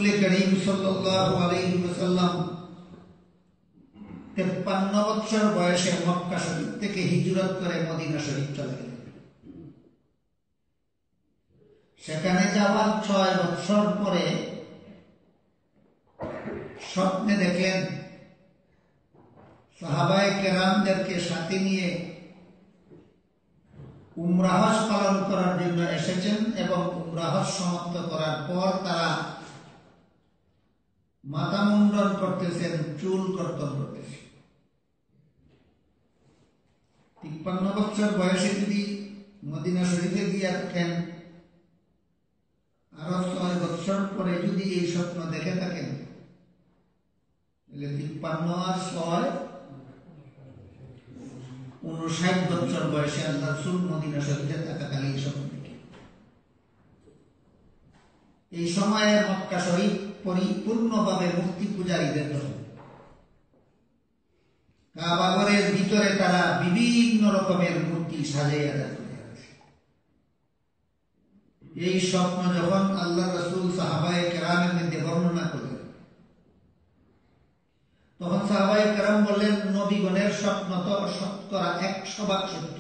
রাসূল করিম সাল্লাল্লাহু আলাইহি ওয়াসাল্লাম 53 বছর বয়সে মক্কা শরীফ থেকে হিজরত করে মদিনা শরীফ চলে গেলেন। সেখানে যাওয়ার 6 বছর পরে স্বপ্নে দেখলেন সাহাবায়ে কেরামদেরকে সাথে নিয়ে উমরা হজ পালন করার জন্য এসেছেন এবং উমরা হজ সমাপ্ত করার পর তারা মাথা মুন্ডন করতেছেন, চুল কর্তন করতেছেন। 53 বছর বয়সে যদি মদিনা শরীফে গিয়ে থাকেন, আরো 6 বছর পরে যদি এই স্বপ্ন দেখে থাকেন, তাহলে 53 আর 6 59 বছর বয়সে আল্লাহ রাসূল মদিনা শরীফে থাকাকালীন স্বপ্ন দেখে। এই সময়ে মক্কা শরীফ পরিপূর্ণভাবে মূর্তি পূজারীদের জন্য। কাবা ঘরের ভিতরে তারা বিভিন্ন রকমের মূর্তি সাজাইয়া রাখে। এই স্বপ্ন যখন আল্লাহ রাসূল সাহাবায়ে কেরামের মধ্যে বর্ণনা করলেন, তখন সাহাবায়ে কেরাম বললেন, নবীগণের স্বপ্ন তো শতকরা 100% সত্য।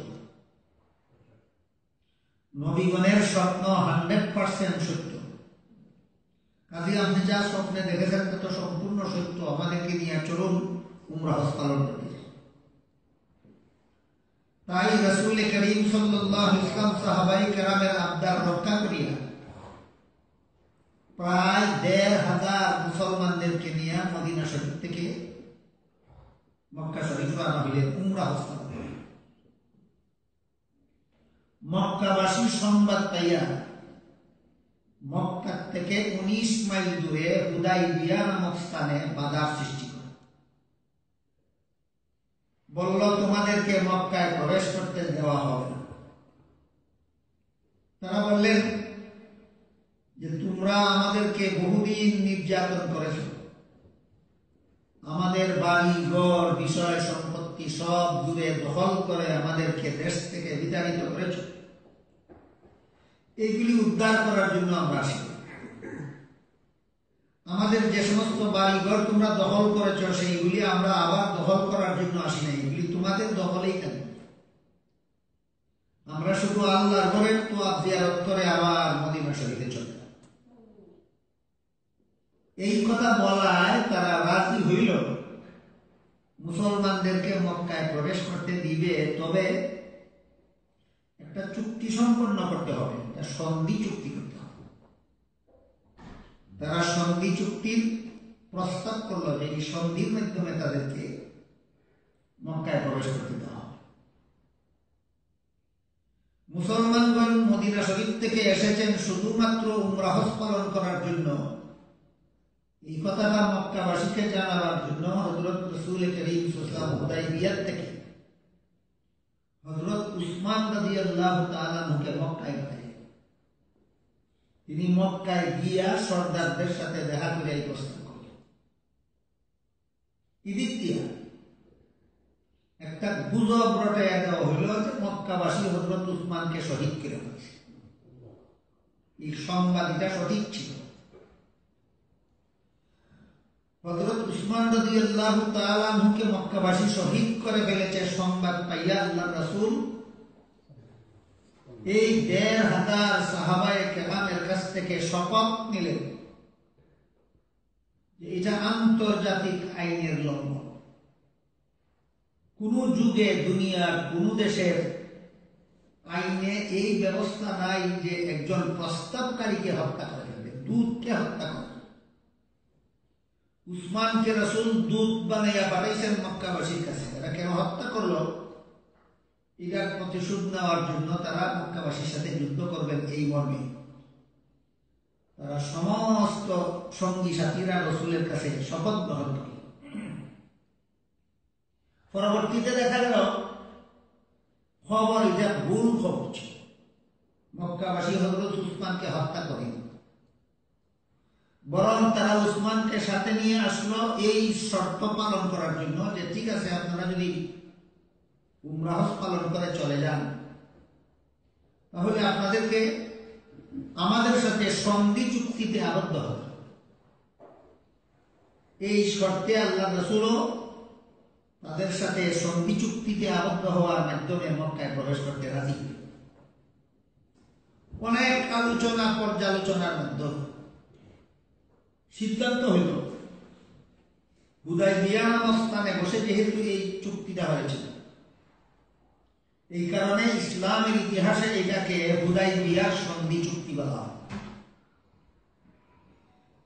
নবীগণের স্বপ্ন 100% সত্য। কাজে আপনি যা স্বপ্নে দেখেছেন তা তো সম্পূর্ণ সত্য। আমাদেরকে নিয়ে চলুন উমরা হজ পালন করতে। তাই রাসূল করিম সাল্লাল্লাহু আলাইহি ওয়াসাল্লাম সাহাবায়ে কেরামের আবদার রক্ষা করিয়া প্রায় ১৫০০ মুসলমানদেরকে নিয়ে মদিনা শরীফ থেকে মক্কা শরীফ রওনা হইলেন উমরা হজ করতে। মক্কাবাসী সংবাদ পাইয়া মক্কা থেকে 19 মাইল দূরে হুদাইবিয়া নামক স্থানে বাধার সৃষ্টি করে বলল, তোমাদেরকে মক্কায় প্রবেশ করতে দেওয়া হবে না। তারা বললেন যে তোমরা আমাদেরকে বহুদিন নির্যাতন করেছ, আমাদের বাড়ি ঘর বিষয় সম্পত্তি সব দূরে দখল করে আমাদেরকে দেশ থেকে বিতাড়িত করেছ। এইগুলি উদ্ধার করার জন্য আমরা আসি। আমাদের যে সমস্ত বাড়ি ঘর তোমরা দখল করেছ সেইগুলি আমরা আবার দখল করার জন্য আসি না, এগুলি তোমাদের দখলেই থাকবে। আমরা শুধু আল্লাহর ঘরের তোয়াফ জিয়ারত করে আবার মদিনা শরীফে চলে যাব। এই কথা বলায় তারা রাজি হইল মুসলমানদেরকে মক্কায় প্রবেশ করতে দিবে, তবে একটা চুক্তি সম্পন্ন করতে হবে, একটা সন্ধি চুক্তি করতে হবে। তারা সন্ধি চুক্তির প্রস্তাব করল যে এই সন্ধির মাধ্যমে তাদেরকে মক্কায় প্রবেশ করতে দেওয়া হবে। মুসলমানগণ মদিনা শরীফ থেকে এসেছেন শুধুমাত্র উমরা হজ পালন করার জন্য। এই কথাটা মক্কাবাসীকে জানাবার জন্য হযরত রাসূল করিম সাল্লাল্লাহু আলাইহি ওয়াসাল্লাম হুদাইবিয়া থেকে হযরত উসমান রাদিয়াল্লাহু তাআলা আনহুকে মক্কায় পাঠালেন। তিনি মক্কায় গিয়া সর্দারদের সাথে দেখা করে এই প্রস্তাব করলেন। এদিক দিয়া একটা গুজব রটাইয়া দেওয়া হইল যে মক্কাবাসী হযরত উসমানকে শহীদ করে ফেলেছে। এই সংবাদ এটা সঠিক ছিল। হযরত উসমান রাদিয়াল্লাহু তাআলা আনহুকে মক্কাবাসী শহীদ করে ফেলেছে সংবাদ পাইয়া আল্লাহর রাসূল এই ১৫০০ সাহাবায়ে কেরামের কাছ থেকে শপথ নিলেন যে এটা আন্তর্জাতিক আইনের লঙ্ঘন। কোন যুগে দুনিয়ার কোন দেশের আইনে এই ব্যবস্থা নাই যে একজন প্রস্তাবকারীকে হত্যা করে ফেলবে, দূতকে হত্যা করে। উসমানকে রাসূল দূত বানাইয়া পাঠাইছেন মক্কাবাসীর কাছে। তারা কেন হত্যা করলো? এটার প্রতিশোধ নেওয়ার জন্য তারা মক্কাবাসীর সাথে যুদ্ধ করবেন এই মর্মে তারা সমস্ত সঙ্গী সাথীরা রাসূলের কাছে শপথ গ্রহণ করলেন। পরবর্তীতে দেখা গেল খবর এটা ভুল খবর ছিল। মক্কাবাসী হযরত উসমানকে হত্যা করেনি, বরং তারা উসমানকে সাথে নিয়ে আসলো এই শর্ত পালন করার জন্য যে ঠিক আছে, আপনারা যদি উমরা হজ পালন করে চলে যান তাহলে আপনাদেরকে আমাদের সাথে সন্ধি চুক্তিতে আবদ্ধ হবে। এই শর্তে আল্লাহ রাসূলও তাদের সাথে সন্ধি চুক্তিতে আবদ্ধ হওয়ার মাধ্যমে মক্কায় প্রবেশ করতে রাজি। অনেক আলোচনা পর্যালোচনার মাধ্যমে সিদ্ধান্ত হইল হুদায়বিয়া নামক স্থানে বসে যেহেতু এই চুক্তিটা হয়েছিল, এই কারণে ইসলামের ইতিহাসে এটাকে হুদায়বিয়ার সন্ধি চুক্তি বলা হয়।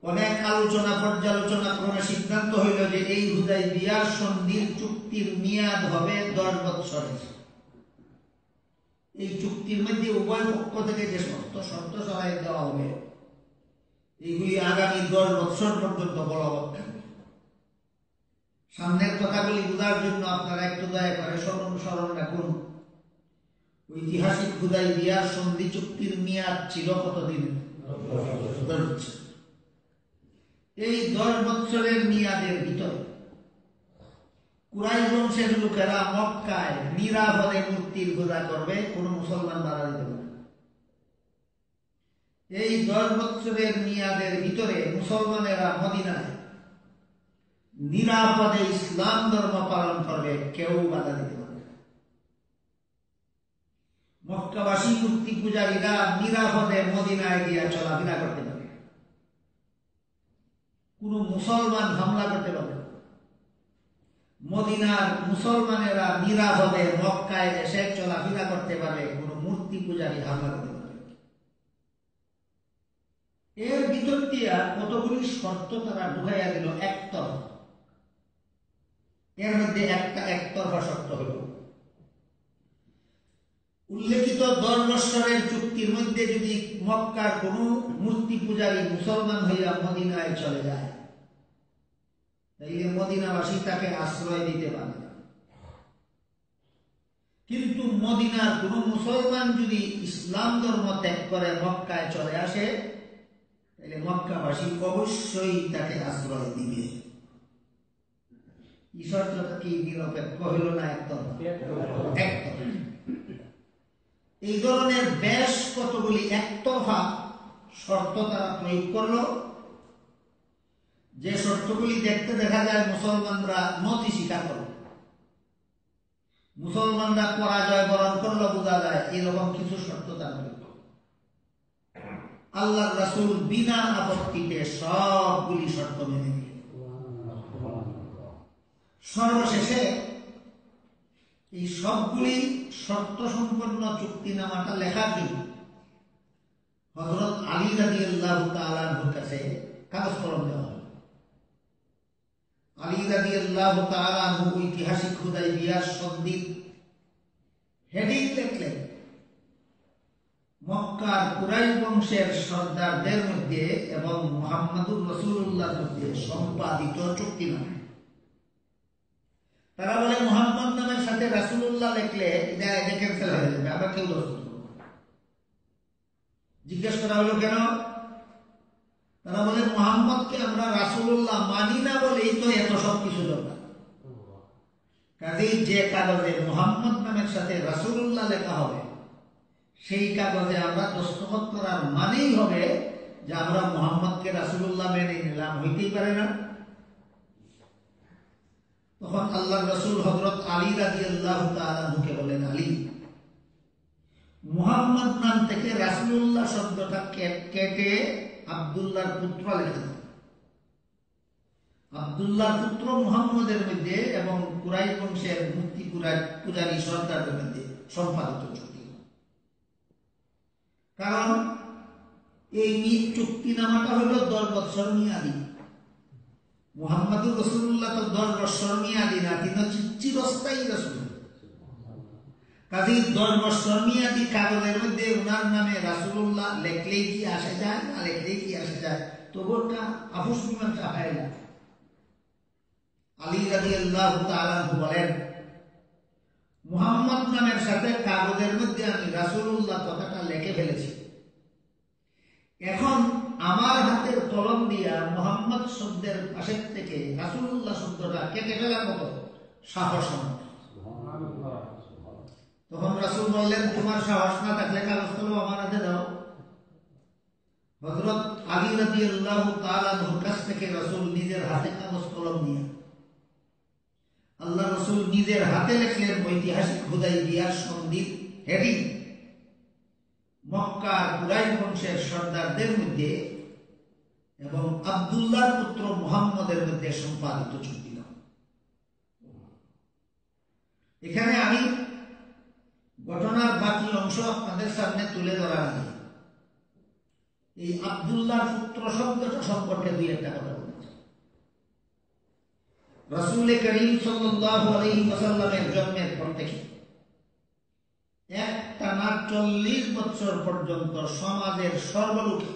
অনেক আলোচনা পর্যালোচনা ক্রমে সিদ্ধান্ত হইল যে এই হুদায়বিয়ার সন্ধির চুক্তির মেয়াদ হবে 10 বছরের। এই চুক্তির মধ্যে উভয় পক্ষ থেকে যে শর্ত সরাই দেওয়া হবে এইগুলি আগামী 10 বছর পর্যন্ত বলবৎ থাকবে। সামনের কথাগুলি বোঝার জন্য আপনারা একটু দয়া করে স্মরণ রাখুন, ঐতিহাসিক হুদায়বিয়ার সন্ধি চুক্তির মেয়াদ ছিল কতদিন? 10 বছর। এই 10 বছরের মেয়াদের ভিতরে কুরাইশ বংশের লোকেরা মক্কায় নিরাপদে মূর্তির পূজা করবে, কোন মুসলমান বাধা দিতে পারবে না। এই 10 বছরের মেয়াদের ভিতরে মুসলমানেরা মদিনায় নিরাপদে ইসলাম ধর্ম পালন করবে, কেউ বাধা দিতে পারবে না। মক্কাবাসী মূর্তি পূজারীরা নিরাপদে মদিনায় গিয়া চলাফেরা করতে পারবে, কোন মুসলমান হামলা করতে পারবে না। মদিনার মুসলমানেরা নিরাপদে মক্কায় এসে চলাফেরা করতে পারবে, কোন মূর্তি পূজারী হামলা করতে পারবে। এর ভিতর দিয়া কতগুলি শর্ত তারা ঢুকাইয়া দিল একতরফা। এর মধ্যে একটা একতরফা শর্ত হল উল্লেখিত 10 বছরের চুক্তির মধ্যে যদি মক্কার কোন মূর্তি পূজারী মুসলমান হইয়া মদিনায় চলে যায়, তাইলে মদিনাবাসী তাকে আশ্রয় দিতে পারে না। কিন্তু মদিনার কোন মুসলমান যদি ইসলাম ধর্ম ত্যাগ করে মক্কায় চলে আসে, তাহলে মক্কাবাসী অবশ্যই তাকে আশ্রয় দিবে। এই শর্তটা কি নিরপেক্ষ হইল না একতরফা? একতরফা। এই ধরনের বেশ কতগুলি একতরফা শর্ত তারা প্রয়োগ করলো, যে শর্তগুলি দেখতে দেখা যায় মুসলমানরা নতি স্বীকার করল, মুসলমানরা পরাজয় বরণ করলো, বোঝা যায় এরকম কিছু শর্ত তারা প্রয়োগ। আল্লাহ রাসূল বিনা আপত্তিতে সবগুলি শর্ত মেনে নিলেন। সর্বশেষে এই সবগুলি শর্ত সম্পন্ন চুক্তিনামাটা লেখার জন্য হযরত আলী রাদিয়াল্লাহু তাআলা আনহুর কাছে কাগজ কলম দেওয়া হলো। আলী রাদিয়াল্লাহু তাআলা আনহু ঐতিহাসিক হুদায়বিয়ার সন্ধির হেডিং লিখলেন, মক্কার কুরাইশ বংশের সর্দারদের মধ্যে এবং মুহাম্মদুর রাসূলুল্লাহর মধ্যে সম্পাদিত চুক্তিনামা। তারা বলে মুহাম্মদ নামের সাথে রাসূলুল্লাহ লিখলে এটা ক্যান্সেল হয়ে যাবে, আমরা কেউ দোষ করব না। জিজ্ঞেস করা হলো কেন? তারা বলে মুহাম্মদকে আমরা রাসূলুল্লাহ মানি না বলেই তো এত সব কিছু দরকার। কাজেই যে কাগজে মুহাম্মদ নামের সাথে রাসূলুল্লাহ লেখা হবে সেই কাগজে আমরা দস্তখত করার মানেই হবে যে আমরা মুহাম্মদকে রাসূলুল্লাহ মেনে নিলাম, হইতেই পারে না। তখন আল্লাহর রাসূল হযরত আলী রাদিয়াল্লাহু তাআলা আনহুকে বলেন, আলী, মুহাম্মদ নাম থেকে রাসূলুল্লাহ শব্দটা কেটে আব্দুল্লাহর পুত্র লেখা দাও। আব্দুল্লাহর পুত্র মুহাম্মদের মধ্যে এবং কুরাইশ বংশের মূর্তি পূজারী সর্দারদের মধ্যে সম্পাদিত চুক্তি। কারণ এই চুক্তিনামাটা হলো 10 বছর মেয়াদী। মুহাম্মদুর রাসূলুল্লাহ তো 10 বছর মেয়াদী না, তিনি চিরস্থায়ী রাসূল। কাজেই 10 বছর মেয়াদী কাগজের মধ্যে ওনার নামে রাসূলুল্লাহ লেখলেই কি আসে যায়, না লেখলেই কি আসে যায়, তবু একটা আপোষ মীমাংসা হয় না। আলী রাদিয়াল্লাহু তাআলা বলেন, মুহাম্মদ নামের সাথে কাগজের মধ্যে আমি রাসূলুল্লাহ কথাটা লিখে ফেলেছি, এখন আমার হাতের কলম দিয়া মুহাম্মদ শব্দের পাশের থেকে রাসূলুল্লাহ শব্দটা কেটে ফেলার মতো সাহস আমার। তখন রাসূল বললেন, তোমার সাহস না থাকলে কাগজ কলম আমার হাতে দাও। হযরত আলী রাদিয়াল্লাহু তাআলা আনহুর কাছ থেকে রাসূল নিজের হাতে কাগজ কলম নিয়ে আল্লাহ রাসূল নিজের হাতে লিখলেন ঐতিহাসিক হুদাইবিয়ার সন্ধির হেডিং মক্কার কুরাইশ বংশের সর্দারদের মধ্যে এবং আব্দুল্লাহর পুত্র মুহাম্মদের মধ্যে সম্পাদিত চুক্তি নাম। এখানে আমি ঘটনার বাকি অংশ আপনাদের সামনে তুলে ধরার আগে এই আব্দুল্লাহর পুত্র শব্দটা সম্পর্কে দুই একটা কথা বলতে চাই। রাসূল করিম সাল্লাল্লাহু আলাইহি ওয়াসাল্লামের জন্মের পর থেকে একটানা 40 বছর পর্যন্ত সমাজের সর্বলোকে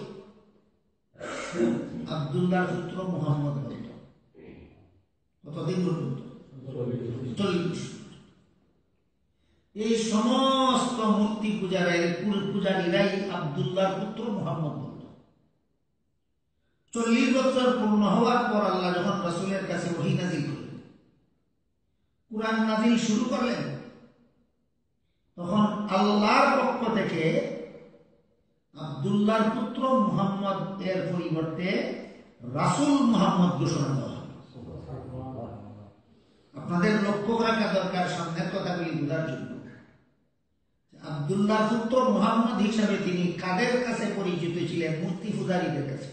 আব্দুল্লাহর পুত্র মুহাম্মদ বলত। কতদিন পর্যন্ত? 40। এই সমস্ত মূর্তি পূজারীরাই আব্দুল্লাহর পুত্র মুহাম্মদ বলত। 40 বছর পূর্ণ হওয়ার পর আল্লাহ যখন রাসূলের কাছে ওহী নাযিল করলেন, কুরআন নাযিল শুরু করলেন, তখন আল্লাহর পক্ষ থেকে আব্দুল্লাহর পুত্র মুহাম্মদ এর পরিবর্তে রাসূল মুহাম্মদ ঘোষণা দেওয়া হয়। আপনাদের লক্ষ্য রাখা দরকার সামনের কথাগুলি বোঝার জন্য। আব্দুল্লাহর পুত্র মুহাম্মদ হিসাবে তিনি কাদের কাছে পরিচিত ছিলেন? মূর্তি পূজারীদের কাছে।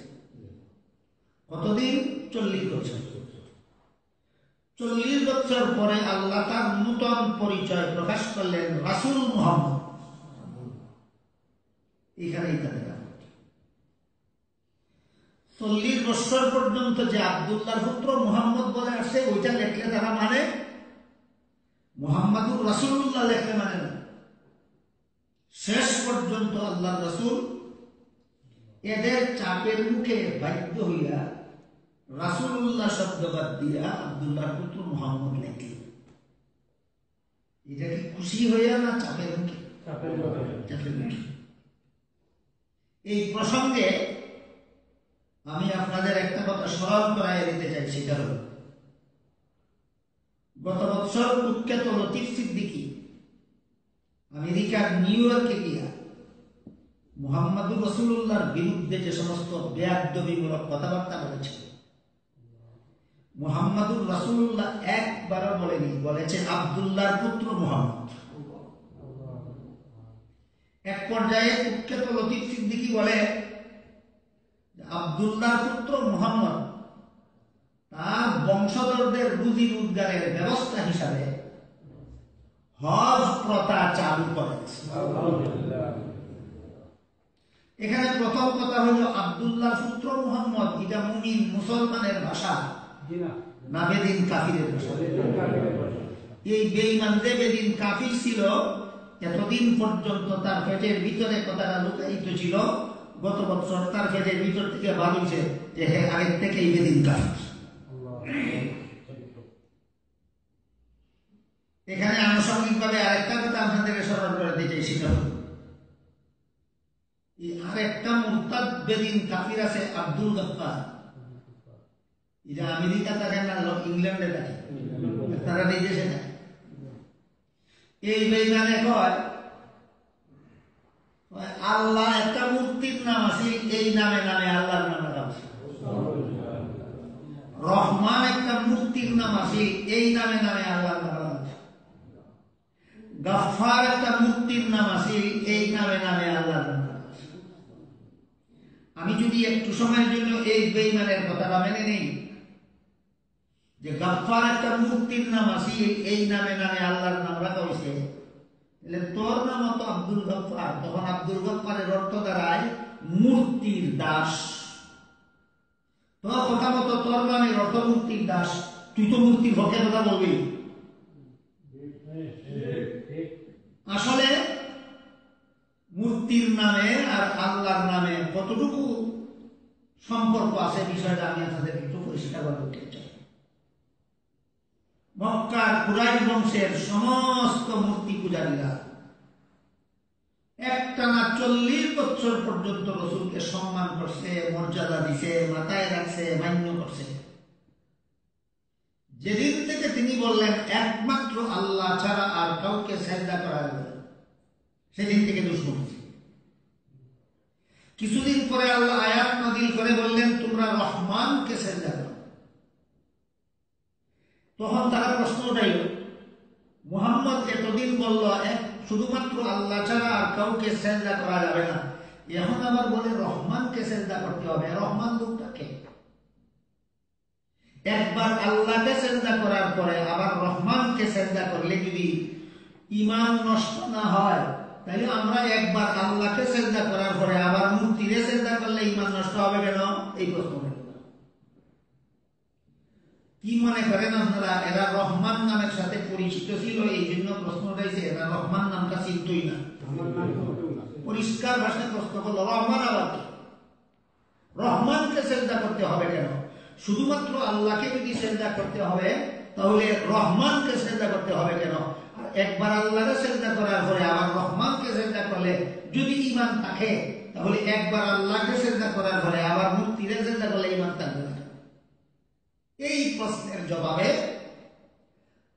কতদিন? 40 বছর। 40 বছর পরে আল্লাহ তার নূতন পরিচয় প্রকাশ করলেন রাসূল মুহাম্মদ। এখানেই তাদের 40 বছর পর্যন্ত যে আব্দুল্লাহর পুত্র মুহাম্মদ বলে আসে ওইটা লেখলে তারা মানে মুহাম্মাদুর রাসূলুল্লাহ লেখলে মানে না। শেষ পর্যন্ত আল্লাহর রাসূল এদের চাপের মুখে বাধ্য হইয়া রাসূলুল্লাহ শব্দ বাদ দিয়া আব্দুল্লাহর পুত্র মুহাম্মদ লেখলেন। এটা কি খুশি হইয়া না চাপের মুখে? চাপের মুখে। এই প্রসঙ্গে আমি আপনাদের একটা কথা স্মরণ করাইয়া দিতে চাই, সেটা হল গত বছর কুখ্যাত লতিফ সিদ্দিকী আমেরিকার নিউ ইয়র্কে গিয়া মুহাম্মাদুর রাসূলুল্লাহর বিরুদ্ধে যে সমস্ত বেয়াদবিমূলক কথাবার্তা বলেছে, মুহাম্মাদুর রাসূলুল্লাহ একবারও বলেনি, বলেছে আব্দুল্লাহর পুত্র মুহাম্মদ। এক পর্যায়ে কুখ্যাত লতিফ সিদ্দিকী বলে আব্দুল্লাহর পুত্র মুহাম্মদ তার বংশধরদের রুজি রোজগারের ব্যবস্থা হিসাবে হজ প্রথা চালু করেছে। এখানে প্রথম কথা হলো আব্দুল্লাহর পুত্র মুহাম্মদ এটা মুমিন মুসলমানের ভাষা না বেদিন কাফিরের ভাষা? এই বেঈমান যে বেদিন কাফির ছিল এতদিন পর্যন্ত তার পেটের ভিতরে কথাটা লুকায়িত ছিল। গত বছর তার পেটের ভিতর থেকে ভাবিছে যে হ্যাঁ আগের থেকেই বেদিন কাফির। এখানে আনুষঙ্গিকভাবে আরেকটা কথা আপনাদের স্মরণ করে দিতে চাই, সেটা হল আরেকটা মুরতাদ বেদিন কাফির আছে আব্দুল গাফফার। এটা আমেরিকা থাকে না ইংল্যান্ডে থাকে, তারা বিদেশে থাকে। এই বেঈমানে কয় আল্লাহ একটা মূর্তির নাম আছে, এই নামে নামে আল্লাহর নাম রাখা আছে। রহমান একটা মূর্তির নাম আছে, এই নামে নামে আল্লাহর নাম রাখা আছে। গাফফার একটা মূর্তির নাম আছে, এই নামে নামে আল্লাহর নাম রাখা আছে। আমি যদি একটু সময়ের জন্য এই বেঈমানের কথাটা মেনে নেই যে গাফফার একটা মূর্তির নাম আছে, এই নামে নামে আল্লাহর নাম রাখা হয়েছে, তাহলে তোর নাম তো আব্দুল গাফফার, তখন আব্দুল গাফফারের অর্থ দাঁড়ায় মূর্তির দাস। তোর কথা মতো তোর নামের অর্থ মূর্তির দাস, তুই তো মূর্তির হকের কথা বলবি। আসলে মূর্তির নামে আর আল্লাহর নামে কতটুকু সম্পর্ক আছে বিষয়টা আমি আপনাদের একটু পরিষ্কার করতে চাই। মক্কার কুরাইশ বংশের সমস্ত মূর্তি পূজারীরা একটানা 40 বছর পর্যন্ত রাসূলকে সম্মান করছে, মর্যাদা দিছে, মাথায় রাখছে, মান্য করছে। যেদিন থেকে তিনি বললেন একমাত্র আল্লাহ ছাড়া আর কাউকে সিজদা করা যাবে না, সেদিন থেকে দুশমন। কিছুদিন পরে আল্লাহ আয়াত নাযিল করে বললেন তোমরা রহমানকে সিজদা করো। তখন তারা প্রশ্ন উঠাইল, মুহাম্মদ এতদিন বলল শুধুমাত্র আল্লাহ ছাড়া আর কাউকে সিজদা করা যাবে না, এখন আবার বলে রহমানকে সিজদা করতে হবে। রহমান লোকটা কে? একবার আল্লাহকে সিজদা করার পরে আবার রহমানকে সিজদা করলে যদি ঈমান নষ্ট না হয়, তাহলে আমরা একবার আল্লাহকে সিজদা করার পরে আবার মূর্তিকে সিজদা করলে ঈমান নষ্ট হবে কেন? এই প্রশ্ন। কি মনে করেন আপনারা এরা রহমান নামের সাথে পরিচিত ছিল, এই জন্য প্রশ্ন উঠাইছে? এরা রহমান নামটা চিনতই না। পরিষ্কার ভাষায় প্রশ্ন করলো, রহমান আবার কি? রহমানকে সিজদা করতে হবে কেন? শুধুমাত্র আল্লাহকে যদি সিজদা করতে হবে তাহলে রহমানকে সিজদা করতে হবে কেন? আর একবার আল্লাহকে সিজদা করার পরে আবার রহমানকে সিজদা করলে যদি ঈমান থাকে, তাহলে একবার আল্লাহকে সিজদা করার পরে আবার মূর্তিকে সিজদা করলে ঈমান থাকবে না। এই প্রশ্নের জবাবে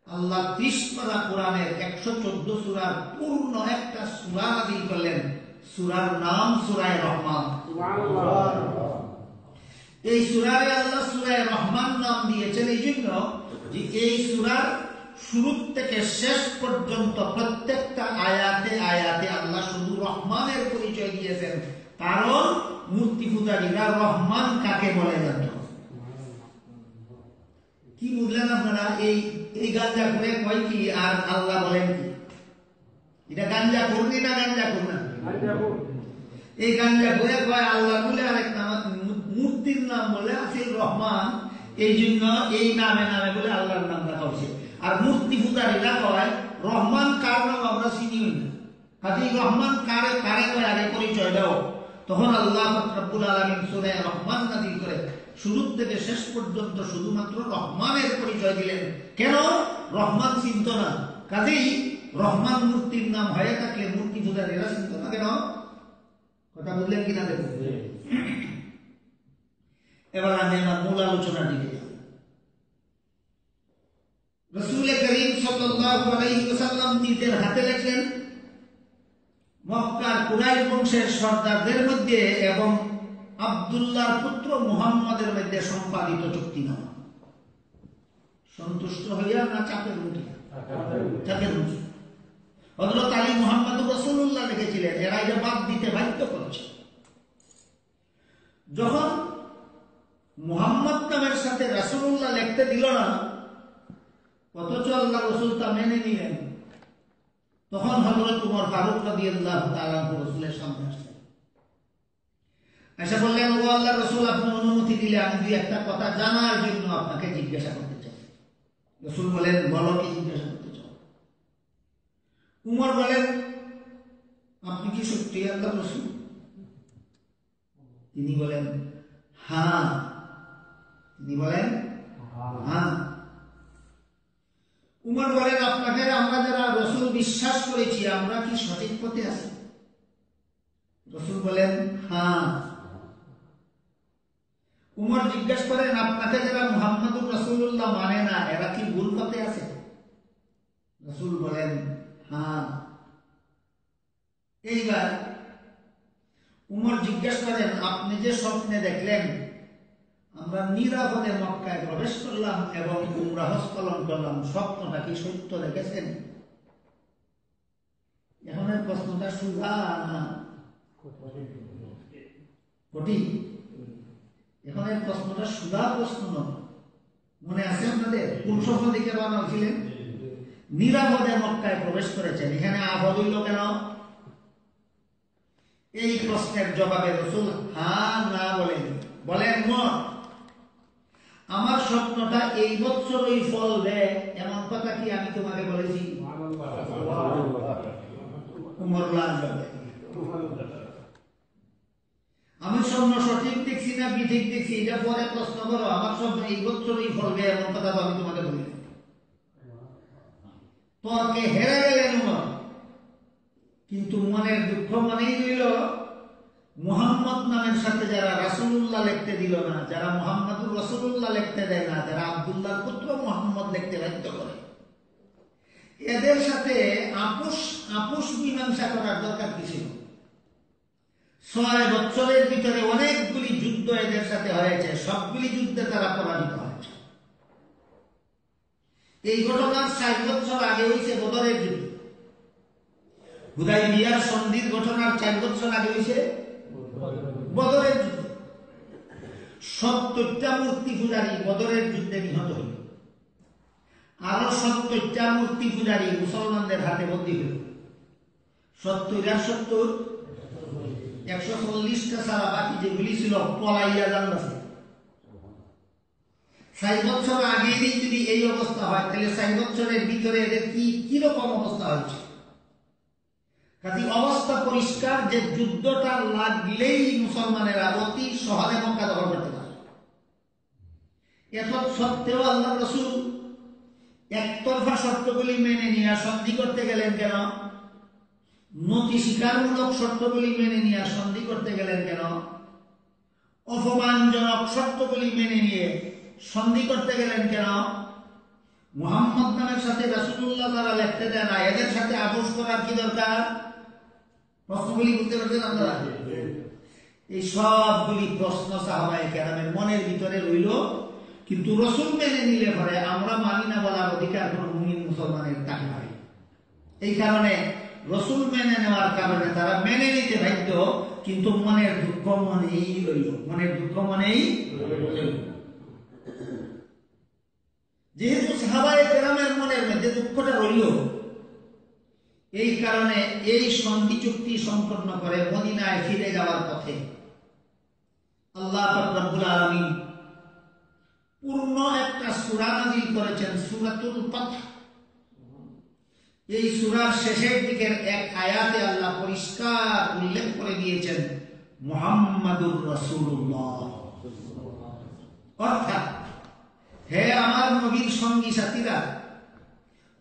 আল্লাহ 30 পারা কোরআনের 114 সূরার পূর্ণ একটা সূরা নাযিল করলেন। সূরার নাম সূরা রহমান। এই সূরায় আল্লাহ সূরা রহমান নাম দিয়েছেন এই জন্য যে এই সূরার শুরু থেকে শেষ পর্যন্ত প্রত্যেকটা আয়াতে আয়াতে আল্লাহ শুধু রহমানের পরিচয় দিয়েছেন, কারণ মূর্তি পূজারীরা রহমান কাকে বলে জানত। কি বুঝলেন আপনারা? এই গাঞ্জা করে কয় কি আর আল্লাহ বলেন কি? এটা গাঞ্জা করবি না গাঞ্জা করব না? এই গাঞ্জা করে কয় আল্লাহ বলে আরেক নাম, মূর্তির নাম বলে আসিল রহমান, এই জন্য এই নামে নামে বলে আল্লাহর নাম রাখা হয়েছে। আর মূর্তি পূজারীরা কয় রহমান কার নাম আমরা চিনিও না, কাজেই রহমান কারে কারে কয় আগে পরিচয় দাও। তখন আল্লাহ রাব্বুল আলামিন সূরা রহমান নাযিল করে শুরু থেকে শেষ পর্যন্ত শুধুমাত্র রহমানের পরিচয় দিলেন। কেন? রহমান চিনত না, কাজেই রহমান মূর্তির নাম হয়ে থাকলে মূর্তি পূজারীরা চিনত না কেন? কথা বুঝলেন কিনা দেখুন। এবার আমি আমার মূল আলোচনা দিকে যাব। রাসূল করিম সাল্লাল্লাহু আলাইহি ওয়াসাল্লাম নিজের হাতে লিখলেন মক্কার কুরাইশ বংশের সর্দারদের মধ্যে এবং আব্দুল্লাহর পুত্র মুহাম্মদের মধ্যে সম্পাদিত চুক্তিনামা। সন্তুষ্ট হইয়া না চাপের মুঠে? চাপের মুঠে। হযরত আলী মুহাম্মদুর রাসূলুল্লাহ লিখেছিলেন, এরা এটা বাদ দিতে বাধ্য করেছে। যখন মুহাম্মদ নামের সাথে রাসূলুল্লাহ লিখতে দিল না, অথচ আল্লাহ রাসূল তা মেনে নিলেন, তখন হযরত উমর ফারুক রাদিয়াল্লাহু তাআলা রাসূলের সামনে আসলেন, এসে বললেন, ও আল্লাহর রাসূল, আপনি অনুমতি দিলে আমি দুই একটা কথা জানার জন্য আপনাকে জিজ্ঞাসা করতে চাই। রাসূল বলেন, বলো, কি জিজ্ঞাসা করতে চাও? উমর বলেন, আপনি কি সত্যি আল্লাহর রাসূল? তিনি বলেন, হ্যাঁ। তিনি বলেন, হ্যাঁ। উমর বলেন, আপনাকে আমরা যারা রাসূল বিশ্বাস করেছি, আমরা কি সঠিক পথে আছি? রাসূল বলেন, হ্যাঁ। উমর জিজ্ঞাসা করেন, আপনাকে যারা মুহাম্মদুর রাসূলুল্লাহ মানে না, এরা কি ভুল পথে আছে? রাসূল বলেন, হ্যাঁ। এইবার উমর জিজ্ঞাসা করেন, আপনি যে স্বপ্নে দেখলেন আমরা নিরাপদে মক্কায় প্রবেশ করলাম এবং উমরা হজ পালন করলাম, স্বপ্নটা কি সত্য দেখেছেন? এখন এই প্রশ্নটা সুধা না কঠিন? এখন এই প্রশ্নটা সুধা প্রশ্ন নয়। মনে আছে আপনাদের কোন স্বপ্ন দিকে রওনা হয়েছিলেন? নিরাপদে মক্কায় প্রবেশ করেছেন। এখানে আবদ হইল কেন? এই প্রশ্নের জবাবে রাসূল হ্যাঁ না বলেন মত আমার স্বপ্নটা এই বছরই ফল দেয়, এমন কথা কি আমি তোমাকে বলেছি? উমর আমি স্বপ্ন সঠিক দেখছি না বিঠিক দেখছি এটা পরে প্রশ্ন করো, আমার স্বপ্ন এই বছরই ফল দেয় এমন কথা তো আমি তোমাকে বলি। তর্কে হেরে গেলেন উমর, কিন্তু মনের দুঃখ মনেই রইল মুহাম্মদ নামের সাথে যারা রাসূলুল্লাহ লিখতে দিল না, যারা মুহাম্মদুর রাসূলুল্লাহ লিখতে দেয় না, যারা আব্দুল্লাহর পুত্র মুহাম্মদ লিখতে বাধ্য করে, এদের সাথে আপোষ মীমাংসা করার দরকার কি ছিল? 6 বছরের ভিতরে অনেকগুলি যুদ্ধ এদের সাথে হয়েছে, সবগুলি যুদ্ধে তারা পরাজিত হয়েছে। এই ঘটনার 60 বছর আগে হয়েছে বদরের যুদ্ধ। হুদাইবিয়ার সন্ধির ঘটনার 4 বছর আগে হয়েছে বদরের যুদ্ধ। 70টা মূর্তি পূজারী বদরের যুদ্ধে নিহত হইল, আরো 70টা মূর্তি পূজারী মুসলমানদের হাতে বন্দী হইল। 70 আর 70 140টা ছাড়া বাকি যেগুলি ছিল পলাইয়া জানলাছে। 60 বছর আগেই যদি এই অবস্থা হয়, তাহলে 60 বছরের ভিতরে এদের কিরকম অবস্থা হচ্ছে? কাজে অবস্থা পরিষ্কার যে যুদ্ধটা লাগলেই মুসলমানেরা অতি সহজে মক্কা দখল করতে পারে। এত সত্ত্বেও আল্লাহ রাসূল একতরফা শর্তগুলি মেনে নিয়ে সন্ধি করতে গেলেন কেন? নতি স্বীকারমূলক শর্তগুলি মেনে নিয়ে সন্ধি করতে গেলেন কেন? অপমানজনক শর্তগুলি মেনে নিয়ে সন্ধি করতে গেলেন কেন? মুহাম্মদ নামের সাথে রাসূলুল্লাহ তারা লিখতে দেন না, এদের সাথে আপোষ করার কি দরকার? প্রশ্নগুলি বুঝতে পারছেন আপনারা? এই সবগুলি প্রশ্ন সাহাবায়ে কেরামের মনের ভিতরে রইল, কিন্তু রাসূল মেনে নিলে পরে আমরা মানি না বলার অধিকার কোন মুমিন মুসলমানের থাকে না। এই কারণে রাসূল মেনে নেওয়ার কারণে তারা মেনে নিতে বাধ্য, কিন্তু মনের দুঃখ মনেই রইল, মনের দুঃখ মনেই রইল। যেহেতু সাহাবায়ে কেরামের মনের মধ্যে দুঃখটা রইল, এই কারণে এই সন্ধি চুক্তি সম্পন্ন করে মদিনায় ফিরে যাওয়ার পথে আল্লাহ পাক রব্বুল আলামিন পূর্ণ একটা সূরা নাযিল করেছেন, সূরাতুল ফাতহ। এই সূরার শেষের দিকের এক আয়াতে আল্লাহ পরিষ্কার উল্লেখ করে দিয়েছেন মুহাম্মাদুর রাসূলুল্লাহ, অর্থাৎ হে আমার নবীর সঙ্গী সাথীরা,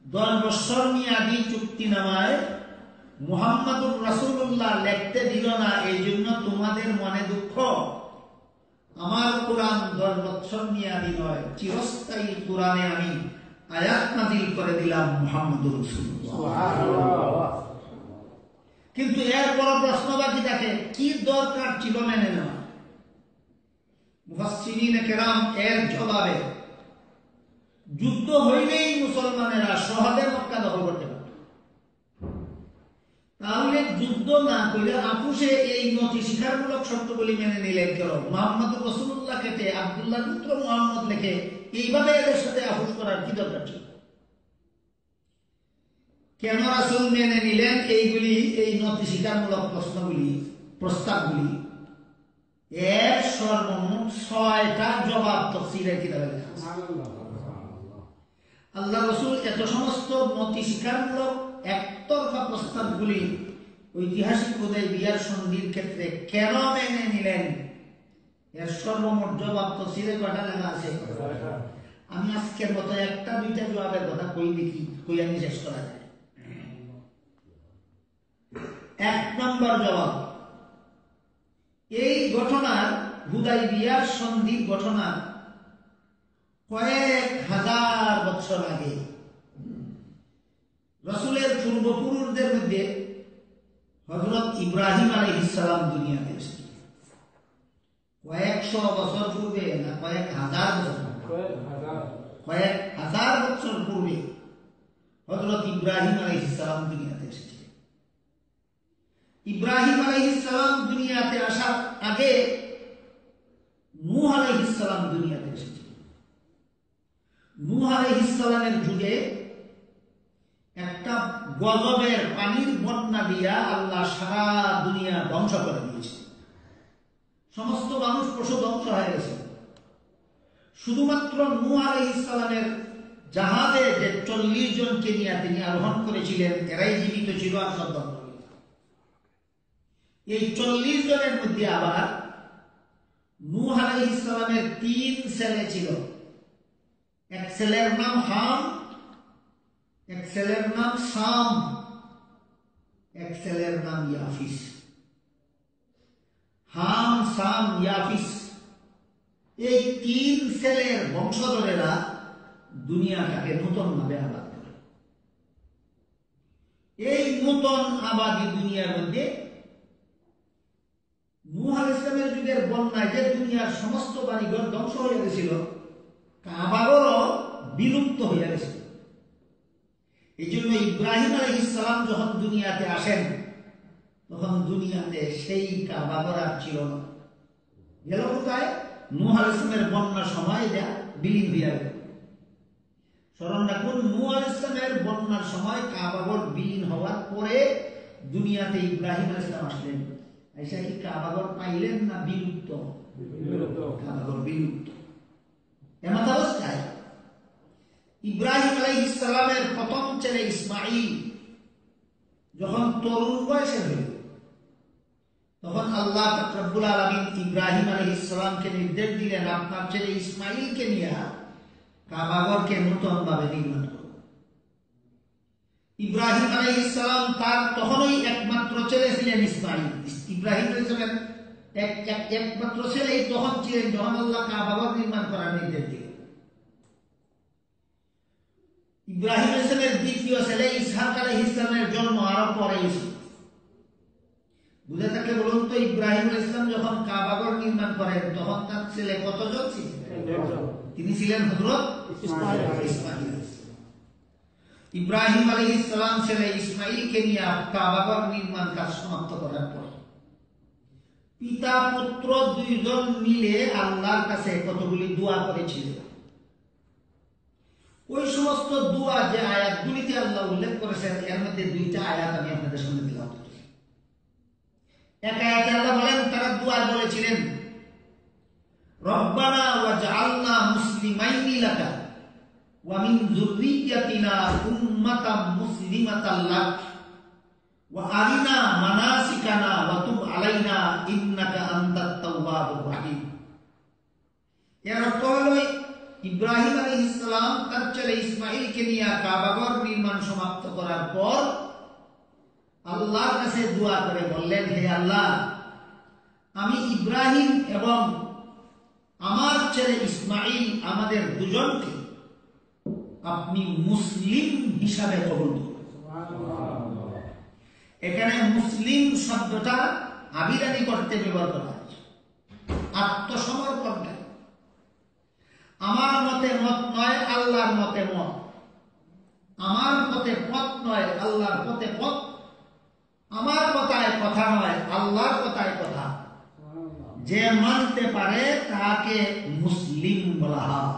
10 বছর মেয়াদী চুক্তিনামায় মুহাম্মাদুর রাসূলুল্লাহ লিখতে দিল না, এই জন্য তোমাদের মনে দুঃখ। আমার কোরআন 10 বছর মেয়াদী নয়, চিরস্থায়ী কোরআনে আমি আয়াত নাযিল করে দিলাম মুহাম্মাদুর রাসূলুল্লাহ। সুবহানাল্লাহ। কিন্তু এর বড় প্রশ্ন বাকি থাকে, কি দরকার ছিল মেনে নেওয়া? মুফাসসিরিনে কেরাম এর জবাবে, যুদ্ধ হইলেই মুসলমানেরা সহজে মক্কা দখল করতে পারত, তাহলে যুদ্ধ না করলে আপুসে এই নতি স্বীকারমূলক শর্তগুলি মেনে নিলেন কেন? মুহাম্মদুর রাসূলুল্লাহ কেটে আব্দুল্লাহ পুত্র মুহাম্মদ লিখে এইভাবে এদের সাথে আপোষ করার কি দরকার ছিল? কেন রাসূল মেনে নিলেন এইগুলি, এই নতি স্বীকারমূলক প্রস্তাবগুলি? এর সর্বমোট 6টা জবাব তাফসীরের কিতাবে লেখা আছে। আল্লাহ রাসূল এত সমস্ত নতি স্বীকারমূলক একতরফা প্রস্তাবগুলি ঐতিহাসিক হুদাইবিয়ার সন্ধির ক্ষেত্রে কেন মেনে নিলেন, এর সর্বমোট জবাব তাফসীরে কয়টা লেখা আছে? আমি আজকের মতো একটা দুইটা জবাবের কথা কই দেখি, কই আমি শেষ করা যায়। 1 নম্বর জবাব, এই ঘটনার, হুদাইবিয়ার সন্ধির ঘটনার কয়েক হাজার বছর আগে রাসূলের পূর্বপুরুষদের মধ্যে হযরত ইব্রাহিম আলাইহিস সালাম দুনিয়াতে এসেছেন। কয়েকশো বছর পূর্বে না, কয়েক হাজার বছর, কয়েক হাজার বছর পূর্বে হযরত ইব্রাহিম আলাইহিস সালাম দুনিয়াতে এসেছিলেন। ইব্রাহিম আলাইহিস সালাম দুনিয়াতে আসার আগে নূহ আলাইহিস সালাম দুনিয়াতে এসেছিলেন। নূহ আলাইহিস সালামের যুগে একটা গজবের পানির বন্যা দিয়া আল্লাহ সারা দুনিয়া ধ্বংস করে দিয়েছে। সমস্ত মানুষ পশু ধ্বংস হয়ে গেছে। শুধুমাত্র নূহ আলাইহিস সালামের জাহাজে যে 40 জনকে নিয়ে তিনি আরোহণ করেছিলেন, এরাই জীবিত ছিল আর সব ধ্বংস হয়ে গেছে। এই 40 জনের মধ্যে আবার নূহ আলাইহিস সালামের 3 ছেলে ছিল। এক ছেলের নাম হাম, এক ছেলের নাম সাম, এক ছেলের নাম ইয়াফিস। হাম, সাম, ইয়াফিস, এই 3 ছেলের বংশধরেরা দুনিয়াটাকে নতুন ভাবে আবাদ করে। এই নতুন আবাদী দুনিয়ার মধ্যে নূহ আলাইহিস সালামের যুগের বন্যায় যে দুনিয়ার সমস্ত বাড়িঘর ধ্বংস হয়ে গেছিল, কাবাঘরও বিলুপ্ত হয়ে গেছিল। এই জন্য ইব্রাহিম আলাইহিস সালাম যখন দুনিয়াতে আসেন, তখন দুনিয়াতে সেই কাবাঘর আর ছিল না। গেল কোথায়? নূহ আলাইহিস সালামের বন্যার সময় যা বিলীন হয়ে গেল। স্মরণ রাখুন, নূহ আলাইহিস সালামের বন্যার সময় কাবাঘর বিলীন হওয়ার পরে দুনিয়াতে ইব্রাহিম আলাইহিস সালাম আসলেন। আইসা কি কাবাঘর পাইলেন না বিলুপ্ত? কাবাঘর বিলুপ্ত। এমত অবস্থায় ইব্রাহিম আলাইহিস সালামের প্রথম ছেলে ইসমাঈল যখন তরুণ বয়সের হইল, তখন আল্লাহ রাব্বুল আলামিন ইব্রাহিম আলাইহিস সালামকে নির্দেশ দিলেন, আপনার ছেলে ইসমাঈলকে নিয়ে কাবাঘরকে নতুন ভাবে নির্মাণ করুন। ইব্রাহিম আলাইহিস সালাম তার তখনই একমাত্র ছেলে ছিলেন ইসমাঈল। ইব্রাহিম আলাইহিস সালামের একমাত্র ছেলে তখন ছিলেন যখন আল্লাহ কাবাঘর নির্মাণ করার নির্দেশ দিলেন। ইব্রাহিম আলাইহিস সালামের দ্বিতীয় ছেলে ইসহাক আলাইহিস সালামের জন্ম আরো পরে হয়েছিল। বুঝে থাকে বলুন তো, ইব্রাহিম আলাইহিস সালাম যখন কাবাঘর নির্মাণ করেন তখন তার ছেলে কতজন ছিলেন? তিনি ছিলেন হযরত ইসমাঈল। ইব্রাহিম আলাইহিস সালাম ছেলে ইসমাঈলকে নিয়ে কাবাঘর নির্মাণ কাজ সমাপ্ত করার পর পিতা পুত্র দুইজন মিলে আল্লাহর কাছে কতগুলি দোয়া করেছিলেন। ওই সমস্ত দোয়া যে আয়াতগুলিতে আল্লাহ উল্লেখ করেছেন, এর মধ্যে দুইটা আয়াত আমি আপনাদের সামনে দিলাম। এক আয়াতে আল্লাহ বলেন, তারা দোয়া বলেছিলেন, রব্বানা ওয়াজআলনা মুসলিমাইনি লাকা ওয়া মিন যুররিয়্যাতিনা উম্মাতাম মুসলিমাতাল লাক ওয়া আরিনা মানাসিকানা ওয়া তুব আলাইনা ইন্নাকা আনতাত তাওয়াবুর রহিম। এর অর্থ হলো, ইব্রাহিম আলাইহিস সালাম তার ছেলে ইসমাঈলকে নিয়ে কাবাঘর নির্মাণ সমাপ্ত করার পর আল্লাহর কাছে দোয়া করে বললেন, হে আল্লাহ, আমি ইব্রাহিম এবং আমার ছেলে ইসমাঈল আমাদের দুজনকে আপনি মুসলিম হিসাবে কবুল করুন। এখানে মুসলিম শব্দটা আবিরানি করতে ব্যবহার করা হয়েছে, আত্মসমর্পণকারী। আমার মতে মত নয়, আল্লাহর মতে মত। আমার পথে পথ নয়, আল্লাহর পথে পথ। আমার কথায় কথা নয়, আল্লাহর কথায় কথা। যে মানতে পারে তাকে মুসলিম বলা হয়।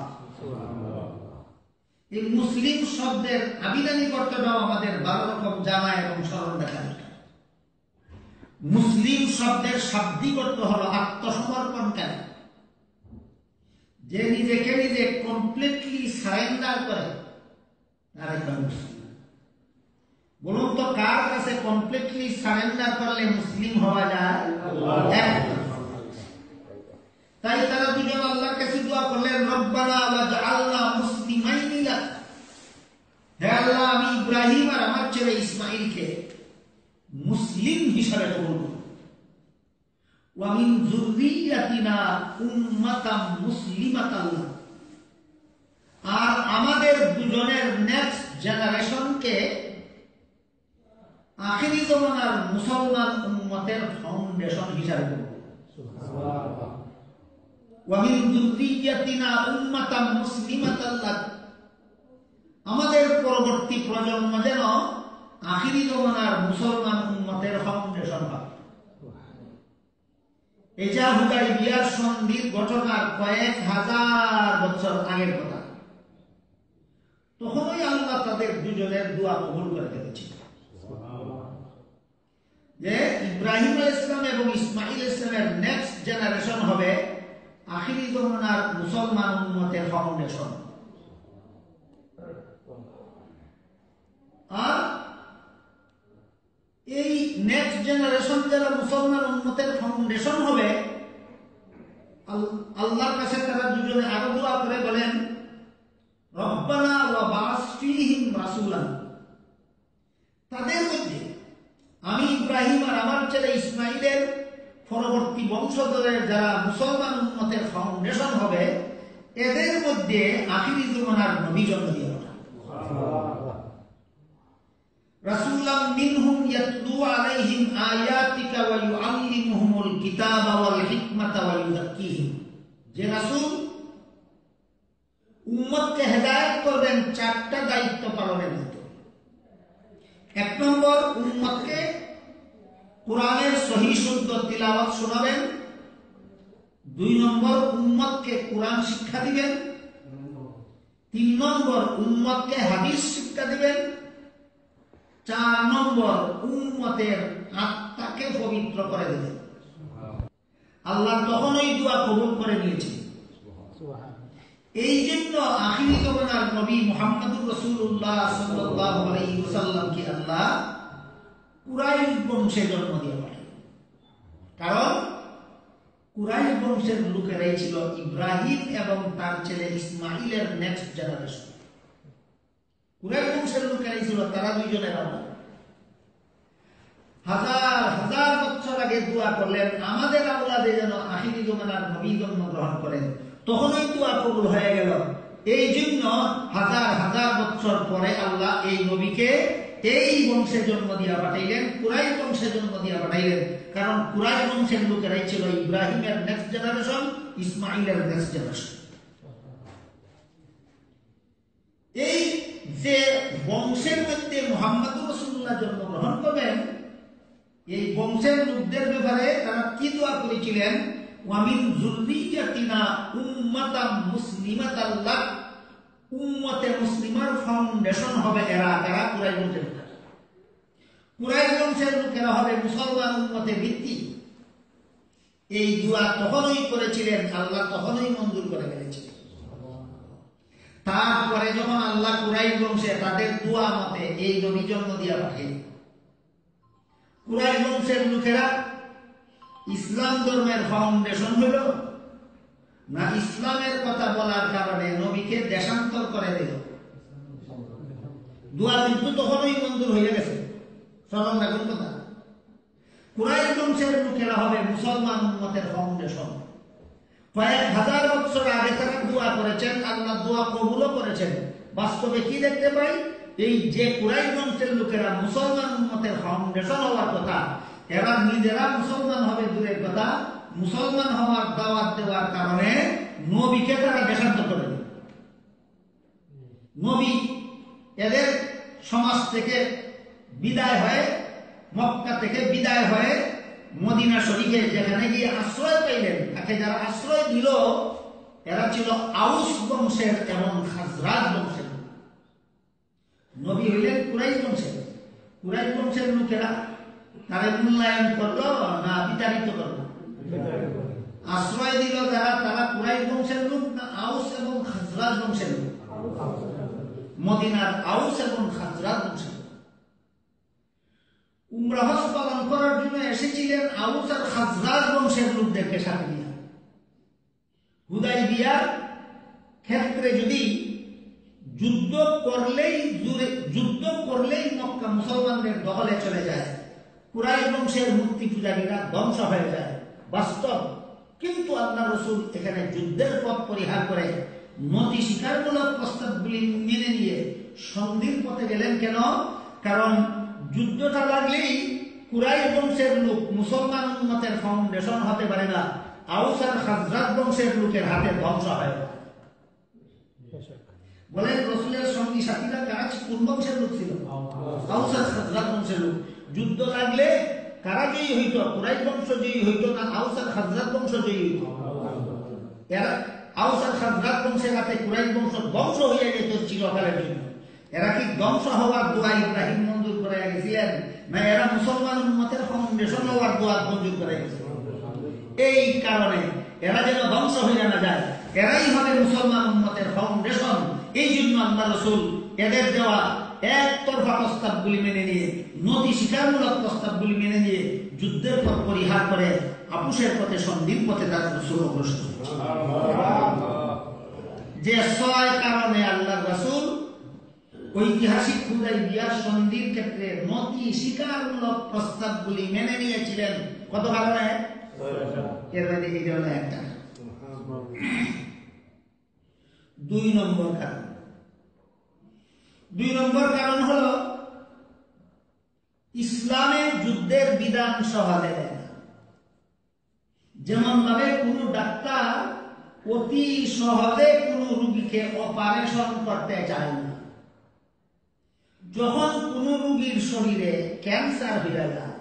এই মুসলিম শব্দের আবিধানিক অর্থটাও আমাদের ভালো রকম জানা এবং স্মরণ রাখা দরকার। মুসলিম শব্দের শাব্দিক অর্থ হলো আত্মসমর্পণকারী, যে নিজেকে নিজে কমপ্লিটলি সারেন্ডার করে তার একজন মুসলিম। বলুন তো, কার কাছে কমপ্লিটলি সারেন্ডার করলে মুসলিম হওয়া যায়? তাই তারা দুজন আল্লাহর কাছে দোয়া করলেন, রব্বানা ওয়াজআলনা মুসলিমাইনি লাক, হে আল্লাহ, আমি ইব্রাহিম আর আমার ছেলে ইসমাঈলকে মুসলিম হিসাবে কবুল করুন। ওয়া মিন যুররিয়্যাতিনা উম্মাতাম মুসলিমাতাল লাক, আর আমাদের দুজনের নেক্সট জেনারেশনকে আখিরি জমানার মুসলমান উম্মতের ফাউন্ডেশন হিসাবে করুন। সুবহানাল্লাহ। ওয়া মিন যুররিয়্যাতিনা উম্মাতাম মুসলিমাতাল লাক, আমাদের পরবর্তী প্রজন্ম যেন আখিরি জমানার মুসলমান উম্মতের ফাউন্ডেশন হয়। এটা হুদাইবিয়ার সন্ধির ঘটনার কয়েক হাজার বছর আগের কথা। তখনই আল্লাহ তাদের দুজনের দোয়া কবুল করে ফেলেছিল যে ইব্রাহিম আলাইহিস সালাম এবং ইসমাঈল আলাইহিস সালামের নেক্সট জেনারেশন হবে আখিরি জমানার মুসলমান উম্মতের ফাউন্ডেশন। আর এই নেক্সট জেনারেশন যারা মুসলমান উম্মতের ফাউন্ডেশন হবে, আল্লাহর কাছে তারা দুজনে আরো দোয়া করে বলেন, রব্বানা ওয়া বা'স ফীহিম রাসূলান, তাদের মধ্যে আমি ইব্রাহিম আর আমার ছেলে ইসমাঈলের পরবর্তী বংশধরের যারা মুসলমান উম্মতের ফাউন্ডেশন হবে, এদের মধ্যে আখিরি জমানার নবী জন্ম দিয়ে ওঠা। রাসূলাম মিনহুম ইয়াতলু আলাইহিম আয়াতিকা ওয়া ইউআল্লিমুহুমুল কিতাবা ওয়াল হিকমাতা ওয়া ইউযাক্কিহিম, যে রাসূল উম্মতকে হেদায়েত করবেন চারটা দায়িত্ব পালনের মতো। এক নম্বর, উম্মতকে কোরআনের সহি শুদ্ধ তিলাওয়াত শোনাবেন। দুই নম্বর, উম্মতকে কোরআন শিক্ষা দিবেন। তিন নম্বর, উম্মতকে হাদিস শিক্ষা দিবেন। চার নম্বর, উম্মতের আত্মাকে পবিত্র করে দিবেন। আল্লাহ তখন ওই দোয়া কবুল করে নিয়েছে। এই জন্য আখিরি জমানার নবী মুহাম্মদুর রাসূলুল্লাহ সাল্লাল্লাহু আলাইহি ওয়াসাল্লামকে আল্লাহ কুরাইশ বংশে জন্ম দিয়ে পাঠালেন। কারণ কুরাইশ বংশের লোকেরাই ছিল ইব্রাহিম এবং তার ছেলে ইসমাইলের নেক্সট জেনারেশন। কুরাইশ বংশের লোকেরাই ছিল, তারা দুইজনের আওলাদ। হাজার হাজার বছর আগে দোয়া করলেন আমাদের আওলাদে যেন আখিরি জমানার নবী জন্মগ্রহণ করেন। তখনই দোয়া কবুল হয়ে গেল। এই জন্য হাজার হাজার বছর পরে আল্লাহ এই নবীকে এই বংশে জন্ম দিয়া পাঠাইলেন, কুরাইশ বংশে জন্ম দিয়া পাঠাইলেন। কারণ কুরাইশ বংশের লোকেরাই ছিল ইব্রাহিমের নেক্সট জেনারেশন, ইসমাইলের নেক্সট জেনারেশন। এই যে বংশের মধ্যে মুহাম্মদুর রাসূলুল্লাহ জন্মগ্রহণ করবেন, এই বংশের লোকদের ব্যাপারে তারা কি দোয়া করেছিলেন? ওয়ামিন যুররিয়াতিনা উম্মাতাম মুসলিমাতাল লাক, উম্মতে মুসলিমার ফাউন্ডেশন হবে এরা। কারা? কুরাইশ বংশের লোকেরা। কুরাইশ বংশের লোকেরা হবে মুসলমান উম্মতের ভিত্তি। এই দোয়া তখনই করেছিলেন, আল্লাহ তখনই মঞ্জুর করে ফেলেছিলেন। তারপরে যখন আল্লাহ কুরাইশ বংশে তাদের দোয়া মতে এই নবী জন্ম দিয়া পাঠাইলেন, কুরাইশ বংশের লোকেরা ইসলাম ধর্মের ফাউন্ডেশন হলো না ইসলামের কথা বলার কারণে নবীকে দেশান্তর করে দিল? দোয়া কিন্তু তখনই মঞ্জুর হয়ে গেছে। স্মরণ রাখুন কথা। কুরাইশ বংশের লোকেরা হবে মুসলমান উম্মতের ফাউন্ডেশন। কয়েক হাজার বছর আগে তারা দোয়া করেছেন, আল্লাহ দোয়া কবুলও করেছেন। বাস্তবে কি দেখতে পাই? এই যে কুরাইশ বংশের লোকেরা মুসলমান উম্মতের ফাউন্ডেশন হওয়ার কথা, এরা নিজেরা মুসলমান হবে দূরের কথা, মুসলমান হওয়ার দাওয়াত দেওয়ার কারণে নবীকে তারা দেশান্তর করে দেয়। নবী এদের সমাজ থেকে বিদায় হয়ে, মক্কা থেকে বিদায় হয়ে মদিনা শরীফে যেখানে গিয়ে আশ্রয় পাইলেন, তাকে যারা আশ্রয় দিল এরা ছিল আউস বংশের এবং খাজরাজ বংশের। নবী হইলেন কুরাইশ বংশের। কুরাইশ বংশের লোকেরা তারা মূল্যায়ন করলো না বিতাড়িত করলো? আশ্রয় দিল যারা, তারা কুরাইশ বংশের লোক না আউস এবং খাজরাজ বংশের লোক? মদিনার আউস এবং খাজরাজ বংশের। উমরা হজ পালন করার জন্য এসেছিলেন আউস আর খাজরাজ বংশের লোকদেরকে সাথে নিয়ে। হুদাইবিয়ার ক্ষেত্রে যদি যুদ্ধ করলেই মক্কা মুসলমানদের দখলে চলে যায়, কুরাইশ বংশের মূর্তি পূজারীরা ধ্বংস হয়ে যায়, বাস্তব। কিন্তু আল্লাহ রাসূল এখানে যুদ্ধের পথ পরিহার করে নতি স্বীকারমূলক প্রস্তাবগুলি মেনে নিয়ে সন্ধির পথে গেলেন। কেন? কারণ যুদ্ধটা লাগলেই কুরাইশ বংশের লোক মুসলমান উম্মতের ফাউন্ডেশন হতে পারে না, আউস আর খাজরাজ বংশের লোকের হাতে ধ্বংস হয়। বলেন রাসূলের সঙ্গী সাথীরা কারা? কোন বংশের লোক ছিল? আউস আর খাজরাজ বংশের লোক। যুদ্ধ লাগলে কারা জয়ী হইতো? কুরাইশ বংশ জয়ী হইতো না আউস আর খাজরাজ বংশ জয়ী হইতো? এরা আউস আর খাজরাজ বংশের হাতে কুরাইশ বংশ ধ্বংস হয়ে যেত চিরকালের জন্য। এরা কি ধ্বংস হওয়ার দোয়া ইব্রাহিম মঞ্জুর করে গেছিলেন, না এরা মুসলমান উম্মতের ফাউন্ডেশন হওয়ার দোয়া মঞ্জুর করে গেছিলেন? এই কারণে এরা যেন ধ্বংস হয়ে না যায়, এরাই হবে মুসলমান উম্মতের ফাউন্ডেশন। এই জন্য আল্লাহ রাসূল এদের দেওয়া একতরফা প্রস্তাবগুলি মেনে নিয়ে, নতি স্বীকারমূলক প্রস্তাবগুলি মেনে নিয়ে যুদ্ধের পথ পরিহার করে আপুসের পথে, সন্ধির পথে তার রাসূল অগ্রসর। যে ছয় কারণে আল্লাহ রাসূল ঐতিহাসিক হুদাইবিয়ার সন্ধির ক্ষেত্রে নতি স্বীকারমূলক প্রস্তাবগুলি মেনে নিয়েছিলেন, কত কারণে? এর মধ্যে এই হলো একটা। দুই নম্বর কারণ হলো ইসলামে যুদ্ধের বিধান সহজে দেয় না। যেমন ভাবে কোন ডাক্তার অতি সহজে কোন রোগীকে অপারেশন করতে চায় না। যখন কোন রোগীর শরীরে ক্যান্সার হয়ে যায়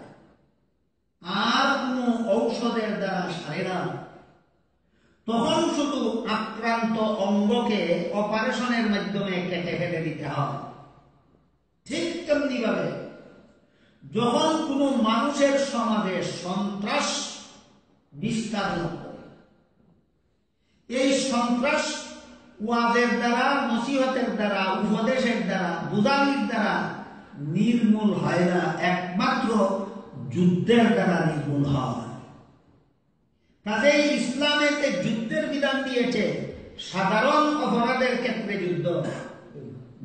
আর কোন ঔষধের দ্বারা সারে না, তখন শুধু আক্রান্ত অঙ্গকে অপারেশনের মাধ্যমে কেটে ফেলে দিতে হয়। ঠিক তেমনি ভাবে যখন কোন মানুষের সমাজে সন্ত্রাস বিস্তার লাভ করে, এই সন্ত্রাস ওয়াজের দ্বারা, নসিহতের দ্বারা, উপদেশের দ্বারা, বুঝানির দ্বারা নির্মূল হয় না, একমাত্র যুদ্ধের দ্বারা নির্মূল হয়। কাজেই ইসলামে যে যুদ্ধের বিধান দিয়েছে, সাধারণ অপরাধের ক্ষেত্রে যুদ্ধ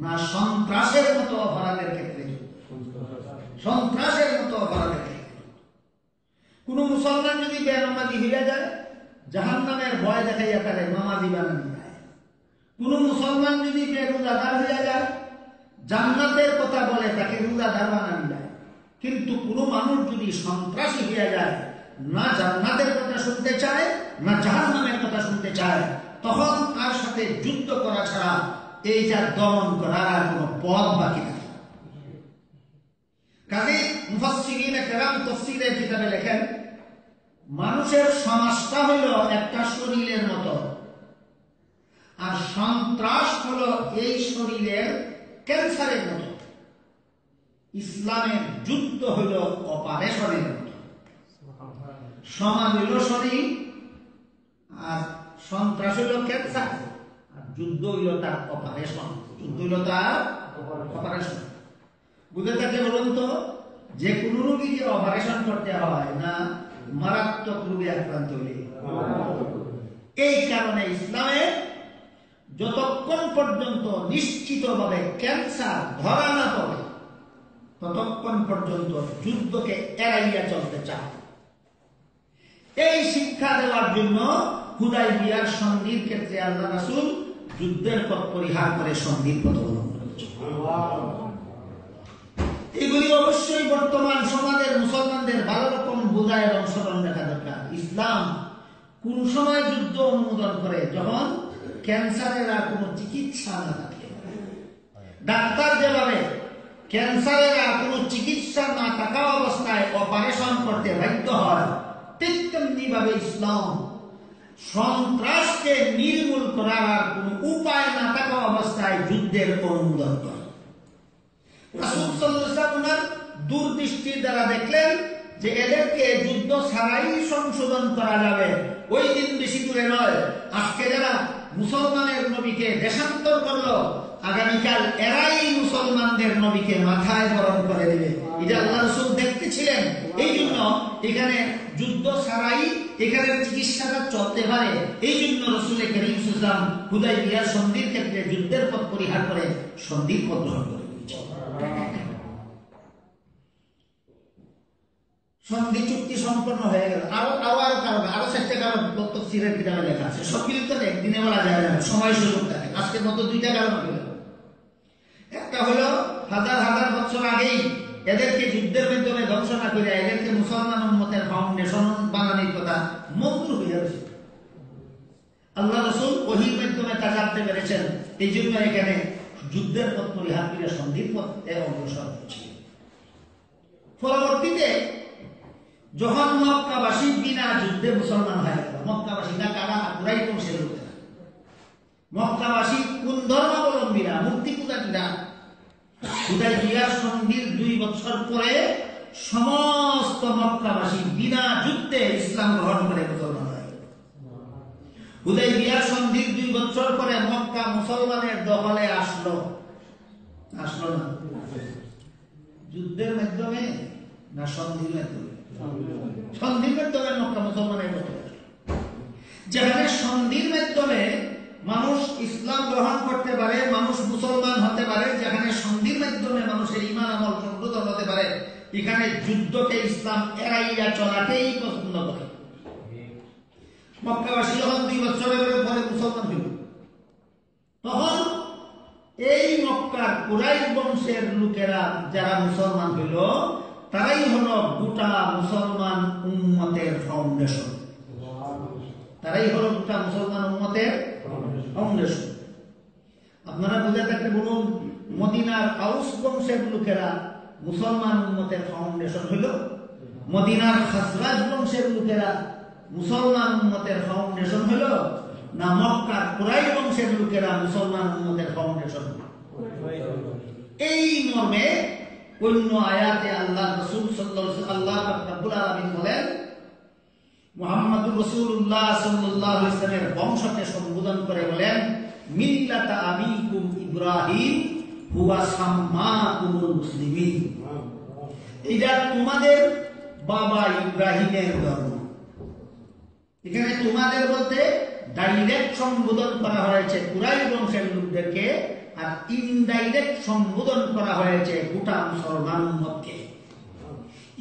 না, সন্ত্রাসের মতো অপরাধের ক্ষেত্রে যুদ্ধ। সন্ত্রাসের মতো অপরাধের ক্ষেত্রে কোন মুসলমান যদি বেনামাজি হইয়া যায়, জাহান্নামের ভয় দেখাইয়া তারে নামাজি বানানো যায়। কোন মুসলমান যদি বেরোজাদার হইয়া যায়, জান্নাতের কথা বলে তাকে রোজাদার বানানো যায়। কিন্তু কোন মানুষ যদি সন্ত্রাসী হইয়া যায়, না জান্নাতের কথা শুনতে চায় না জাহান্নামের কথা শুনতে চায়, তখন তার সাথে যুদ্ধ করা ছাড়া এই যা দমন করার আর কোন পথ বাকি থাকে। কাজে মুফাসসিরিনে কেরাম তাফসীরের কিতাবে লেখেন, মানুষের সমাজটা হলো একটা শরীরের মতো, আর সন্ত্রাস হলো এই শরীরের ক্যান্সারের মতো। ইসলামের যুদ্ধ হলো অপারেশনের মতো। সমাজ হইল শরীর, আর সন্ত্রাস হইল ক্যান্সার, আর যুদ্ধ হইল তার অপারেশন। যুদ্ধ হইল তার অপারেশন। বুঝে থাকলে বলুন তো, যে কোন রোগীকে অপারেশন করতে হয় না মারাত্মক রোগে আক্রান্ত হলে? এই কারণে ইসলামে যতক্ষণ পর্যন্ত নিশ্চিতভাবে ক্যান্সার ধরা না পড়ে, ততক্ষণ পর্যন্ত যুদ্ধকে এড়াইয়া চলতে চায়। এই শিক্ষা দেওয়ার জন্য হুদায়বিয়ার সন্ধির ক্ষেত্রে আল্লাহ রাসূল যুদ্ধের পথ পরিহার করে সন্ধির পথ অবলম্বন করেছেন। এগুলি অবশ্যই বর্তমান সমাজের মুসলমানদের ভালো রকম বোঝায় এবং স্মরণ রাখা দরকার। ইসলাম কোন সময় যুদ্ধ অনুমোদন করে? যখন ক্যান্সারের আর কোন চিকিৎসা না থাকে। ডাক্তার যেভাবে ক্যান্সারের আর কোন চিকিৎসা না থাকা অবস্থায় অপারেশন করতে বাধ্য হয়, ঠিক তেমনি ভাবে ইসলাম সন্ত্রাসকে নির্মূল করার আর কোন উপায় না থাকা অবস্থায় যুদ্ধের অনুমোদন করে। রাসূল সাল্লাল্লাহু আলাইহি ওয়াসাল্লাম দূরদৃষ্টির দ্বারা দেখলেন যে এদেরকে যুদ্ধ ছাড়াই সংশোধন করা যাবে। ওই দিন বেশি দূরে নয়, আজকে যারা মুসলমানের নবীকে দেশান্তর করলো, আগামীকাল এরাই মুসলমানদের নবীকে মাথায় বরণ করে দেবে। এটা আল্লাহ রাসূল দেখতেছিলেন। এই জন্য এখানে যুদ্ধ ছাড়াই এখানে চিকিৎসাটা চলতে পারে। এই জন্য রাসূল কারীম সাল্লাল্লাহু আলাইহি ওয়াসাল্লাম হুদায়বিয়ার সন্ধির ক্ষেত্রে যুদ্ধের পথ পরিহার করে সন্ধির পথ গ্রহণ করে। সন্ধি চুক্তি সম্পন্ন হয়ে গেল। আরো চেষ্টা কারণ তফসিরের কিতাবে লেখা আছে। সবগুলি তো একদিনে বলা যায় না, সময় সুযোগ থাকে। আজকের মতো দুইটা কারণ হলো, একটা হলো হাজার হাজার বছর আগেই এদেরকে যুদ্ধের মাধ্যমে ধ্বংস না করে এদেরকে মুসলমান উম্মতের ফাউন্ডেশন বানানোর কথা মন্ত্র হয়ে গেছে। আল্লাহ রাসূল ওহীর মাধ্যমে তা জানতে পেরেছেন। এই জন্য এখানে যুদ্ধের পথ পরিহার করে সন্ধির পথে অগ্রসর হচ্ছে। পরবর্তীতে যখন মক্কাবাসী বিনা যুদ্ধে মুসলমান হয়ে গেল, মক্কাবাসী না কারা? কুরাইশ বংশের লোকেরা। মক্কাবাসী কোন ধর্মাবলম্বীরা? মূর্তি পূজারীরা। হুদায়বিয়ার সন্ধির 2 বছর পরে সমস্ত মক্কাবাসী বিনা যুদ্ধে ইসলাম গ্রহণ করে মুসলমান হয়ে গেল। হুদায়বিয়ার সন্ধির 2 বছর পরে মক্কা মুসলমানের দখলে আসলো না? যুদ্ধের মাধ্যমে না সন্ধির মাধ্যমে? সন্ধির মাধ্যমে মক্কা মুসলমানের দখলে। যেখানে সন্ধির মাধ্যমে মানুষ ইসলাম গ্রহণ করতে পারে, মানুষ মুসলমান হতে পারে, যেখানে সন্ধির মাধ্যমে মানুষের ঈমান আমল সমৃদ্ধ হতে পারে, এখানে যুদ্ধকে ইসলাম এড়াইয়া চলাকেই পছন্দ করে। মক্কাবাসী যখন 2 বছরের পরে মুসলমান হইল, তখন এই মক্কার কুরাইশ বংশের লোকেরা যারা মুসলমান হইল, তারাই হলো গোটা মুসলমান উম্মতের ফাউন্ডেশন। তারাই হলো গোটা মুসলমান উম্মতের ফাউন্ডেশন। আপনারা বুঝে থাকলে বলুন, মদিনার আউস বংশের লোকেরা মুসলমান উম্মতের ফাউন্ডেশন হলো, মদিনার খাজরাজ বংশের লোকেরা মুসলমান উম্মতের ফাউন্ডেশন হলো, না মক্কার কুরাইশ বংশের লোকেরা মুসলমান উম্মতের ফাউন্ডেশন? এই মর্মে অন্য আয়াতে আল্লাহ রাসূল সাল্লাল্লাহু আলাইহি আল্লাহ রাব্বুল আলামিন বলেন, মুহাম্মদুর রাসূলুল্লাহ সাল্লাল্লাহু আলাইহি ওয়াসাল্লামের বংশকে সম্বোধন করে বলেন, মিল্লাতা আবিকুম ইব্রাহিম হুয়া সাম্মাকুমুল মুসলিমিন। এটা তোমাদের বাবা ইব্রাহিমের ধর্ম। এখানে তোমাদের বলতে ডাইরেক্ট সম্বোধন করা হয়েছে কুরাইশ বংশের লোকদেরকে, আর ইনডাইরেক্ট সম্বোধন করা হয়েছে গোটা মুসলমান উম্মতকে।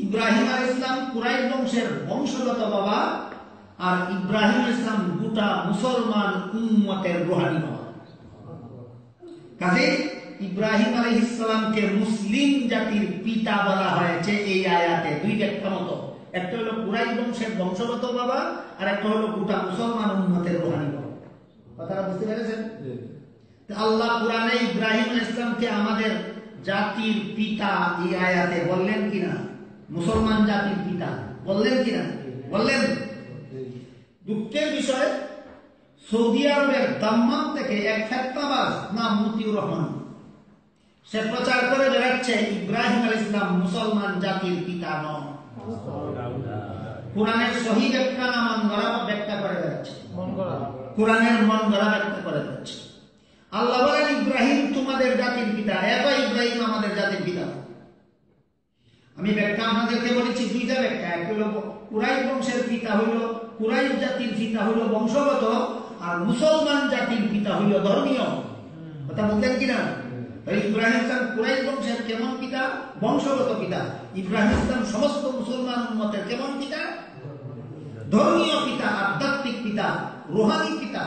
ইব্রাহিম আলাইহিস সালাম কুরাইশ বংশের বংশগত বাবা, আর ইব্রাহিম আলাইহিস সালাম গোটা মুসলমান উম্মতের রূহানি বাবা। কাজে ইব্রাহিম আলাইহিস সালামকে মুসলিম জাতির পিতা বলা হয়েছে এই আয়াতে। দুই ব্যাখ্যা মতো, একটা হলো কুরাইশ বংশের বংশগত বাবা, আর একটা হলো গোটা মুসলমান উম্মতের রূহানি বাবা। কথাটা বুঝতে পেরেছেন? আল্লাহ কোরআনে ইব্রাহিম আলাইহিস সালামকে আমাদের জাতির পিতা এই আয়াতে বললেন কিনা? মুসলমান জাতির পিতা বললেন কিনা? বললেন। দুঃখের বিষয়, সৌদি আরবের দাম্মাম থেকে এক ফেতনাবাজ নাম মতিউর রহমান, সে প্রচার করে বেড়াচ্ছে ইব্রাহিম আলাইহিস সালাম মুসলমান জাতির পিতা নন। কোরআনের সহি ব্যাখ্যা না মন গড়া ব্যাখ্যা করে বেড়াচ্ছে, কোরআনের মন গড়া ব্যাখ্যা করে বেড়াচ্ছে। আল্লাহ বলেন ইব্রাহিম তোমাদের জাতির পিতা, একা ইব্রাহিম আমাদের জাতির পিতা। আমি ব্যাখ্যা আপনাদেরকে বলেছি দুইটা ব্যাখ্যা, এক হলো কুরাইশ বংশের পিতা হইল, কুরাইশ জাতির পিতা হইল বংশগত, আর মুসলমান জাতির পিতা হইল ধর্মীয়। কথা বললেন কিনা? ইব্রাহিম ইসলাম কুরাইশ বংশের কেমন পিতা? বংশগত পিতা। ইব্রাহিম ইসলাম সমস্ত মুসলমান উম্মতের কেমন পিতা? ধর্মীয় পিতা, আধ্যাত্মিক পিতা, রুহানি পিতা,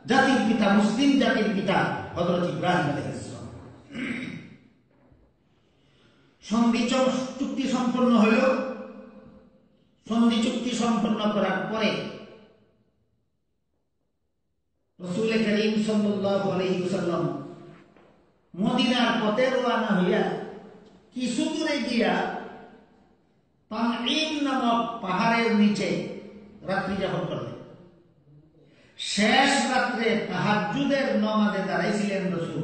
জাতির পিতা, মুসলিম জাতির পিতা হযরত ইব্রাহিম আলাইহিস সালাম। সন্ধি চুক্তি সম্পন্ন হইল। সন্ধি চুক্তি সম্পন্ন করার পরে রাসূল করিম সাল্লাল্লাহু আলাইহি ওয়াসাল্লাম মদিনার পথে রওনা হইয়া কিছু দূরে গিয়া তানঈম নামক পাহাড়ের নিচে রাত্রি যাপন করলেন। শেষ রাত্রে তাহাজ্জুদের নামাজে দাঁড়াইছিলেন রাসূল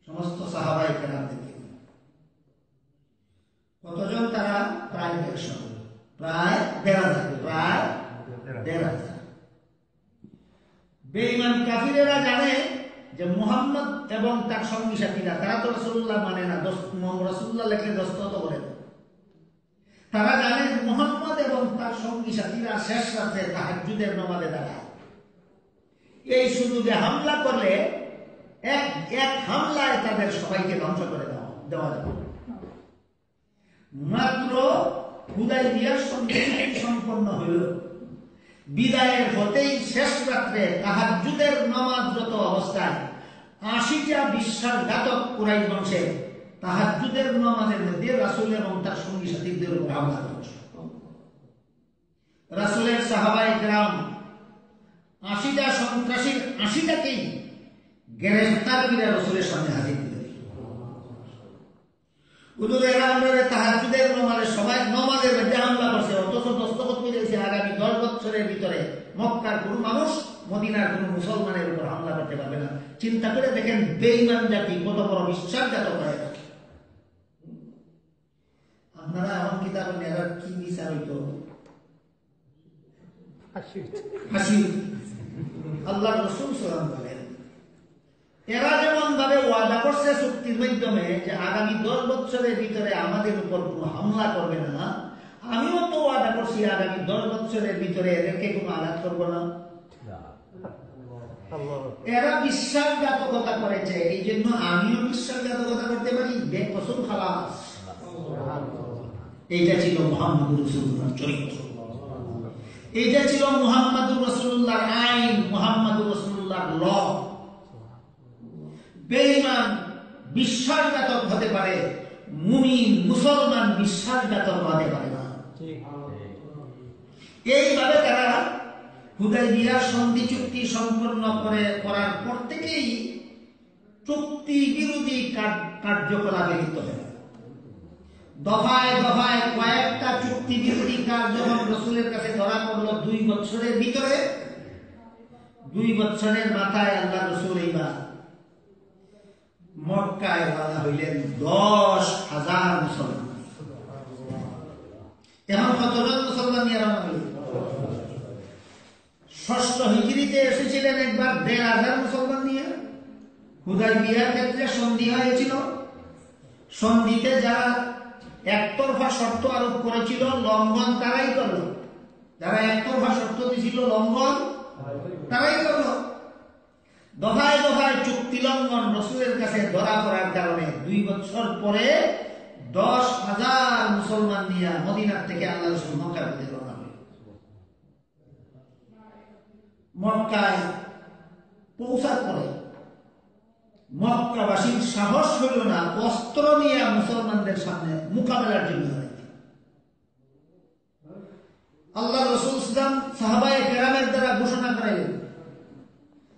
সমস্ত সাহাবায়ে কেরামদেরকে। কতজন তারা? প্রায় 150, প্রায় 1,500। বেঈমান কাফিরেরা জানে যে মুহাম্মদ এবং তার সঙ্গী সাথীরা, তারা তো রাসূলুল্লাহ মানে না, রাসূলুল্লাহ লেখলে দস্তখত করে। তারা জানে মুহাম্মদ এবং তার সঙ্গী সাথীরা শেষ রাতে তাহাজ্জুদের নামাজে দাঁড়ায়। এই সুযোগে হামলা করলে এক হামলায় তাদের সবাইকে ধ্বংস করে দেওয়া যাবে। মাত্র হুদায়বিয়ার সন্ধি সম্পন্ন হইল, বিদায়ের হতেই শেষ রাত্রে তাহাজ্জুদের নামাজরত অবস্থায় 80টা বিশ্বাসঘাতক কুরাইশ বংশের তাহাজ্জুদের নামাজের মধ্যে রাসূল এবং তার সঙ্গী সাথীদের উপর হামলা করছে। রাসূলের সাহাবায়ে কেরাম 80টা সন্ত্রাসীর 80টাকেই গ্রেফতার করে রাসূলের সামনে হাজির দিলেন। হুজুরেরা আমাদের তাহাজ্জুদের নামাজে সবাই নামাজের মধ্যে হামলা করছে, অথচ দস্তখত করেছে আগামী 10 বছরের ভিতরে মক্কার কোনো মানুষ মদিনার কোনো মুসলমানের উপর হামলা করতে পারবে না। চিন্তা করে দেখেন বেঈমান জাতি কত বড় বিশ্বাসঘাতক হয়। আপনারা এখন কিতাবের নেওয়ার কি বিচার হইতো? হাসি। আল্লাহ রাসূল সাল্লাল্লাহু আলাইহি ওয়াসাল্লাম এরা যেমন ভাবে ওয়াদা করছে চুক্তির মাধ্যমে যে আগামী 10 বছরের ভিতরে আমাদের উপর কোনো হামলা করবে না, আমিও তো ওয়াদা করছি আগামী 10 বছরের ভিতরে এদেরকে কোনো আঘাত করবো না। এরা বিশ্বাসঘাতকতা করেছে, এই জন্য আমিও বিশ্বাসঘাতকতা করতে পারি। বেকসুর খালাস। এইটা ছিল মুহাম্মদুর রাসূলুল্লাহর চরিত্র, এইটা ছিল মুহাম্মদুর রাসূলুল্লাহর আইন, মুহাম্মদুর রাসূলুল্লাহর ল। বেঈমান বিশ্বাসঘাতক হতে পারে, মুমিন মুসলমান বিশ্বাসঘাতক হতে পারে না। এইভাবে তারা হুদায়বিয়া সন্ধি চুক্তি সম্পন্ন করার পর থেকেই চুক্তি বিরোধী কার্যকলাপে লিপ্ত হয়। দফায় দফায় কয়েকটা চুক্তি বিরোধী কাজ যখন রাসূলের কাছে ধরা পড়লো 2 বছরের ভিতরে, 2 বছরের মাথায় আল্লাহ রাসূল এইবার মক্কায় রওনা হইলেন 10,000 মুসলমান। এখন কতজন মুসলমান নিয়ে রওনা হইলেন? 6ষ্ঠ হিজরিতে এসেছিলেন একবার 1,500 মুসলমান নিয়ে। হুদায়বিয়ার ক্ষেত্রে সন্ধি হয়েছিল, সন্ধিতে যারা একতরফা শর্ত আরোপ করেছিল লঙ্ঘন তারাই করলো, যারা একতরফা শর্ত দিয়েছিল লঙ্ঘন তারাই করলো। দফায় দফায় চুক্তি লঙ্ঘন রাসূলের কাছে ধরা পড়ার কারণে 2 বছর পরে 10,000 মুসলমান নিয়ে মদিনার থেকে আল্লাহ রাসূল মক্কার দিকে রওনা হলেন। মক্কায় পৌঁছার পরে মক্কাবাসীর সাহস হইল না অস্ত্র নিয়ে মুসলমানদের সামনে মোকাবেলার জন্য। আল্লাহ রাসূল সাহাবায়ে কেরামের দ্বারা ঘোষণা করাইলেন,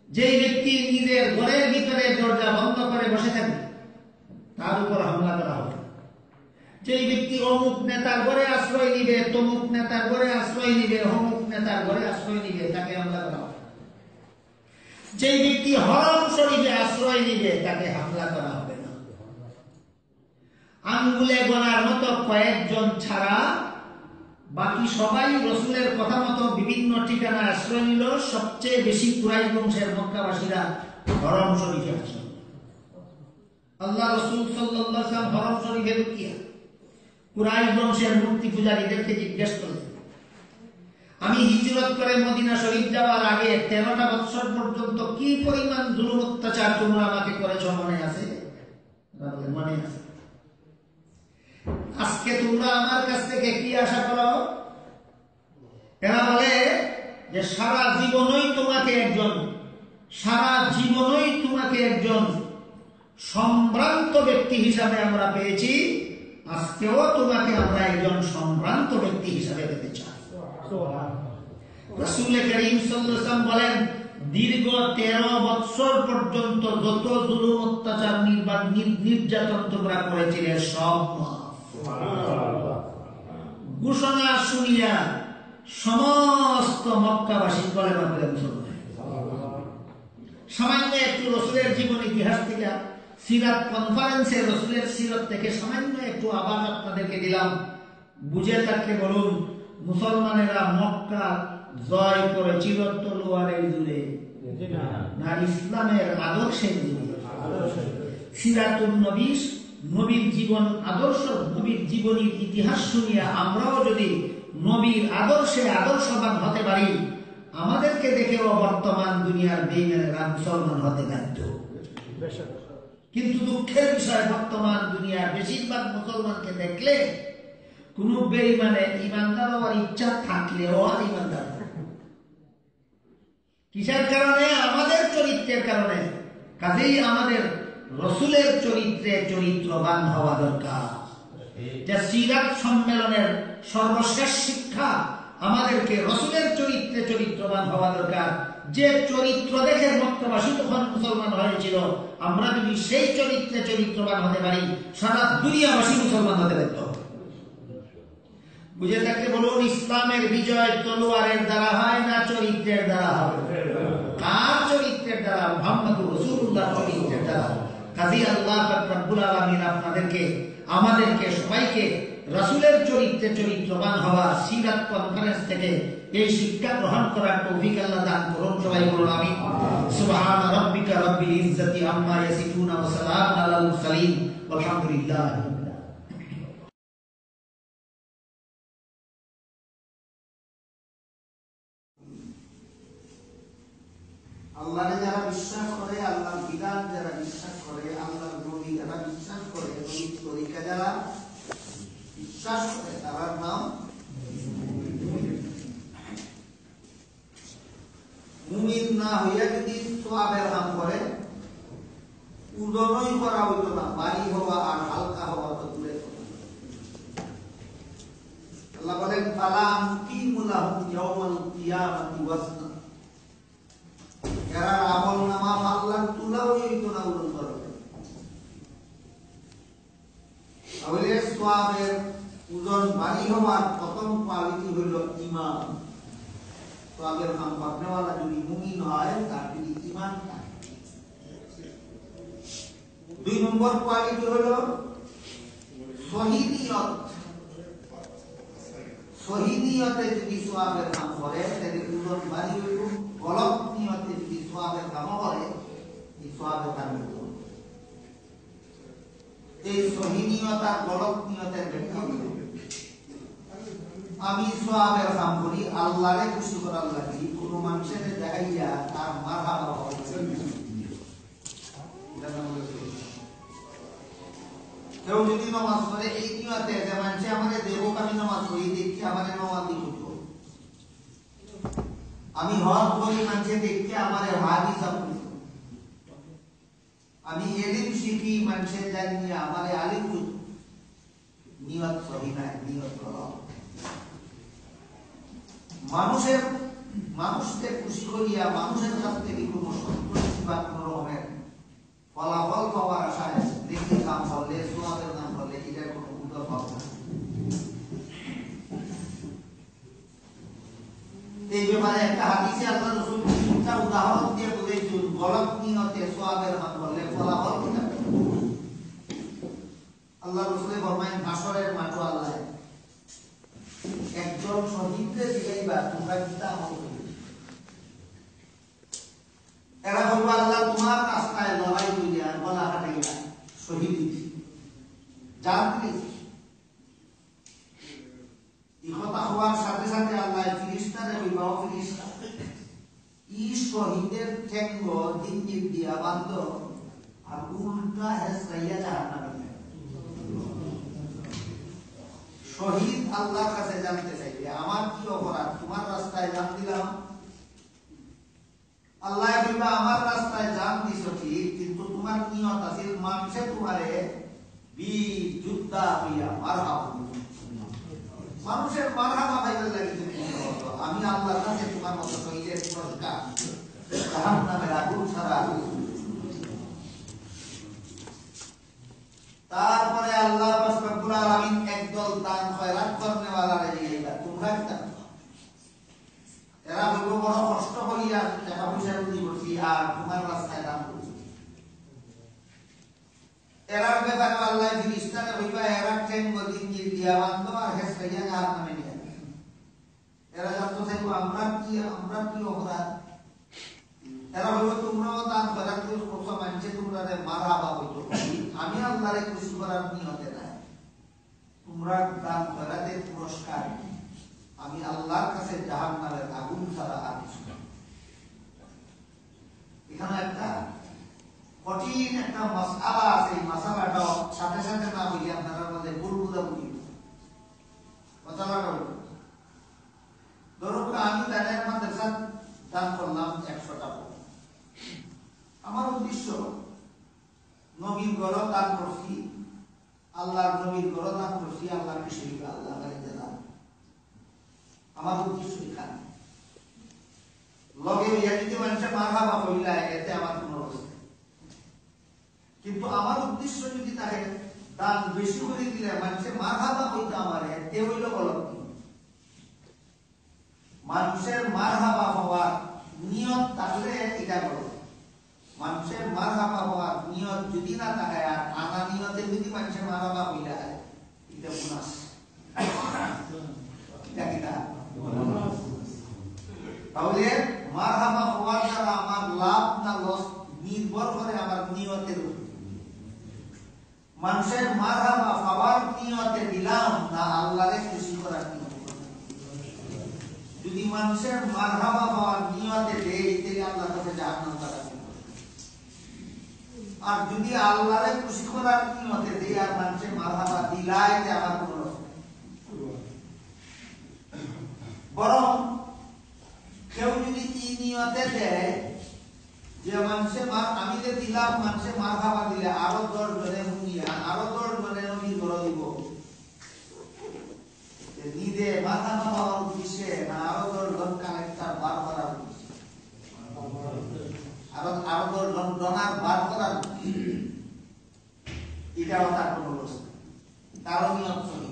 যে ব্যক্তি নিজের ঘরের ভিতরে দরজা বন্ধ করে বসে থাকে তার উপর হামলা করা হবে। যে ব্যক্তি অমুক নেতার ঘরে আশ্রয় নিবে, তমুক নেতার ঘরে আশ্রয় নিবে, অমুক নেতার ঘরে আশ্রয় নিবে, তাকে হামলা করা হবে। যে ব্যক্তি হরম শরীফে আশ্রয় নিবে তাকে হামলা করা হবে না। আঙ্গুলে গোনার মতো কয়েকজন ছাড়া বাকি সবাই রাসূলের কথা মতো বিভিন্ন ঠিকানা আশ্রয় নিল। সবচেয়ে বেশি কুরাইশ বংশের মক্কাবাসীরা হরম শরীফে আসলো। আল্লাহ রাসূল সাল্লাল্লাহু আলাইহি ওয়াসাল্লাম হরম শরীফে ঢুকিয়া কুরাইশ বংশের মূর্তি পূজারীদেরকে জিজ্ঞেস করলেন, আমি হিজরত করে মদিনা শরীফ যাওয়ার আগে 13টা বছর পর্যন্ত কি পরিমাণ জুলুম অত্যাচার তোমরা আমাকে করেছ মনে আছে? মনে আছে। আজকে তোমরা আমার কাছ থেকে কি আশা করো? এরা বলে যে সারা জীবনই তোমাকে একজন সম্ভ্রান্ত ব্যক্তি হিসাবে আমরা পেয়েছি, আজকেও তোমাকে আমরা একজন সম্ভ্রান্ত ব্যক্তি হিসাবে পেতে চাই। রাসূল করিম সাল্লাল্লাহু আলাইহি ওয়াসাল্লাম বলেন, দীর্ঘ 13 বছর পর্যন্ত যত জুলুম অত্যাচার নির্যাতন তোমরা করেছিলে সব ঘোষণা শুনিয়া সমস্ত মক্কাবাসী কলেমা পড়ে মুসলমান। সামান্য একটু রাসূলের জীবন ইতিহাস থেকে, সিরাত কনফারেন্সে রাসূলের সিরাত থেকে সামান্য একটু আবার আপনাদেরকে দিলাম, বুঝে থাকলে বলুন। মুসলমানেরা মক্কা জয় করেছিল তলোয়ারের জোরে না ইসলামের আদর্শের জোরে? সিরাতুন নবী, নবীর জীবন আদর্শ, নবীর জীবনীর ইতিহাস শুনিয়া আমরাও যদি নবীর আদর্শে আদর্শবান হতে পারি, আমাদেরকে দেখেও বর্তমান দুনিয়ার বেঈমানেরা মুসলমান হতে বাধ্য। কিন্তু দুঃখের বিষয়, বর্তমান দুনিয়ার বেশিরভাগ মুসলমানকে দেখলে কোন বেঈমানে ইমানদার হওয়ার ইচ্ছা থাকলেও আর ইমানদার। কিসের কারণে? আমাদের চরিত্রের কারণে। কাজেই আমাদের রাসূলের চরিত্রে চরিত্রবান হওয়া দরকার। যে সিরাত সম্মেলনের সর্বশেষ শিক্ষা, আমাদেরকে রাসূলের চরিত্রে চরিত্রবান হওয়া দরকার। যে চরিত্র দেখে মক্কাবাসী তখন মুসলমান হয়েছিল, আমরা যদি সেই চরিত্রে চরিত্রবান হতে পারি, সারা দুনিয়াবাসী মুসলমান হতে বাধ্য। বুঝে থাকলে বলুন, ইসলামের বিজয় তলোয়ারের দ্বারা হয় না চরিত্রের দ্বারা হবে? কার চরিত্রের দ্বারা? মুহাম্মদুর রাসূলুল্লাহ চরিত্রের দ্বারা। কাজী আল্লাহ পাক রব্বুল আলামিন আপনাদেরকে, আমাদেরকে সবাইকে রাসূলের চরিত্রে চরিত্রবান হওয়া সিরাত কনফারেন্স থেকে এই শিক্ষা গ্রহণ করার তৌফিক আল্লাহ দান করুন। সবাই বলুন আমিন। সুবহান রাব্বিকা রাব্বিল ইজ্জাতি আম্মা ইয়াসিফুন ওয়া সালামুন আলাল মুরসালিন ওয়ালহামদুলিল্লাহি রাব্বিল আলামিন। আল্লাহরে যারা বিশ্বাস করে, আল্লাহর বিধান যারা বিশ্বাস করে, আল্লাহর নবী যারা বিশ্বাস করে, নবীর তরিকা যারা বিশ্বাস করে, তার নাম মুমিন। না হইয়া যদি সওয়াবের নাম করে, উদনই করা হইতো না, বাড়ি হওয়া আর হালকা হওয়া তো দূরে হইতো না উড়ন্ত রকেট। তাহলে সওয়াবের ওজন ভারী হওয়ার প্রথম কোয়ালিটি হইল ঈমান। সওয়াবের কাম করনেওয়ালা যদি মুমিন হয়, তার যদি ঈমান থাকে। 2 নম্বর কোয়ালিটি হইল সহি নিয়ত। সহি নিয়তে যদি সওয়াবের কাম করে তাহলে ওজন ভারী হইল। গলত নিয়তে যদি সওয়াবের কাম করে, এই সওয়াবের কাম হইল। এই সহি নিয়ত আর গলত নিয়তের ব্যাখ্যা হইল, আমি সওয়াবের কাম করি আল্লাহরে খুশি করার লাগি, কোনো মানুষের দেখাইয়া তার মারহাবা হবে। কেউ যদি নামাজ পড়ে এই নিয়তে যে মানুষে আমারে দেবক, আমি নামাজ পড়ি দেখি আমারে নওয়াজি করব, আমি হজ করি মানুষে দেখি আমারে হাদিস আপনি, আমি এলিম শিখি মানুষের জানিয়ে আমারে আলিম করব, নিয়ত সহি নাই, নিয়ত গলত। মানুষকে খুশি করিয়া মানুষের কাছ থেকে কোনো সন্তুষ্টি বা কোনো রকমের ফলাফল পাওয়ার আশায় দেখে কাম করলে, সওয়াবের কাম করলে এটা কোনো উদ্যোগ হবে না। এই ব্যাপারে একটা হাদিসে আল্লাহ রাসূল 3টা উদাহরণ দিয়ে বলেছেন, গলত নিয়তে সওয়াবের কাম করলে ফলাফল কি হবে। আল্লাহ রাসূল ফরমায়েন, হাসরের মাঠে আল্লাহ একজন শহীদকে জিগাইবা তোমরা কিতা আমল করিবে। এরা বলবো আল্লাহ তোমার রাস্তায় লড়াই করিয়া গলা কাটাইয়া শহীদ দিছি, জান দিছি। এই কথা হওয়ার সাথে সাথে আল্লাহ ফিরিস্তারে কইবা, ও ফিরিস্তা, ই শহীদের ঠ্যাঙ্গ জিঞ্জির দিয়া বান্ধ আর উল্টা হেসরাইয়া জাহান্নামে। শহীদ আল্লাহর কাছে জানতে চাইবে আমার কি অপরাধ, তোমার রাস্তায় জান দিলাম। আল্লাহ বলবে আমার রাস্তায় জান দিছো ঠিক, কিন্তু তোমার নিয়ত আছে মানুষে তোমারে বীর যোদ্ধা হইয়া মারহাবা, মানুষের মারহাবা পাইবার লাগি তুমি আমি আল্লাহর কাছে তোমার মতো শহীদের পুরস্কার জাহান্নামের আগুন ছাড়া। তারপরে আল্লাহ পাক রব্বুল আলামিন একদল দান খয়রাত করনেওয়ালারে জিগাইবা তোমরা কি দান। এরা বলবো বড় কষ্ট করিয়া টাকা পয়সা রুজি করছি আর তোমার রাস্তায় দান করছি। এরার ব্যাপারে আল্লাহ ফিরিস্তারে কইবা এরা ঠ্যাঙ্গ জিঞ্জির দিয়া বান্ধ আর হেসরাইয়া জাহান্নামে নিয়ে যাবে। এরা জানতে চাইবো আমরা কি অপরাধ। এরা বলবো তোমরাও দান খয়রাত করছো, মানুষে তোমরা মারহাবা হইতো, আমি আল্লাহরে খুশি করার নিয়তে নাই, তোমরা দান খয়রাতের পুরস্কার আমি আল্লাহর কাছে জাহান্নামের আগুন ছাড়া আর কিছু না। এখানে একটা কঠিন একটা মাসআলা আছে, এই মাসআলাটা সাথে সাথে না বলি আপনারা মধ্যে ভুল বুঝাবুঝি মাসআলাটা হলো, ধরুন আমি দানের মাদ্রাসা দান করলাম 100 টাকা, আমার উদ্দেশ্য নবীর ঘর দান করছি, আল্লাহর নবীর ঘর দান করছি, আল্লাহর শরীফ আল্লাহ বাড়িতে দান, আমার উদ্দেশ্য এখানে লগে হইয়া যদি মানুষের মারহাবা হইলা এতে আমার কোনো অবস্থা। কিন্তু আমার উদ্দেশ্য যদি তাকে দান বেশি করে দিলে মানুষের মারহাবা হইতে আমার এতে হইল গলত। মানুষের মারহাবা হওয়ার নিয়ত থাকলে এটা গলত, মানুষের মারহাবা হওয়ার নিয়ত যদি না থাকে আর আনা নিয়তে যদি মানুষের মারহাবা হইলা এটা মুনাস, এটা কিনা। তাহলে মারহাবা হওয়ার দ্বারা আমার লাভ না লস নির্ভর করে আমার নিয়তের উপর। মানুষের মারহাবা পাওয়ার নিয়তে দিলাম না আল্লাহরে খুশি করার নিয়তে। যদি মানুষের মারহাবা পাওয়ার নিয়তে দেই তাহলে আল্লাহর কাছে জাহান্নাম পাবে। আর যদি আল্লাহরে খুশি করার নিয়তে দেই আর মানুষের মারহাবা দিলাই যে আমার কোনো লস নেই। বরং কেউ যদি এই নিয়তে দেয় যে মানুষের আমি যে দিলাম মানুষের মারহাবা দিলে আরো 10 জনে মুনিয়া আরো 10 জনে নবী করে দিব, নিজে মারহাবা পাওয়ার উদ্দেশ্যে না আরো 10 জন কালেক্টর বার করার উদ্দেশ্যে। আরো ডনার বার করার এটাও তার কোনো ব্যবস্থা, তারও নিয়ম চলি।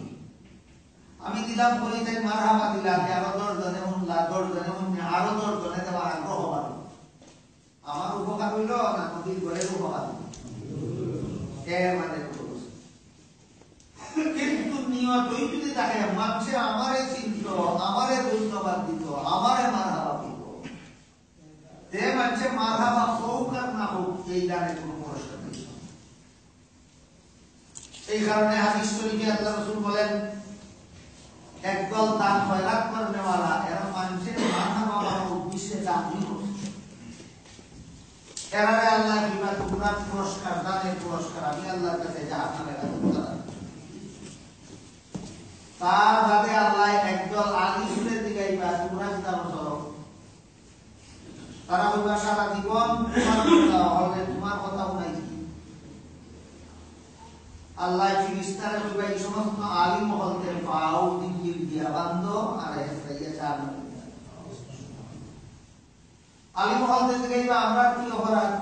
আমি দিলাম বলিতে মারহাবা দিলাম, আরো 10 জনে শুনলা, 10 জনে শুনে আরো 10 জনে দেওয়ার আগ্রহ বাড়ল। আমার উপকার হইল না নদীর ঘরের উপকার হইল? কিন্তু নিয়তই যদি থাকে মানুষে আমারে চিনত, আমারে ধন্যবাদ দিত, আমারে মারহাবা দিত, তে মানুষে মারহাবা হোক আর না হোক এই গানের কোনো পুরস্কার নেই। এই কারণে হাদিস শরীফে আল্লাহ রাসূল বলেন, একদল দান খয়রাত করনেওয়ালা এরা মানুষের মারহাবা করার উদ্দেশ্যে দান করছে, এরারে আল্লাহ বিমা তোমরা পুরস্কার, দানের পুরস্কার আমি আল্লাহর কাছে জাহান্নামে রাখব। তার বাদে আল্লাহ একদল আলী সুরে দিগাইবা তোমরা দান করো, তারা হইবা সারা জীবন তোমার কথা হলে তোমার কথাও নাই। আল্লাহ ফিরিস্তারা হইবা এই সমস্ত আলী মহলদের পাও দিগির দিয়া বান্ধ আর হেসরাইয়া জাহান্নামে। আলী মহলদের দিগাইবা আমরা কি অপরাধ?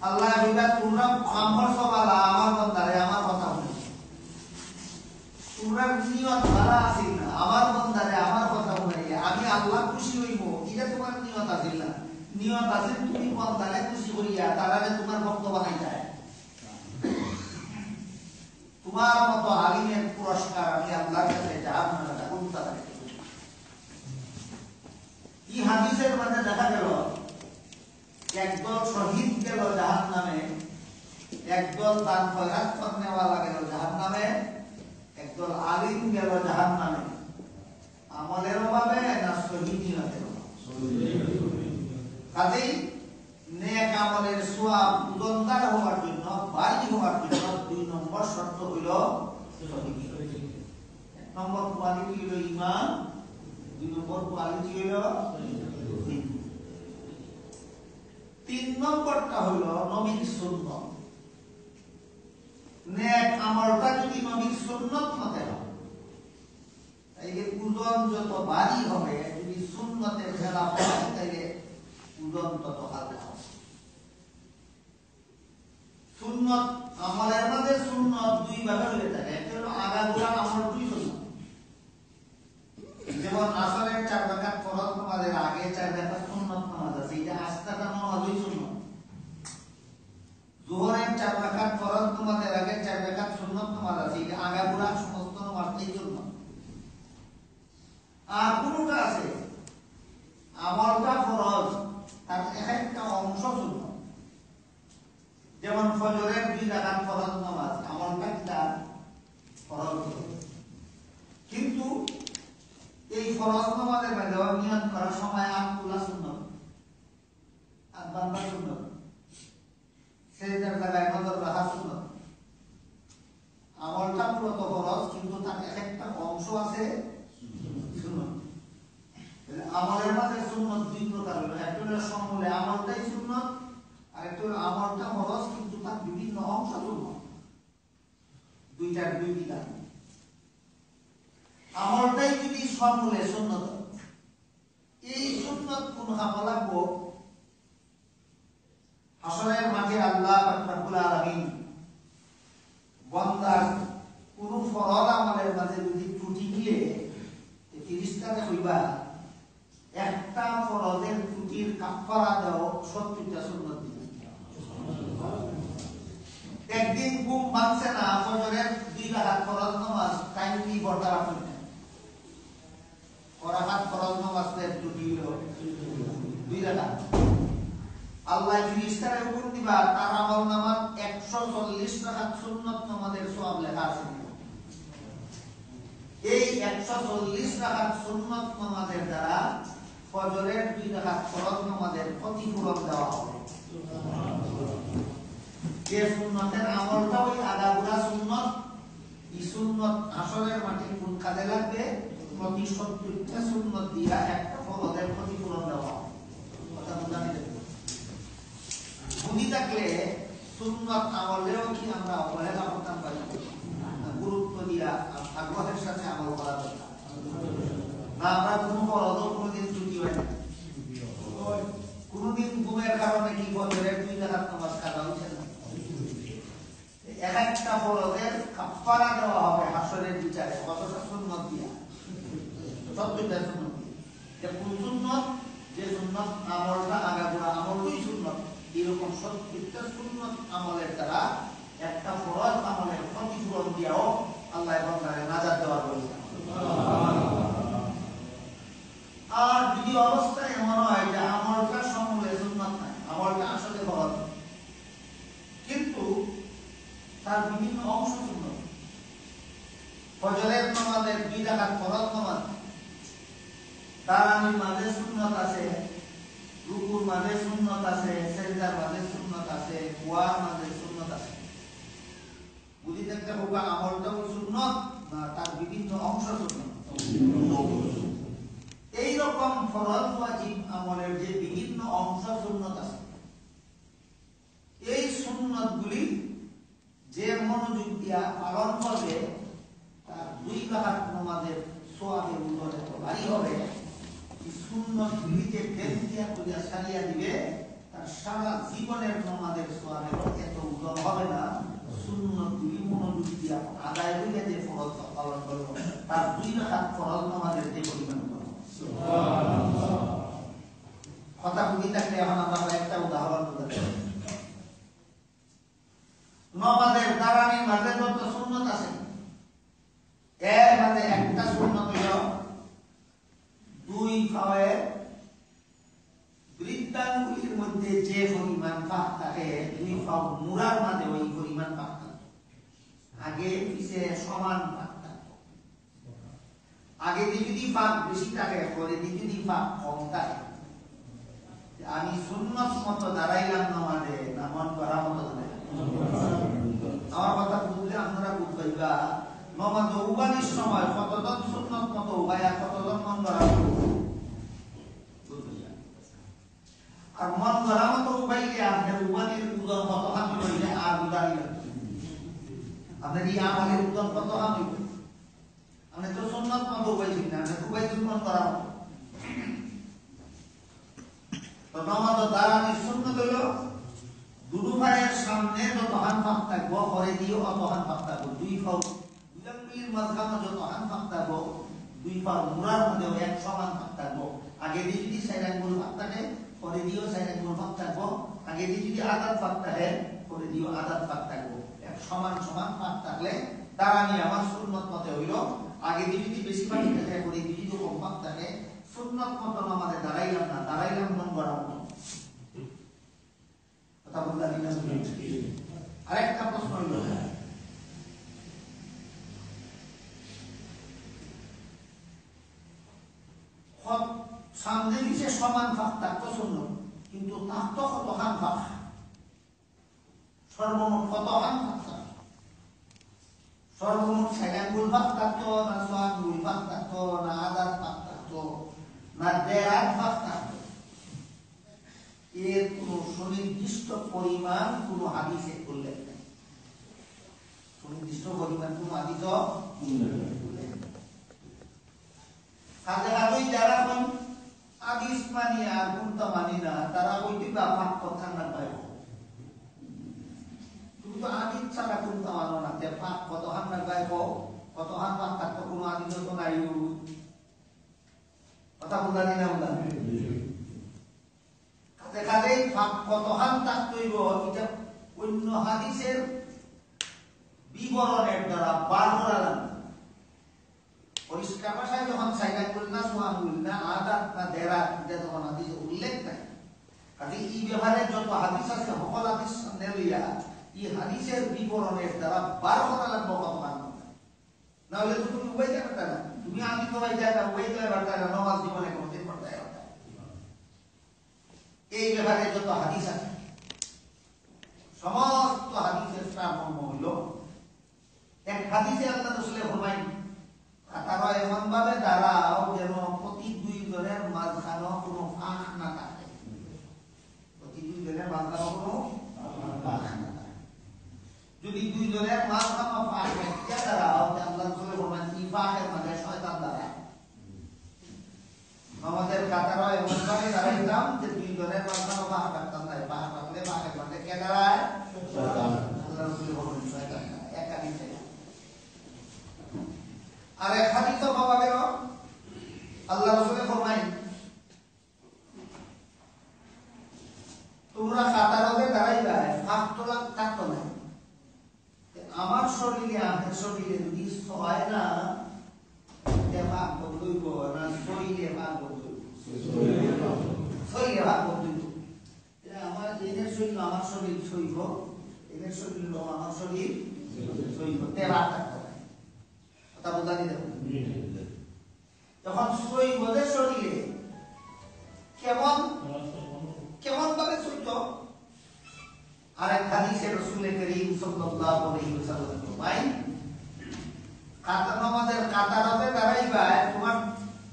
আল্লাহ হইবা তোমরা আমার সবালা আমার বন্দারে আমার কথা শুনে, তোমরা নিয়ত ভালো আছিল না, আমার বন্দারে আমার কথা শুনাইয়া আমি আল্লাহ খুশি হইব, এটা তোমার নিয়ত আছিল না। নিয়ত আছে তুমি বন্দারে খুশি হইয়া তারারে তোমার ভক্ত বানাই যায়। তোমার মতো আলিমের পুরস্কার আমি আল্লাহর কাছে জাহান্নামে রাখব। এই হাদিসের মধ্যে দেখা গেল একদল শহীদ গেল জাহান্নামে, একদল দান খয়রাত করনেওয়ালা গেল জাহান্নামে, একদল আলিম গেল জাহান্নামে। আমলের অভাবে না শহীদিয়তের অভাবে? কাজেই নেক আমলের সওয়াব উদন্দার হওয়ার জন্য, বাড়ি হওয়ার জন্য 2 নম্বর শর্ত হইল শহীদিয়ত। 1 নম্বর কোয়ালিটি হইল ঈমান, 2 নম্বর কোয়ালিটি হইল শহীদিয়ত। 3 নম্বরটা হইল নবীর সুন্নাত। নেক আমলটা যদি নবীর সুন্নাত মতে হয়, তাইলে উদন যত ভারী হবে, যদি সুন্নতের খেলাফ হয় তাইলে উদন তত হালকা হবে। সুন্নত আমলের মধ্যে সুন্নত 2 ভাগে হয়ে থাকে, একটা হলো আগাগোড়া আমল 2 সুন্নত, যেমন আসরের 4 রাকাত ফরজ নামাজের আগে 4 রাকাত সুন্নত নামাজ আছে, এটা আস্তাটা নামাজই সুন্নত। যোহরের 4 রাকাত ফরজ নামাজের আগে 4 রাকাত সুন্নত নামাজ আছে, এটা আগাগোড়া সমস্ত নামাজই সুন্নত। আর কোনটা আছে আমলটা ফরজ, তার একটা অংশ সুন্নত, যেমন ফজরের 2 রাকাত ফরজ নামাজ আমলটা কিটা ফরজ, কিন্তু এই ফরজ নামাজের মধ্যে নিয়ত করার সময় হাত তোলা সুন্নত, হাত বাঁধা সুন্নত, সেজদার জায়গায় নজর রাখা সুন্নত। আমলটা মূলত ফরজ, কিন্তু তার একটা অংশ আছে সুন্নত। আমলের মধ্যে সুন্নত 2 প্রকার হলো, একটা হলো সমূলে আমলটাই সুন্নত, আর একটা হলো আমলটা ফরজ কিন্তু তার বিভিন্ন অংশ সুন্নত। 2টার 2 বিধান। আমলটাই যদি সমূলে সুন্নত, এই সুন্নত কোন হামলা লাগবো? হাসরের মাঠে আল্লাহ পাক রব্বুল আলামিন বান্দার কোন ফরজ আমলের মাঝে যদি ত্রুটি গিয়ে ফেরেশতারা কইবা একটা ফরজের ত্রুটির কাফারা দাও 70টা সুন্নত দিবে। একদিন ঘুম ভাঙছে না, ফজরের 2 রাকাত ফরজ নামাজ টাইমলি বর্তারা করতে, রাকাত ফরজ নামাজের ত্রুটি হলো 2 রাকাত। আল্লাহ ফেরেশতারা হুকুম দিবা তার আমলনামাত 140 রাকাত সুন্নাত নামাজের সওয়াব লেখা আছে। এই 140 রাকাত সুন্নাত নামাজের দ্বারা ফজরের 2 রাকাত ফরজ নামাজের ক্ষতিপূরণ দেওয়া হবে। যে সুন্নতের আমলটা ওই আগাগোড়া সুন্নত, এই সুন্নত আসরের মাঠে কোন কাজে লাগবে? প্রতি 70টা সুন্নত দিয়া একটা ফরজের ক্ষতিপূরণ দেওয়া হবে। কথা বুঝা নিতে বুঝি থাকলে সুন্নত আমলেও কি আমরা অবহেলা করতাম পারি? গুরুত্ব দিয়া আগ্রহের সাথে আমল করা দরকার। না আমরা কোনো ফরজও কোনোদিন ত্রুটি হয় না, কোনোদিন গুণের কারণে কি ফজরের 2 রাকাত নামাজ কাজা হচ্ছে না? এক একটা ফরজের কাফারা দেওয়া হবে হাসরের বিচারে, কতটা সুন্নাত দিয়া, 14টা সুন্নাত দিয়া। যে কোন সুন্নাত? যে সুন্নাত আমলটা আগাগোড়া আমলই সুন্নাত, এরকম 70টা সুন্নাত আমলের দ্বারা একটা ফরজ আমলের ক্ষতিপূরণ দিয়াও আল্লাহ বান্দাকে নাজাত দেওয়ার বলেছেন। আর যদি অবস্থা এমন হয় যে আমলটা সমূলে সুন্নাত নাই, আমলটা আসলে ফরজ, কিন্তু তার বিভিন্ন অংশ সুন্নাত, ফজরের নামাজের 2 রাকাত ফরজ নামাজ, তারাবির মাঝে সুন্নাত আছে, রুকুর মাঝে সুন্নাত আছে, সিজদার মাঝে সুন্নাত আছে, কুয়ার মাঝে সুন্নাত আছে। বুঝি দেখতে হোক আমলটাও সুন্নাত না তার বিভিন্ন অংশ সুন্নাত। এই রকম ফরজ ওয়াজিব আমলের যে বিভিন্ন অংশ সুন্নাত আছে, এই সুন্নাতগুলি যে মনোযোগ দিয়া পালন করবে তার 2 রাকাত নামাজের সওয়াবের উল্লেখ ভারী হবে। এই সুন্নাতগুলিকে বেদিয়া করিয়া সারিয়া দিবে, তার সারা জীবনের নামাজের সওয়াবের এত উল্লেখ হবে না। সুন্নাতগুলি মনোযোগ দিয়া আদায় হইলে যে ফরজ পালন করবে তার 2 রাকাত ফরজ নামাজের যে পরিমাণ করবে। সুবহানাল্লাহ। কথা বুঝি থাকলে এখন আমরা একটা উদাহরণ দিতে। নামাজের দাঁড়ানির মাঝে যত সুন্নাত আছে, এর মাঝে একটা সুন্নাত হলো 2 পায়ে বৃদ্ধাঙ্গুলির মধ্যে যে পরিমাণ ফাঁক থাকে, 2 পাও মুড়ার মাঝে ওই পরিমাণ ফাঁক থাকে। আগে পিছে সমান ফাঁক থাকে। আগে যদি ফাঁক বেশি থাকে, পরে যদি ফাঁক কম থাকে। আমি সুন্নাত মতো দাঁড়াইলাম নামাজে, না মন করা মতো দাঁড়াইলাম? আমার কথা বুঝলে আপনারা বুঝবাইবা নামাজ উবানির সময় কতজন সুন্নাত মতো উবায়া, কতজন মন করা মতো। আর মন করা মতো উবাইলে আপনার উবানির উদন কত হামি হইলে আর উদানি আপনার এই আমলের উদন কত হামি হইলে আপনি তো সুন্নাত মতো উবাইছেন না, আপনি উবাইছেন মন করা মতো। তো নামাজ দাঁড়ানির সুন্নাত হলো দুটো পায়ের সামনে যত হান ফাঁক থাকবো, পরে দিয়েও অত হান ফাঁক থাকবো। 2 পাও দুলাঙ্গুলির মাঝখানে যত হান ফাঁক থাকবো, 2 পাও মুড়ার মধ্যেও এক সমান ফাঁক থাকবো। আগে দিয়ে যদি 4 আঙ্গুল ফাঁক থাকে, পরে দিয়েও 4 আঙ্গুল ফাঁক থাকবো। আগে দিয়ে যদি আদাত ফাঁক থাকে, পরে দিয়েও আদাত ফাঁক থাকবো। এক সমান সমান ফাঁক থাকলে দাঁড়ানি আমার সুন্নাত মতে হইল। আগে দিয়ে যদি বেশি ফাঁক থাকে, পরে দিয়ে যদি কম ফাঁক থাকে, সুন্নাত মতো নামাজে দাঁড়াইলাম না, দাঁড়াইলাম মন গড়া মতো। কথা বললাম না? আরেকটা প্রশ্ন হইল, সামনে নিচে সমান ফাঁক থাকতো সুন্নাত, কিন্তু থাকতো কত হান ফাঁক, সর্বমোট কত হান ফাঁক থাকতো? সর্বমোট 4 আঙ্গুল ফাঁক থাকতো, না 6 আঙ্গুল ফাঁক থাকতো, না আদাত ফাঁক থাকতো, না 1.5 ফাঁক থাকতো? এর কোন সুনির্দিষ্ট পরিমাণ কোন হাদিসে উল্লেখ নেই। সুনির্দিষ্ট পরিমাণ কোন হাদিস উল্লেখ নেই। হাতে হাতেই যারা কোন হাদিস মানি আর কোনটা মানি না, তারা হইতে বা ফাঁক কথা না পায়। তুমি তো হাদিস ছাড়া কোনটা মানো না, যে ফাঁক কত হান না পায়, কত হান ফাঁক থাকতো কোন হাদিস তো নাই। কথা বুঝানি না? বুঝা দেখালে ফাঁক কত হান থাকতইব, এটা অন্য হাদিসের বিবরণের দ্বারা বার করা লাগবে। পরিষ্কার ভাষায় যখন 4 আঙ্গুল না 6 আঙ্গুল না আদাত না 1.5, এটা যখন হাদিসে উল্লেখ নাই, কাজে এই ব্যাপারে যত হাদিস আছে সকল হাদিস সামনে লইয়া এই হাদিসের বিবরণের দ্বারা বার করা লাগবে কত হান। না হলে তো তুমি উবাইতে পারতা না, তুমি আমি তো উবাইতে না, উবাইতে পারতা না, নামাজ জীবনে কোনদিন পড়তে পারতা। এই ব্যাপারে যত হাদিস আছে সমস্ত হাদিসের সারমর্ম হইল, এক হাদিসে আল্লাহ রাসূল ফরমায়, তারা এমন ভাবে দাঁড়াও যেন প্রতি 2 জনের মাঝখানে কোনো ফাঁক না থাকে। প্রতি 2 জনের মাঝখানে কোনো ফাঁক না থাকে। যদি 2 জনের মাঝখানে ফাঁক থাকে দাঁড়াও, আল্লাহ রাসূল ফরমায় এই ফাঁকের মাঝে শয়তান দাঁড়ায়। আমাদের কাতারা এমন ভাবে দাঁড়াইতাম যে 2 জনের মাঝখানে ফাঁক থাকতাম দাঁড়ায় আল্লাহ রাসূল বলেন শয়তান এক হাদিসে আর এক হাদিস তো পাওয়া গেল আল্লাহ রাসূল ফরমায় তোমরা কাতারে দাঁড়াইবা ফাঁক তোলা থাকতো না আমার শরীরে আপনার শরীরে যদি হয় না ভাগ বদলইব না শরীরে ভাগ বদলইব শরীরে ভাগ বদলইব আমার এদের শরীর আমার শরীর সইব এদের শরীর আমার শরীর সইব ভাগ থাকতো না কথা বোঝা দিতে যখন সইব শরীরে কেমন কেমন ভাবে সইত আর এক হাদিসে রাসূল করিম সাল্লাল্লাহু আলাইহি ওয়াসাল্লাম ফরমায় আমাদের কাতারে দাঁড়াইবা তোমার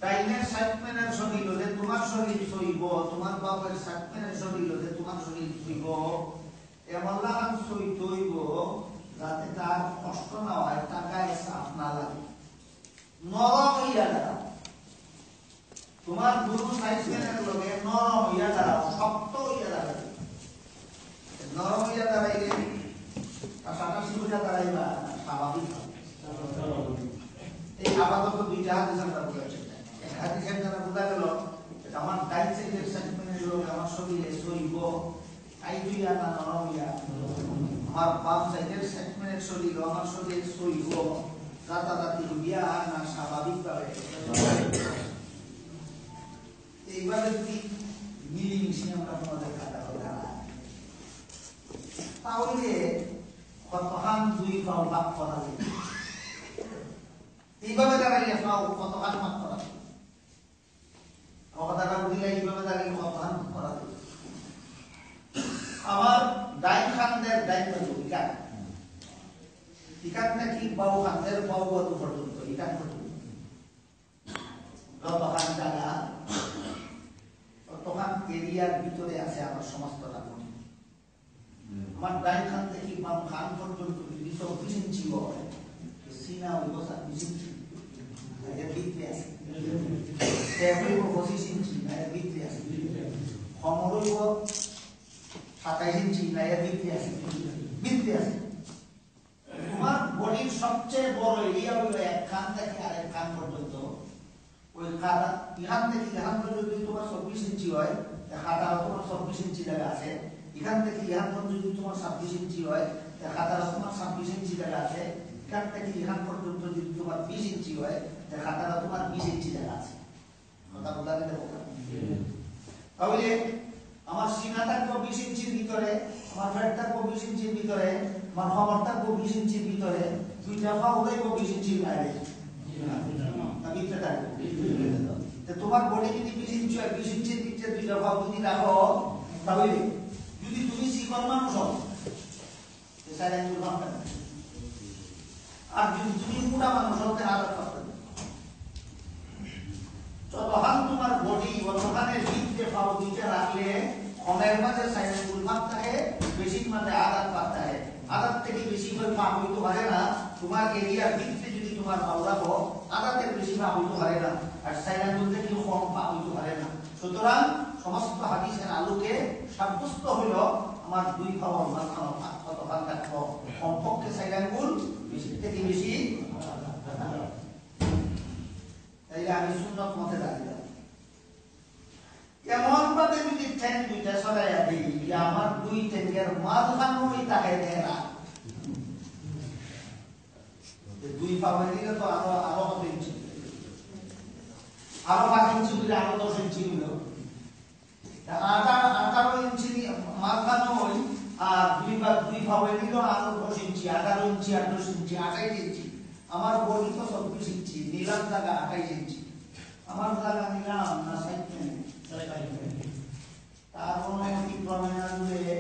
ডাইনের সাইডম্যানের শরীর হলে তোমার শরীর সইব তোমার বাবার সাইডম্যানের শরীর হলে তোমার শরীর সইব এমন লাগান সইত হইব যাতে তার কষ্ট না হয় টাকায় চাপ না লাগে নরম হইয়া দাঁড়াও তোমার দুটো সাইডম্যানের লগে নরম হইয়া দাঁড়াও শক্ত হইয়া দাঁড়াও নরম হইয়া দাঁড়াইলে কাছাকাছি হইয়া দাঁড়াইবা স্বাভাবিক এই আপাতত দুইটা হাদিস আমরা বলেছি এক হাদিসের দ্বারা বোঝা গেল আমার ডাইন সাইডের সেগমেন্টের লোক আমার শরীরে সইব আই দুইয়া না নরম হইয়া আমার বাম সাইডের সেগমেন্টের শরীর আমার শরীরে সইব রাতারাতি হইয়া না স্বাভাবিকভাবে এইভাবে যদি মিলিমিশে আমরা আমাদের কাটা দাঁড়াই তাহলে কতখান দুই পাও ভাগ করা যায় এইভাবে দাঁড়াইলে পাও কতখান ভাগ করা যায় কথাটা বুঝলে এইভাবে দাঁড়াইলে কতখান ভাগ করা যায় আমার ডাইন খানদের ডাইন বাজু ইকান নাকি বাউ খানদের বাউ বাজু পর্যন্ত ইকান পর্যন্ত যতখান জায়গা ততখান এরিয়ার ভিতরে আছে আমার সমস্ত রাখুন আমার ডাইন খান থেকে বাম খান পর্যন্ত যদি 24 ইঞ্চি হয় সিনা হইব 26 ইঞ্চি এর ভিতরে আছে টেবিল হইব 25 ইঞ্চি এর ভিতরে আছে কমর হইব 27 ইঞ্চি এর ভিতরে আছে তোমার বডির সবচেয়ে বড় এরিয়া হইল এক খান থেকে আরেক খান পর্যন্ত ওই খাতা ইহান থেকে ইহান পর্যন্ত যদি তোমার 24 ইঞ্চি হয় খাতা তোমার 24 ইঞ্চি জায়গা আছে এখান থেকে ইহান পর্যন্ত যদি তোমার 26 ইঞ্চি হয় খাতা তোমার 26 ইঞ্চি জায়গা আছে এখান থেকে ইহান পর্যন্ত যদি তোমার 20 ইঞ্চি হয় খাতা তোমার 20 ইঞ্চি জায়গা আছে কথা বলা দিতে বলতে তাহলে আমার সিনা থাকবো 20 ইঞ্চির ভিতরে আমার পেট থাকবো 20 ইঞ্চির ভিতরে আমার কমর থাকবো 20 ইঞ্চির ভিতরে দুইটা পা উঠাইবো 20 ইঞ্চির বাইরে ভিতরে থাকবে তোমার বডি যদি 20 ইঞ্চি হয় 20 ইঞ্চির ভিতরে দুইটা পা যদি রাখো তাহলে যদি তুমি চিকন মানুষ হও সাইড অ্যাঙ্গেল ভাবতে আর যদি তুমি মোটা মানুষ হও তাহলে আলাদা করতে যতক্ষণ তোমার বডি অতখানের ভিতরে পা দুইটা রাখলে কমের মাঝে সাইড অ্যাঙ্গেল ভাবতে হয় বেশি মানে আঘাত পাতে হয় আঘাত থেকে বেশি করে পা হইতে পারে না তোমার এরিয়ার ভিতরে যদি তোমার পা রাখো আঘাতের বেশি পা হইতে পারে না আর সাইড অ্যাঙ্গেল থেকে কম পা হইতে পারে না সুতরাং সমস্ত হাদিসের আলোকে সাব্যস্ত হইল আমার দুই পাওয়ার মাঝখানে কতখান থাকবো কমপক্ষে সাইড অ্যাঙ্গেল বেশি থেকে বেশি তাইলে আমি সুন্নত মতে দাঁড়িয়ে এমন ভাবে যদি ঠ্যাং দুইটা সরাইয়া দিই যে আমার দুই ঠ্যাঙ্গের মাঝখানে ওই তাকাই দেয় না দুই পাওয়া দিলে তো আরো কত ইঞ্চি আরো 5 ইঞ্চি দিলে আরো 10 ইঞ্চি হইল 18 ইঞ্চি মাঝখানে ওই আর দুই পাওয়া দিল আরো 10 ইঞ্চি 18 ইঞ্চি আর 10 ইঞ্চি 28 ইঞ্চি আমার বডি তো 24 ইঞ্চি নিলাম জায়গা 28 ইঞ্চি আমার জায়গা নিলাম না সাইড তার অনুমতি প্রমাণ জুড়ে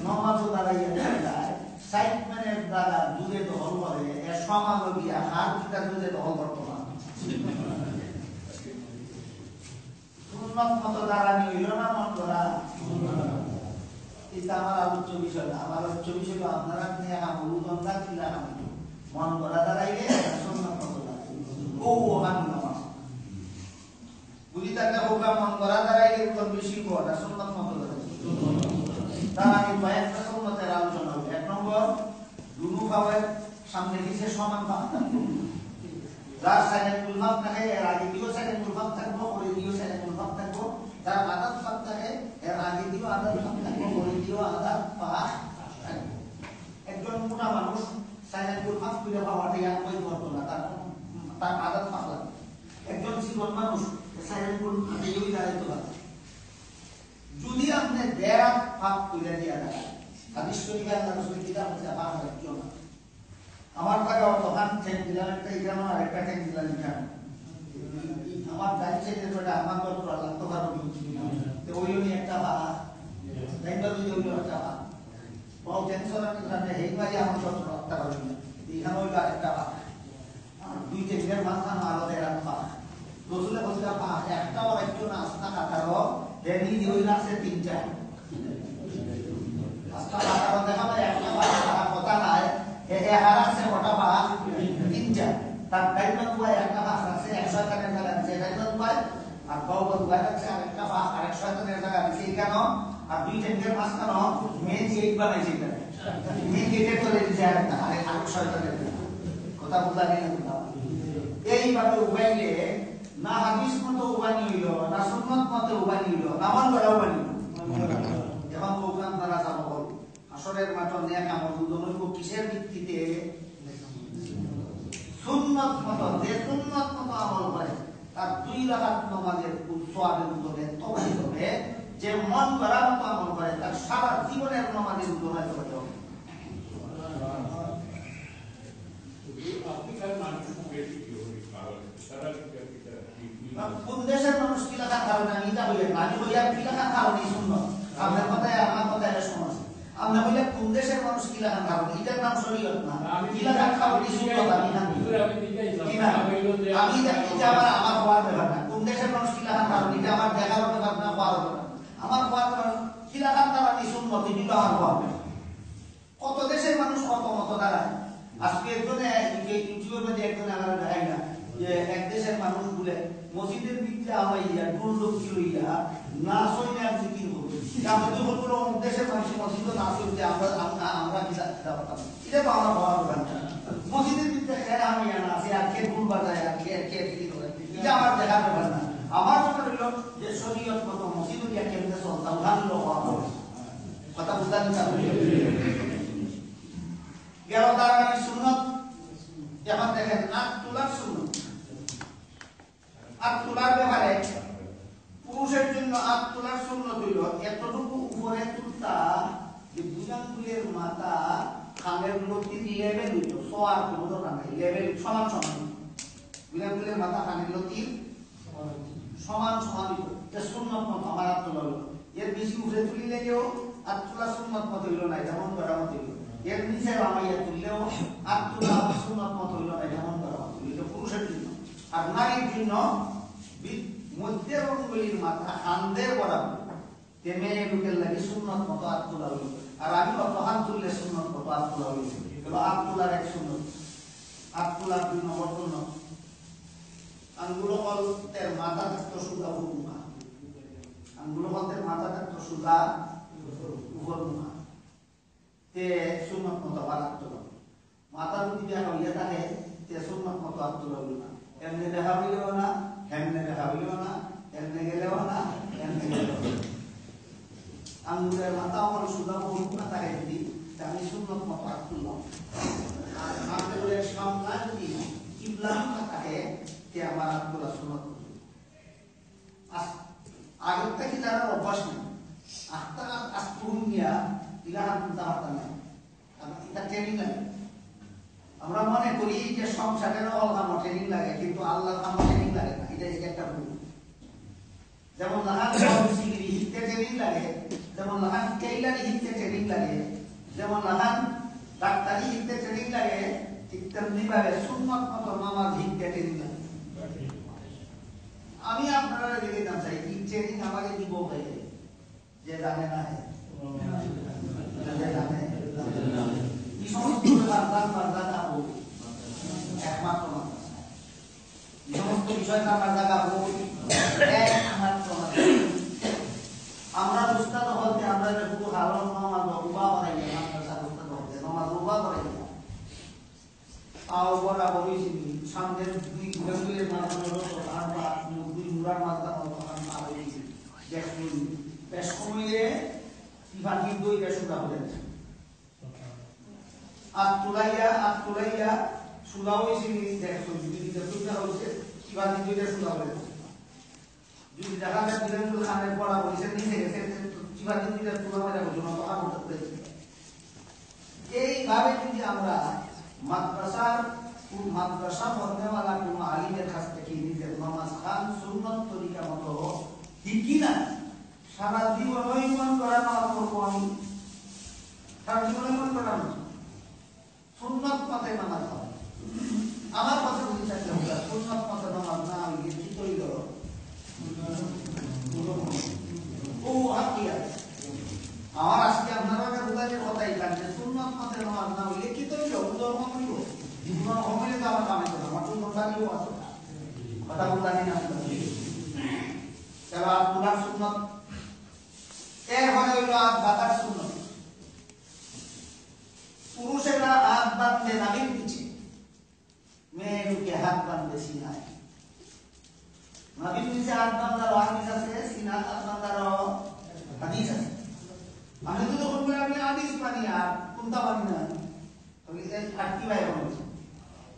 নমাজ দাঁড়াইয়া যায় সাইড ম্যানের দ্বারা জুড়ে দখল করে এর সমালগিয়া হাত দুটা জুড়ে দখল করতো না সুন্নত মতো দাঁড়ানি হইল না মন করা এটা আমার আলোচ্য বিষয় না আমার আলোচ্য বিষয় আপনারা নিয়ে আমলুদন্দা কিলা আমি মন করা দাঁড়াইলে সুন্নত মতো দাঁড়াই ও আমি নামাজ বুঝি তাকে হোকা মন করা দাঁড়াইলে কোন বেশি কথা সুন্নত মতো দাঁড়াই তার আমি কয়েকটা সুন্নতের আলোচনা হবে। 1 নম্বর, দুনু পায়ের সামনে পিছে সমান ভাগ থাকবে। যার সাইডে মুলভাব থাকে এর আগে দিয়েও সাইডে মুলভাব থাকবো, পরে দিয়েও সাইডে মুলভাব থাকবো। যার আদাত ভাগ থাকে এর আগে দিয়েও আদাত ভাগ থাকবো, পরে দিয়েও আদাত ভাগ থাকবে। একজন মোটা মানুষ সাইডে মুলভাব করে পাওয়াটা একই করতো না, তার আদাত ভাগ লাগবে। একজন চিকন মানুষ সাইডে মুলভাব দিয়েও দাঁড়াইতে পারে। যদি আপনি দেড় ভাগ করে দিয়া দেয়, হাদিস শরীফে আল্লাহ রাসূল কিতাব আছে ভাগ রাখছো না। আমার টাকা তখন চেক দিলাম একটা এখানে আর একটা চেক দিলাম এখানে, আমার গাড়ি চেক দিলে আমার কত লাগতো কারো তো ওই জন্য একটা ভাগ লাইনটা যদি ওই একটা ভাগ বহু টেনশন আছে তাহলে এই ভাই আমার কত রাখতে পারবেন না, এখানে ওই একটা ভাগ আর দুই চেকের মাঝখানে আলাদা একটা ভাগ। রসুলের বলতে ভাগ একটাও একটু না আসনা কাটারও দেনি ওই রাখছে 3টা আসনা কাটারও দেখা যায় একটা ভাগ কথা নাই হারাচ্ছে ওটা ভাগ 3টা। তার গাইডলাইন দুয়ায় একটা ভাগ আছে 100 টাকার জায়গা আছে গাইডলাইন দুয়ায়, আর বাবা দুয়ায় আছে আরেকটা ভাগ আর 100 টাকার জায়গা আছে কেন, আর দুই টেন্ডের মাঝখানে মেন গেট বানাইছে এটা, মেন গেটে চলে দিছে আরেকটা আরেক 100 টাকার কথা বুঝা নেই না। এইভাবে উবাইলে না হাদিস মতো উবানি হইল না সুন্নাত মতো উবানি হইল না মন গড়া উবানি এখন প্রোগ্রাম দ্বারা যাব আসরের মাঠ নেক আমল দুজনই কিসের ভিত্তিতে সুন্নাত মতো, যে সুন্নাত মতো আমল করে তার 2 রাকাত নামাজের সওয়াবের উদ্দেশ্যে তওবাই হবে। যে মন গড়া মতো আমল করে তার সারা জীবনের নামাজের উদ্দেশ্যে হবে। আপনি কার মানুষ বেশি কি হবে সারা কোন দেশের মানুষ কি লেখা কারণে আমি তা বলি না, আমি বলি আর কি লেখা কারণে সুন্নাত। আপনার কথায় আমার কথায় সমান। আমরা বলি কোন দেশের মানুষ কি লেখা কারণে এটার নাম শরীয়ত না, কি লেখা কারণে সুন্নাত। আমি না আমি এটা আমার হওয়ার ব্যাপার না। কোন দেশের মানুষ কি লেখা কারণে এটা আমার দেখার ব্যাপার না, হওয়ার ব্যাপার। আমার হওয়ার ব্যাপার কি লেখা কারণে সুন্নাত এটা আমার হওয়ার ব্যাপার। কত দেশের মানুষ কত মত দাঁড়ায়। আজকে একজনে ইউটিউবের মধ্যে একজনে আমার দেখাই না যে এক দেশের মানুষ বলে মসজিদের ভিতরে আমাইয়া দুর্লক্ষী লইয়া না সইলে আর জিকির করবে। আমাদের বলবো অমুক দেশের মানুষ মসজিদে না সইলে আমরা কি পারতাম, এটা তো আমার ভাবার ব্যাপার। মসজিদের ভিতরে খেয়ে আমাইয়া না আছে আর কে ভুল বাজায় আর কে কি করে, এটা আমার দেখার ব্যাপার না। আমার ব্যাপার হইল যে শরীয়ত মতো মসজিদ দিয়া কেমনে চলতাম ভালো হওয়া কথা বুঝতে গেল। তার আমি সুন্নত এখন দেখেন নাক তোলার সুন্নত। হাত তোলার ব্যাপারে পুরুষের জন্য হাত তোলার সুন্নত হইল এতটুকু উপরে তুলতা যে বুজাঙ্গুলের মাথা কানের লতির লেভেল হইল, সোয়ার কোনো দরকার নাই, লেভেল সমান সমান। বুজাঙ্গুলের মাথা কানের লতির সমান সমান হইল, এটা সুন্নত মত আমার হাত তোলা হইল। এর বেশি উপরে তুলিলেও হাত তোলা সুন্নত মত হইল না, যেমন করা মত হইল। এর নিচে আমাইয়া তুললেও হাত তোলা সুন্নত মত হইল না, যেমন করা মত হইল। পুরুষের জন্য। আর নারীর জন্য মধ্যের অঙ্গুলির মাথা কান্দের বরাবর তেমে লোকের লাগে সুন্নত মতো হাত তোলা হইল। আর আমি অত হাত তুললে সুন্নত মতো হাত তোলা হইল। হাত তোলার এক সুন্নত। হাত তোলার 2 নম্বর সুন্নত আঙ্গুল হলতের মাথা থাকতো সুদা উপমা, আঙ্গুল হলতের মাথা থাকতো সুদা উপমা তে সুন্নত মতো হাত তোলা। মাথা যদি দেখা হইয়া থাকে তে সুন্নত মতো হাত তোলা হইল না। এমনি দেখা হইল না, হেমনে দেখা হইল না, এমনি গেলেও না, এমনি গেলেও না। আঙ্গুলের মাথা আমার সুদা উপমা থাকে যদি আমি সুন্নত মতো হাত তুললাম। আর আঙ্গুলের সামনে যদি কিবলা থাকে তে আমার হাত তোলা সুন্নত। আগের থেকে যারা অভ্যাস নেই আস্তে আস্তে নিয়া দিলা হাত তুলতে পারতাম না, এটা ট্রেনিং লাগে। আমরা মনে করি যে সংসারের অলগানো ট্রেনিং লাগে, কিন্তু আল্লাহর নামে ট্রেনিং লাগে না, এটা একটা ভুল। যেমন লাহান সিগরি হিতে ট্রেনিং লাগে, যেমন লাহান টেইলারি হিতে ট্রেনিং লাগে, যেমন লাহান ডাক্তারি হিতে ট্রেনিং লাগে, ঠিক তেমনি ভাবে সুন্নত মতো নামাজ হিতে ট্রেনিং লাগে। আমি আপনারা দেখে জানতে চাই কি ট্রেনিং আমাকে দিব ভাই যে জানে না জানে এই সমস্ত একমাত্র সমস্ত বিষয় আমরা উস্তাদ হতে আমরা শুধু হালন সামনের দুই ঘুরের মাঝখানে তখন বা দুই মুরার মাঝখানে তখন আর ওই দেখুন বেশ কমিয়ে ইভান কিন্তু এটা সুদা হলেন আর তোলাইয়া সুদা হয়েছে দেখুন যদি সুদা হয়েছে ইভান কিন্তু এটা সুদা হলেন যদি দেখা যায় বীরেন্দ্র খানের পড়া বলেছে নিচে গেছে ইভান কিন্তু এটা সুদা হয়ে যাবে জন্য তখন করতে পেরেছে এইভাবে যদি আমরা মাদ্রাসা পড়নেওয়ালা কোনো আলিমের কাছ থেকে নিজের নামাজ খান সুন্নত তরিকা মতো শিখি না সারা জীবন মন করা না করবো আমি সারা জীবন মন করা না সুন্নত পথে নামাজ হবে আমার কথা বুঝতে চাইতে হবে সুন্নত পথে নামাজ না হইলে কি তৈল ও হাকিয়া আমার আজকে আপনারা বুঝাইলে কথাই লাগছে সুন্নত পথে নামাজ না হইলে কি তৈল উদাহরণ হইব জীবন হইলে তো আমার কামে করো আমার সুন্নত লাগিও আছে কথা বুঝানি না তাহলে পুরা সুন্নত এরপরে হইল হাত বাঁধার সুন্নত পুরুষেরা হাত বাঁধলে নাভির নিচে মেয়েকে হাত বাঁধলে সিনায় নাভির নিচে হাত বাঁধার হাদিস আছে সিনা হাত বাঁধার হাদিস আছে আমি তো যখন বলি আমি হাদিস মানি আর কোনটা মানি না তবে আর কি ভাই বলছি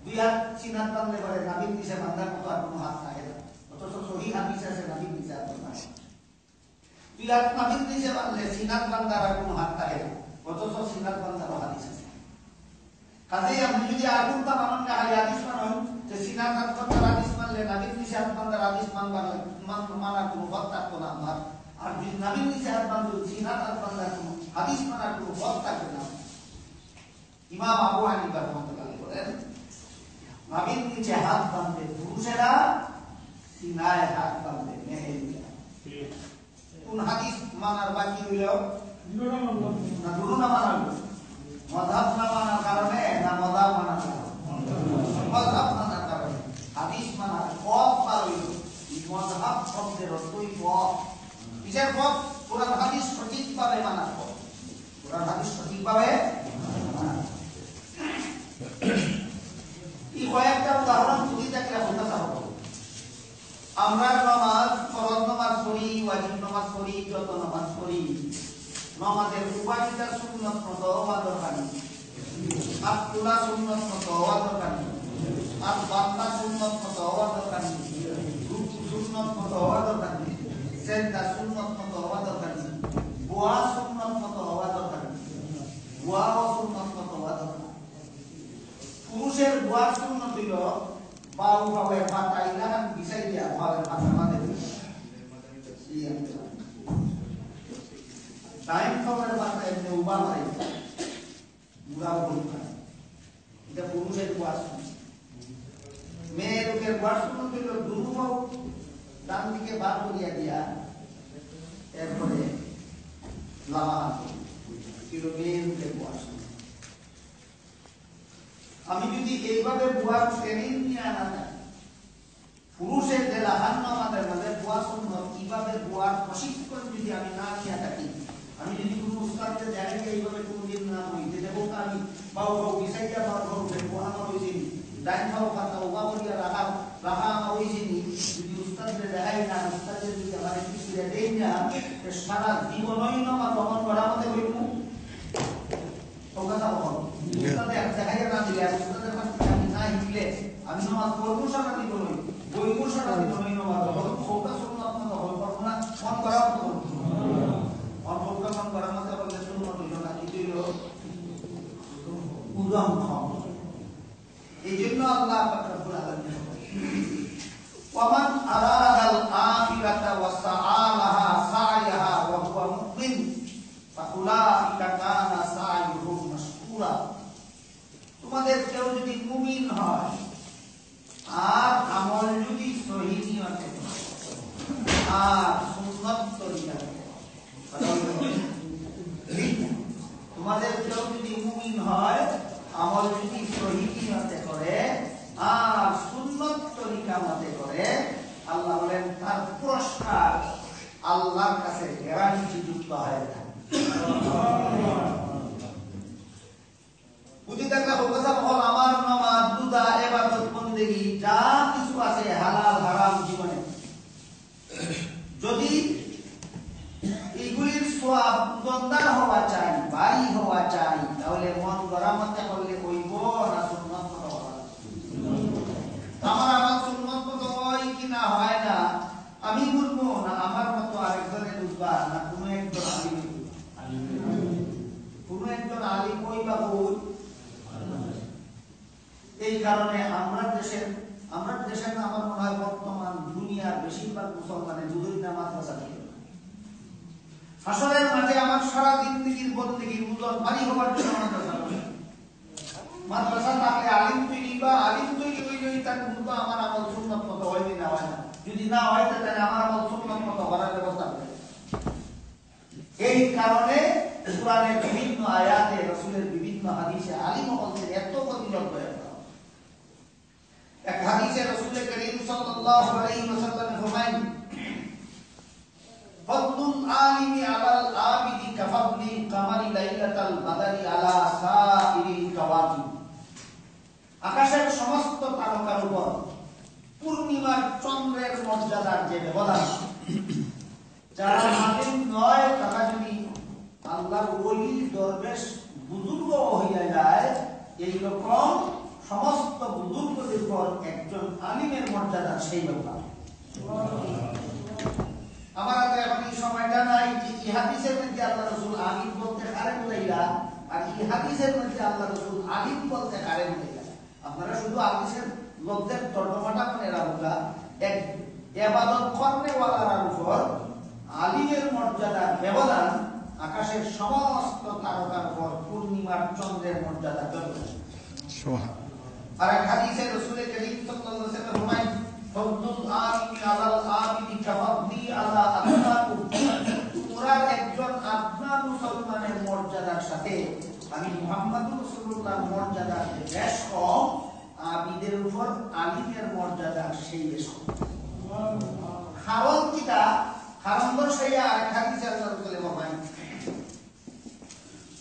দুই হাত সিনাত বাঁধলে পরে নাভির নিচে বাঁধার মতো আর কোনো হাত থাকে না অথচ সহি হাদিস আছে নাভির নিচে হাত বাঁধা দুই হাত নাভির নিচে বাঁধলে সিনাত বাঁধার আর কোনো হাত থাকে না অথচ সিনাত বাঁধার হাদিস আছে কাজেই আপনি যদি আর কোনটা মানেন না খালি হাদিস মানেন যে সিনাত বাঁধার হাদিস মানলে নাভির নিচে হাত বাঁধার হাদিস মানার কোনো পথ থাকতো না আপনার আর যদি নাভির নিচে হাত বাঁধল সিনাত হাত বাঁধার কোনো হাদিস মানার কোনো পথ থাকবে না ইমাম আবু হানিফা রহমাতুল্লাহ বলেন নাভির নিচে হাত বাঁধলে পুরুষেরা সিনায় হাত বাঁধলে মেয়েরা কোন হাদিস মানার বাকি হইল না দুটো না মানা হইল মযহাব না মানার কারণে না মযহাব মানার কারণে মযহাব মানার কারণে হাদিস মানার পথ পার হইল মযহাব শব্দের অর্থই পথ কিসের পথ কোরআন হাদিস সঠিকভাবে মানার পথ কোরআন হাদিস সঠিকভাবে এই কয়েকটা উদাহরণ যদি দেখলে হতে চাবো আমরা নামাজ ফরজ নামাজ পড়ি ওয়াজিব নামাজ পড়ি যত নামাজ পড়ি নামাজের উপায়টা সুন্নাত মতো হওয়া দরকার আর তোলা সুন্নাত মতো হওয়া দরকার আর বান্দা সুন্নাত মতো হওয়া দরকার রুকু সুন্নাত মতো হওয়া দরকার সেজদা সুন্নাত মতো হওয়া দরকার দোয়া সুন্নাত মতো হওয়া দরকার দোয়া সুন্নাত মতো হওয়া দরকার পুরুষের দোয়া সুন্নাত হইল বাউ বাউয়ের মাথা ইলাহান বিছাই দিয়া বাউয়ের মাথা মাঝে টাইম খাবারের মাথা এমনি উবা মারে বুড়া ভুল খায় এটা পুরুষের দোয়া সুন্নাত মেয়ের লোকের দোয়া সুন্নাত হইল দুরু বাউ ডান দিকে বার করিয়া দিয়া এরপরে লামা কিলো মেয়ের লোকের দোয়া সুন্নাত আমি যদি এইভাবে বুয়ার ট্রেনিং নিয়ে আনা যায় পুরুষের যে লাহান নামাজের মাঝে বুয়া সুন্নাত কিভাবে বুয়ার প্রশিক্ষণ যদি আমি না নিয়ে থাকি আমি যদি কোনো উস্তাদকে জায়গায় এইভাবে কোনোদিন না হই যে দেখো আমি বাউ বাউ বিছাইয়া বার করব বুয়া আমার হইছে ডাইন বাউ কথা উবা করিয়া রাখা আমার হইছে যদি উস্তাদকে দেখাই না উস্তাদের যদি আমার কিছু দেই না সারা জীবনই নামাজ দমন করা মতে হইব কথা বল উস্তাদে দেখাইয়া না দিলে উস্তাদের কাছ থেকে আমি না শিখলে আমি নামাজ পড়বো সারা জীবন বইবো সারা জীবন নামাজ হলো খোকা সুন্নাত মতো হল না মন করা মতো হল অনভোক্তা মন করার মতো বললে সুন্নাত হইল না কি হইল উদাম খাও এই জন্য আল্লাহ পাক রব্বুল আলামিন ওয়ামান আরাদাল আখিরাতা ওয়া সাআলাহা সা'য়াহা ওয়া হুয়া মুমিন ফাউলাইকা কানা সা'য়ুহুম মাশকুরা তোমাদের কেউ যদি মুমিন হয় আর আমল যদি সহিহ নিয়তে আর সুন্নাত তরিকাতে তোমাদের কেউ যদি মুমিন হয় আমল যদি সহিহ নিয়তে করে আর সুন্নাত তরিকা মতে করে আল্লাহ বলেন তার পুরস্কার আল্লাহর কাছে গ্যারান্টি যুক্ত হয়ে থাকে বুঝি থাকলে কথা বল আমার নামাজ রোজা ইবাদত বন্দেগী কারণে আমরা দেশের না, আমার মনে হয় বর্তমান দুনিয়ার বেশিরভাগ মুসলমানের দুধইনা মাদ্রাসা ছিল। হাসরের মাঠে আমার সারা জিন্দেগির বন্দেগির ওজন ভারী হওয়ার জন্য মাদ্রাসা থাকলে আলিম তৈরি হইলেই তার কিন্তু আমার আমল সুন্নত মতো হয়নি, না হয় না। যদি না হয় তাহলে আমার আমল সুন্নত মতো করার ব্যবস্থা করে। এই কারণে কুরআনের বিভিন্ন আয়াতে, রাসূলের বিভিন্ন হাদিসে আলিম হওয়ার এত ফজিলত বয়ান করা। এক হাদিসে রাসূল করিম সাল্লাল্লাহু আলাইহি ওয়াসাল্লাম ফরমায়েন, ফাদলুল আলিমি আলাল আবিদি কাফাদলি কামারি লাইলাতাল বাদরি আলা সাইরিল কাওয়াকিব। আকাশের সমস্ত তারকার উপর পূর্ণিমার চন্দ্রের মর্যাদার যে ব্যবধান, যারা আলিম নয় তারা যদি আল্লাহর ওলি দরবেশ বুজুর্গ হইয়া যায়, এই রকম সমস্ত বুজুর্গদের উপর একজন আলিমের মর্যাদা সেই ব্যাপার। আমার হাতে এখন এই সময়টা নাই যে এই হাদিসের মধ্যে আল্লাহ রাসূল আলিম বলতে কারে বুঝাইলা, আর এই হাদিসের মধ্যে আল্লাহ রাসূল আলিম বলতে কারে বুঝাইলা। আপনারা শুধু হাদিসের লফজের তর্জমাটা মনে রাখবা। এক ইবাদত করনেওয়ালার উপর আলিমের মর্যাদার ব্যবধান আকাশের সমস্ত তারকার উপর পূর্ণিমার চন্দ্রের মর্যাদা ব্যবধান। আর এক হাদিসে রাসূল করিম সাল্লাল্লাহু আলাইহি ওয়াসাল্লাম ফরমায়, ফাদলুল আলিমি আলাল আবিদি কাফাদলি আলা আদনাকুম। তোমরা একজন আদনা মুসলমানের মর্যাদার সাথে আমি মুহাম্মদুর রাসূলুল্লাহর মর্যাদা বেশ কম, আবিদের উপর আলিমের মর্যাদা সেই বেশ কম। কারণ কিটা? কারণ তো সেই আর হাদিসে আল্লাহ রাসূল ফরমায়,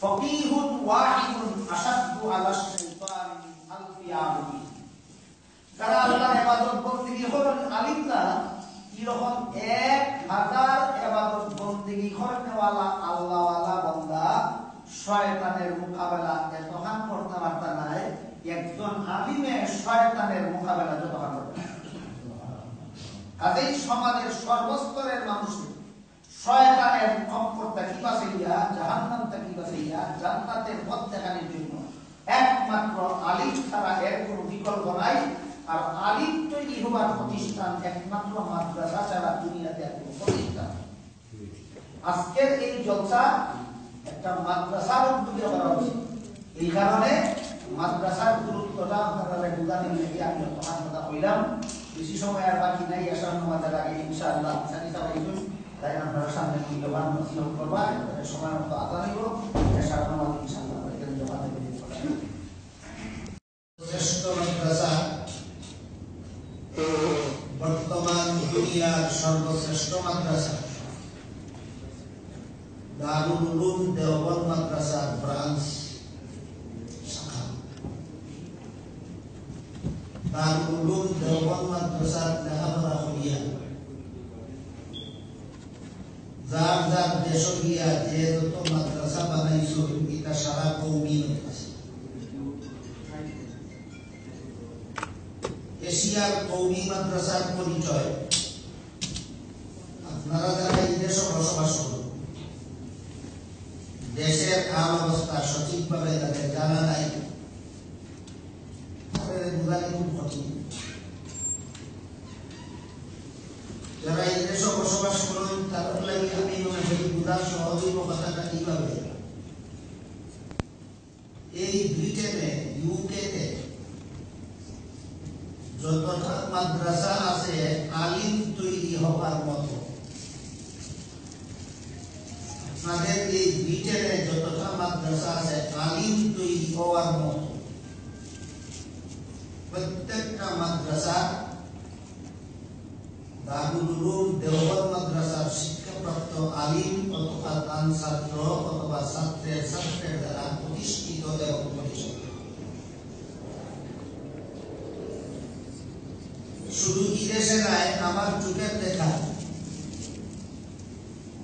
ফাকিহুন ওয়াহিদুন আশাদ্দু আলা শাইতানি মিন আলফি আবিদ। যারা আল্লাহর ইবাদত বন্দেগী করেন আলিম না, এরকম 1000 ইবাদত বন্দেগী করনেওয়ালা আল্লাহওয়ালা বান্দা শয়তানের মোকাবেলা এতখান করতে পারত নাই, একজন আলিমে শয়তানের মোকাবেলা যতখান করতে। কাজেই সমাজের সর্বস্তরের মানুষের শয়তানের খপ্পরটা কি বাঁচাইয়া, জাহান্নামটা কি বাঁচাইয়া জান্নাতের পথ দেখানোর জন্য একমাত্র আলিম ছাড়া এর কোনো বিকল্প নাই। আর আলিম তৈরি হওয়ার প্রতিষ্ঠান একমাত্র মাদ্রাসা ছাড়া দুনিয়াতে আর কোনো প্রতিষ্ঠান। আজকের এই জলসা একটা মাদ্রাসার উদ্যোগে করা হচ্ছে। এই কারণে মাদ্রাসার গুরুত্বটা আপনারা বুঝানোর লেগে আমি অতখান কথা কইলাম। বেশি সময় আর বাকি নাই, আসার নামাজের আগে ইনশাআল্লাহ সানিতা বাইতুন তাই আপনারা সামনে মূল্যবান নসিহত করবা, সময় মতো আদান হইব। আসার নামাজ ইনশাআল্লাহ এখানে জমা দেবেন। শ্রেষ্ঠ মাদ্রাসা বর্তমান দুনিয়ার সর্বশ্রেষ্ঠ মাদ্রাসা দারুল উলুম দেওবন্দ মাদ্রাসা ব্রাঞ্চ শাখা। দারুল উলুম দেওবন্দ মাদ্রাসা লেখাপড়া করিয়া যার যার দেশ গিয়া যে যত মাদ্রাসা বানাইছো এটা সারা কৌমি মাদ্রাসা। এশিয়ার কৌমি মাদ্রাসার পরিচয় আপনারা যারা এই দেশে বসবাস করেন, দেশের হাল অবস্থা সঠিকভাবে তাদের জানা নাই, তাদের বোঝানো খুব কঠিন। যারা এই দেশে বসবাস করেন তাদের লাগে আমি মনে করি বোঝা সহজ কথাটা কিভাবে। এই ব্রিটেনে, ইউকেতে যতটা মাদ্রাসা আছে আলিম তৈরি হওয়ার মতো, আপনাদের এই ব্রিটেনে যতটা মাদ্রাসা আছে আলিম তৈরি হওয়ার মতো, প্রত্যেকটা মাদ্রাসা দারুল উলুম দেওবন্দ মাদ্রাসার শিক্ষাপ্রাপ্ত আলিম অথবা দান ছাত্র অথবা ছাত্রের দ্বারা প্রতিষ্ঠিত এবং পরিচালিত। শুধু কি দেশে নাই, আমার চোখের দেখা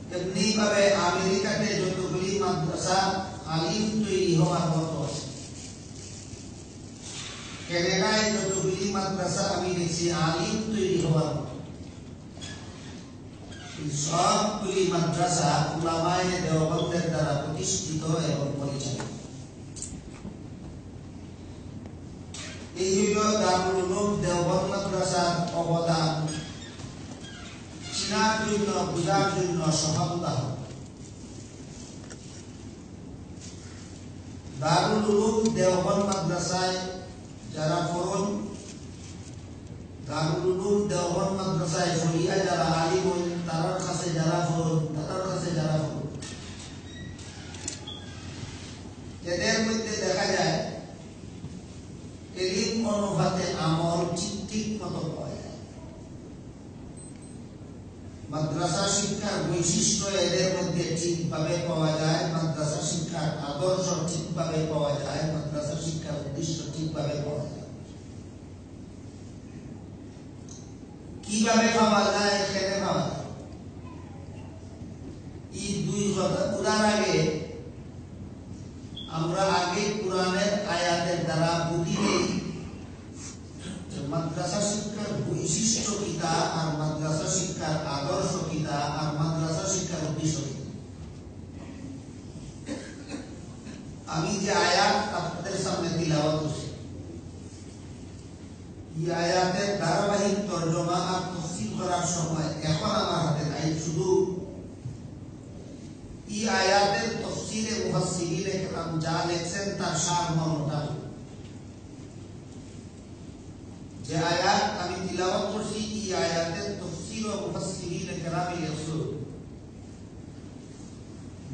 তেমনি ভাবে আমেরিকাতে যতগুলি মাদ্রাসা আলিম তৈরি হওয়ার মতো আছে, কানাডায় যতগুলি মাদ্রাসা আমি দেখছি আলিম তৈরি হওয়ার মতো। সবগুলি মাদ্রাসা উলামায়ে দেওবন্দের দ্বারা প্রতিষ্ঠিত এবং পরিচালিত। এই হইল দারুল উলুম দেওবন্দ মাদ্রাসার অবদান চিনার জন্য বুঝার জন্য সহজ উদাহরণ। দারুল উলুম দেওবন্দ মাদ্রাসায় যারা পড়ুন, দারুল উলুম দেওবন্দ মাদ্রাসায় পড়িয়া যারা আলিম হন, তার কাছে যারা পড়ুন, এদের মধ্যে দেখা যায় এলিম অনুপাতে আমল ঠিক মতো পাওয়া যায়। মাদ্রাসা শিক্ষার বৈশিষ্ট্য এদের মধ্যে ঠিকভাবে পাওয়া যায়, মাদ্রাসা শিক্ষার আদর্শ ঠিকভাবে পাওয়া যায়, মাদ্রাসা শিক্ষার উদ্দেশ্য ঠিকভাবে পাওয়া যায়। কিভাবে পাওয়া যায়, কেন পাওয়া যায়, এই দুই কথা বোঝার আগে আমরা আগে কোরআনের আয়াতের দ্বারা বুঝি নেই মাদ্রাসা শিক্ষার বৈশিষ্ট্য কিতা, আর মাদ্রাসা শিক্ষার আদর্শ কিতা, আর মাদ্রাসা শিক্ষার উদ্দেশ্য কিতা। আমি যে আয়াত আপনাদের সামনে তিলাওয়াত করছি, এই আয়াতের ধারাবাহিক তর্জমা আর তাফসীর করার সময় এখন আমার হাতে নাই, শুধু এই আয়াতের তাফসীরে মুফাসসিরিনে কেরাম যা লেখছেন তার সারমর্মটা যে আয়াত আমি তিলাওয়াত করছি, এই আয়াতের তাফসীর ও মুফাসসিরিনে কেরামে লেখছেন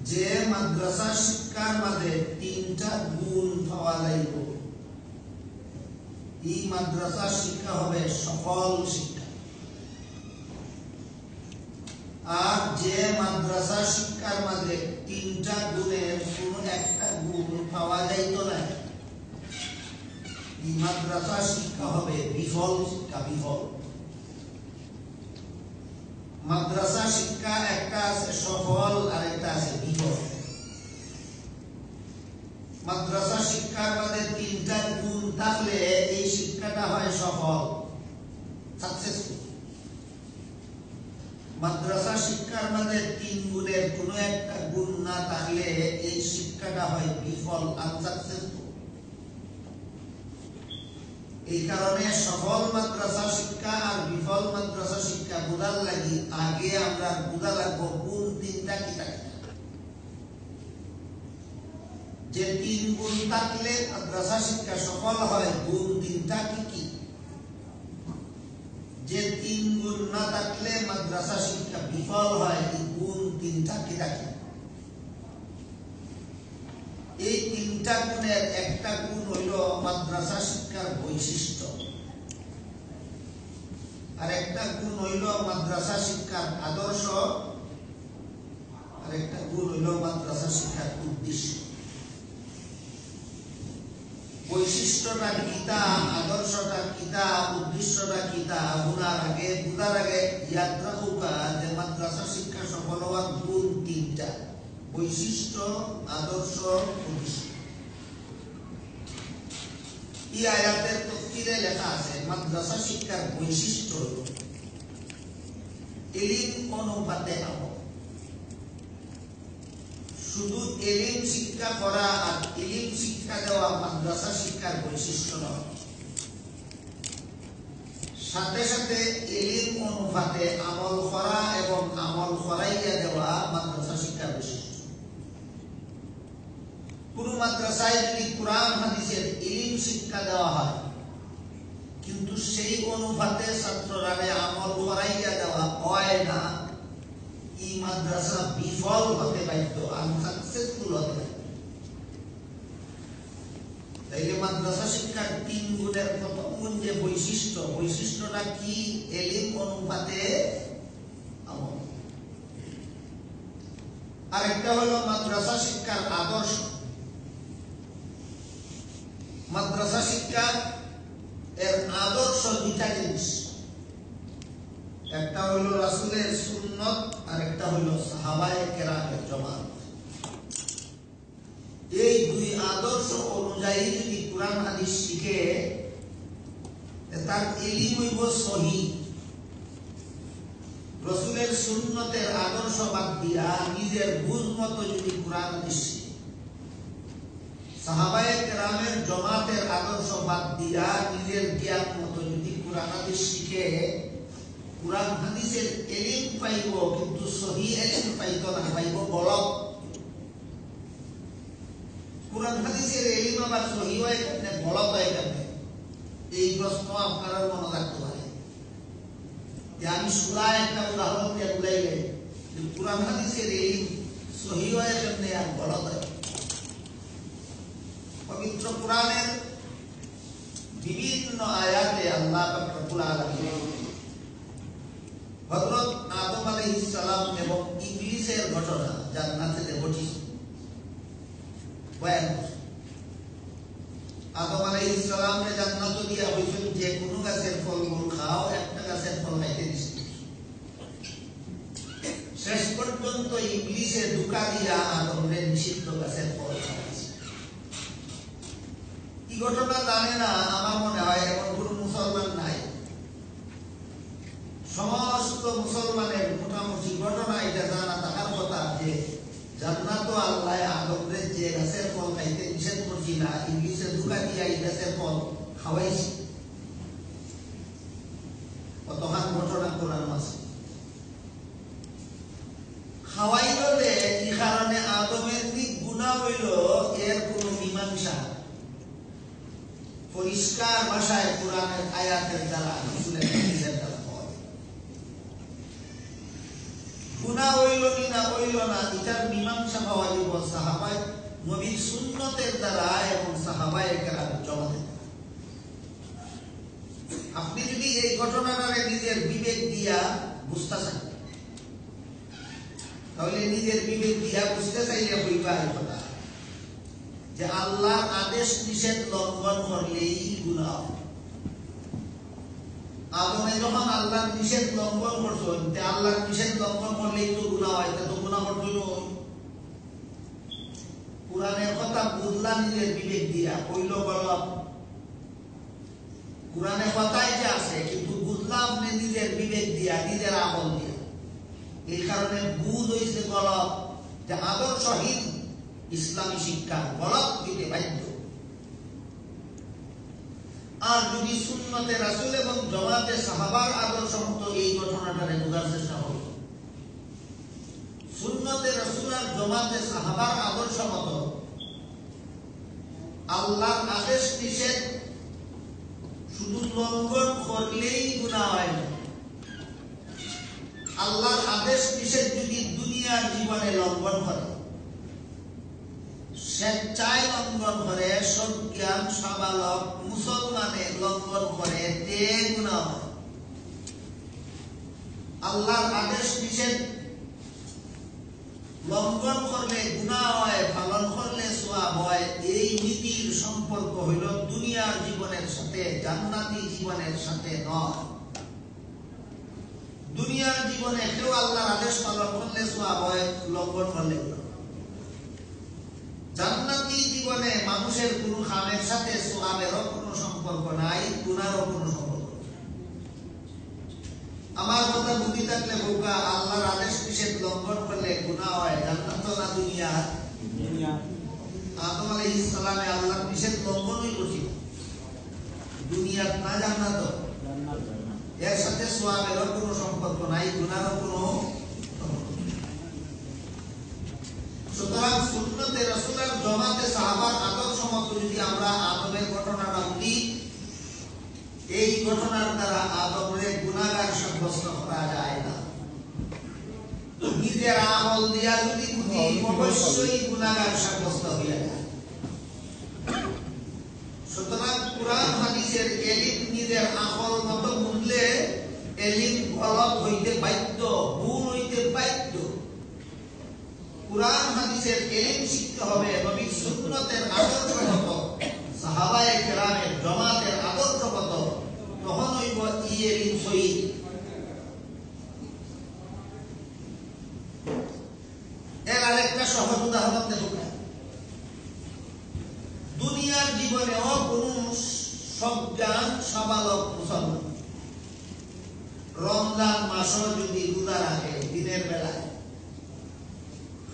যে মাদ্রাসা শিক্ষার মধ্যে তিনটা গুণ পাওয়া যাইব। এই মাদ্রাসা শিক্ষা হবে সফল শিক্ষা। আর যে মাদ্রাসা শিক্ষার মধ্যে তিনটা গুণের কোন একটা গুণ পাওয়া যাইত না, এই মাদ্রাসা শিক্ষা হবে বিফল শিক্ষা। বিফল মাদ্রাসা শিক্ষা একটা আছে সফল, আর একটা আছে বিফল। মাদ্রাসা শিক্ষার মধ্যে তিনটা গুণ থাকলে এই শিক্ষাটা হয় সফল, সাকসেসফুল। মাদ্রাসা শিক্ষার মধ্যে তিন গুণের কোন একটা গুণ না থাকলে এই শিক্ষাটা হয় বিফল, আনসাকসেসফুল। এই কারণে সফল মাদ্রাসা শিক্ষা আর বিফল মাদ্রাসা শিক্ষা বোঝার লাগি আগে আমরা বোঝা লাগবো গুণ তিনটা কি থাকে। যে তিন গুণ থাকলে মাদ্রাসা শিক্ষা সফল হয়, গুণ তিনটা কি কি? যে তিন গুণ না থাকলে মাদ্রাসা শিক্ষা বিফল হয়, এই গুণ তিনটা কি থাকে? এই তিনটা গুণের একটা গুণ হইল মাদ্রাসা শিক্ষার বৈশিষ্ট্য, আর একটা গুণ হইল মাদ্রাসা শিক্ষার আদর্শ, আর একটা গুণ হইল মাদ্রাসা শিক্ষার উদ্দেশ্য। বৈশিষ্ট্যটা কিতা, আদর্শটা কিতা, উদ্দেশ্যটা কিতা বোঝার আগে ইয়াদ রাখুকা যে মাদ্রাসা শিক্ষা সফল হওয়ার গুণ তিনটা: বৈশিষ্ট্য, আদর্শ, উদ্দেশ্য। এই আয়াতের তাফসীরে লেখা আছে মাদ্রাসা শিক্ষার বৈশিষ্ট্য ইলম অনুপাতে আমল। শুধু ইলম শিক্ষা করা আর ইলম শিক্ষা দেওয়া মাদ্রাসা শিক্ষার বৈশিষ্ট্য নয়, সাথে সাথে ইলম অনুপাতে আমল করা এবং আমল করাইয়া দেওয়া মাদ্রাসা শিক্ষার বৈশিষ্ট্য। কোন মাদ্রাসায় যদি কোরআন হাদিসের ইলম শিক্ষা দেওয়া হয় কিন্তু সেই অনুপাতে ছাত্ররা আমল করাইয়া দেওয়া হয় না, এই মাদ্রাসা বিফল হতে বাধ্য, আনসাকসেসফুল হতে বাধ্য। তাইলে মাদ্রাসা শিক্ষার তিন গুণের প্রথম গুণ যে বৈশিষ্ট্যটা কি? ইলম অনুপাতে আমল। আরেকটা হলো মাদ্রাসা শিক্ষার আদর্শ। মাদ্রাসা শিক্ষা এর আদর্শ দুইটা জিনিস, একটা হইল রাসূলের সুন্নাত আর একটা হইল সাহাবায়ে কেরামের জামাত। এই দুই আদর্শ অনুযায়ী যদি কোরআন হাদিস শিখে তার ইলম হইব সহিহ। রাসূলের সুন্নতের আদর্শ বাদ দিয়া নিজের বুঝ মতো যদি কোরআন হাদিস শিখে, সাহাবায়ে কেরামের জমাতের আদর্শ বাদ দিয়া নিজের জ্ঞান মতো যদি কোরআন হাদিস শিখে কোরআন হাদিসের এলিম পাইব, কিন্তু সহি এলিম পাইতো না, পাইব গলত। কোরআন হাদিসের এলিম আবার সহি হয় কেমনে, গলত হয় কেমনে? এই প্রশ্ন আপনারা মনে রাখতে পারে। আমি সূরা একটা উদাহরণ দিয়ে বুঝাইলে কোরআন হাদিসের এলিম সহি হয় কেমনে আর গলত হয়। পবিত্র কোরআনের বিভিন্ন আয়াতে আল্লাহ পাক রব্বুল আলামিন হযরত আদম আলাইহিস সালাম এবং ইবলিসের ঘটনা জান্নাতে ঘটেছে বয়ান করছেন। আদম আলাইহিস সালামকে জান্নাত দিয়া হইছিল যে কোন গাছের ফলমূল খাও, একটা গাছের ফল খাইতে দিছে। শেষ পর্যন্ত ইবলিসে ধোঁকা দিয়া আদমকে নিষিদ্ধ গাছের ফল খাওয়াইছে। এই ঘটনা জানে না আমার মনে হয় এমন কোন মুসলমান নাই। সমস্ত মুসলমানের মোটামুটি ঘটনা এটা জানা থাকার কথা যে জান্নাত আল্লাহ আদমকে যে গাছের ফল খাইতে নিষেধ করছি না, ইবলিসে ধোঁকা দিয়া এই গাছের ফল খাওয়াইছে। কতখান ঘটনা কোরআন আছে। খাওয়াইল যে এই কারণে আদমের দিক গুনাহ হইল, এর কোন মীমাংসা পরিষ্কার ভাষায় কোরআনের আয়াতের দ্বারা রাসূলের হাদিসের দ্বারা হয়। গুনাহ হইল কি না হইল না, এটার মীমাংসা পাওয়া যাবে সাহাবায়ে নবীর সুন্নতের দ্বারা এবং সাহাবায়ে কেরাম জমাতে। আপনি যদি এই ঘটনাটারে নিজের বিবেক দিয়া বুঝতে চান, তাহলে নিজের বিবেক দিয়া বুঝতে চাইলে হইবা এই কথা যে আল্লাহর আদেশ নিষেধ লঙ্ঘন করলেই গুনাহ। আদমে যখন আল্লাহর নিষেধ লঙ্ঘন করছেন, আল্লাহর নিষেধ লঙ্ঘন করলেই তো গুনাহ হয়, তা তো গুনাহ করতে নয়। কোরআনের কথা বুঝলা নিজের বিবেক দিয়া, কইল গলত। কোরআনের কথাই যে আছে, কিন্তু বুঝলাম নিজের বিবেক দিয়া, নিজের আমল দিয়া। এই কারণে বুঝ হইছে গলত, যে আদর্শহীন ইসলামী শিক্ষা গলত দিতে বাধ্য। আর যদি সুন্নতে রাসূল এবং জমাতে সাহাবার আদর্শ মতো এই ঘটনাটারে বোঝার চেষ্টা করব, সুন্নতে রাসূল আর জমাতে সাহাবার আদর্শ মতো আল্লাহর আদেশ নিষেধ শুধু লঙ্ঘন করলেই গুনাহ হয় না। আল্লাহর আদেশ নিষেধ যদি দুনিয়ার জীবনে লঙ্ঘন করে, স্বেচ্ছায় লঙ্ঘন করে, সজ্ঞান সাবালক মুসলমানে লঙ্ঘন করে, তে গুনাহ হয়। আল্লাহর আদেশ নিষেধ লঙ্ঘন করলে গুনাহ হয়, পালন করলে সওয়াব হয়। এই নীতির সম্পর্ক হইল দুনিয়ার জীবনের সাথে, জান্নাতি জীবনের সাথে নয়। দুনিয়ার জীবনে কেউ আল্লাহর আদেশ পালন করলে সওয়াব হয়, লঙ্ঘন করলে গুনাহ। জান্নাতি জীবনে মানুষের কোনো কামের সাথে সওয়াবেরও কোনো সম্পর্ক নাই, গুনাহরও কোনো সম্পর্ক নাই। আমার কথা বুঝি থাকলে বোকা, আল্লাহর আদেশ নিষেধ লঙ্ঘন করলে গুনাহ হয়, জান্নাত না দুনিয়া? আদম আলাইহিস সালামে আল্লাহর নিষেধ লঙ্ঘনই করেছিল, দুনিয়াত না জান্নাত। এর সাথে সওয়াবেরও কোনো সম্পর্ক নাই, গুনাহরও কোনো সম্পর্ক নাই। সুতরাং সুন্নতে রাসূল আর জমাতে সাহাবার আদর্শ মতো যদি আমরা আদমের ঘটনাটা বলি, এই ঘটনার দ্বারা আদমের গুনাহগার সাব্যস্ত করা যায় না। নিজের আমল দিয়া যদি বুঝি, অবশ্যই গুনাহগার সাব্যস্ত হয়ে যায়। সুতরাং কুরআন হাদিসের এলিম নিজের আমল মতো বুঝলে এলিম গলত হইতে বাধ্য, ভুল হইতে বাধ্য। কুরআন হাদিসের এলিম শিখতে হবে নবীর সুন্নতের আদর্শ মতো, সাহাবায়ে কেরামের জমাতের আদর্শ মতো, তখন হইব ই এলিম সহিহ। এর আরেকটা সহজ উদাহরণ দেব। দুনিয়ার জীবনেও কোন সজ্ঞান সাবালক মুসলমান রমজান মাসও যদি রোজা রাখে, দিনের বেলায়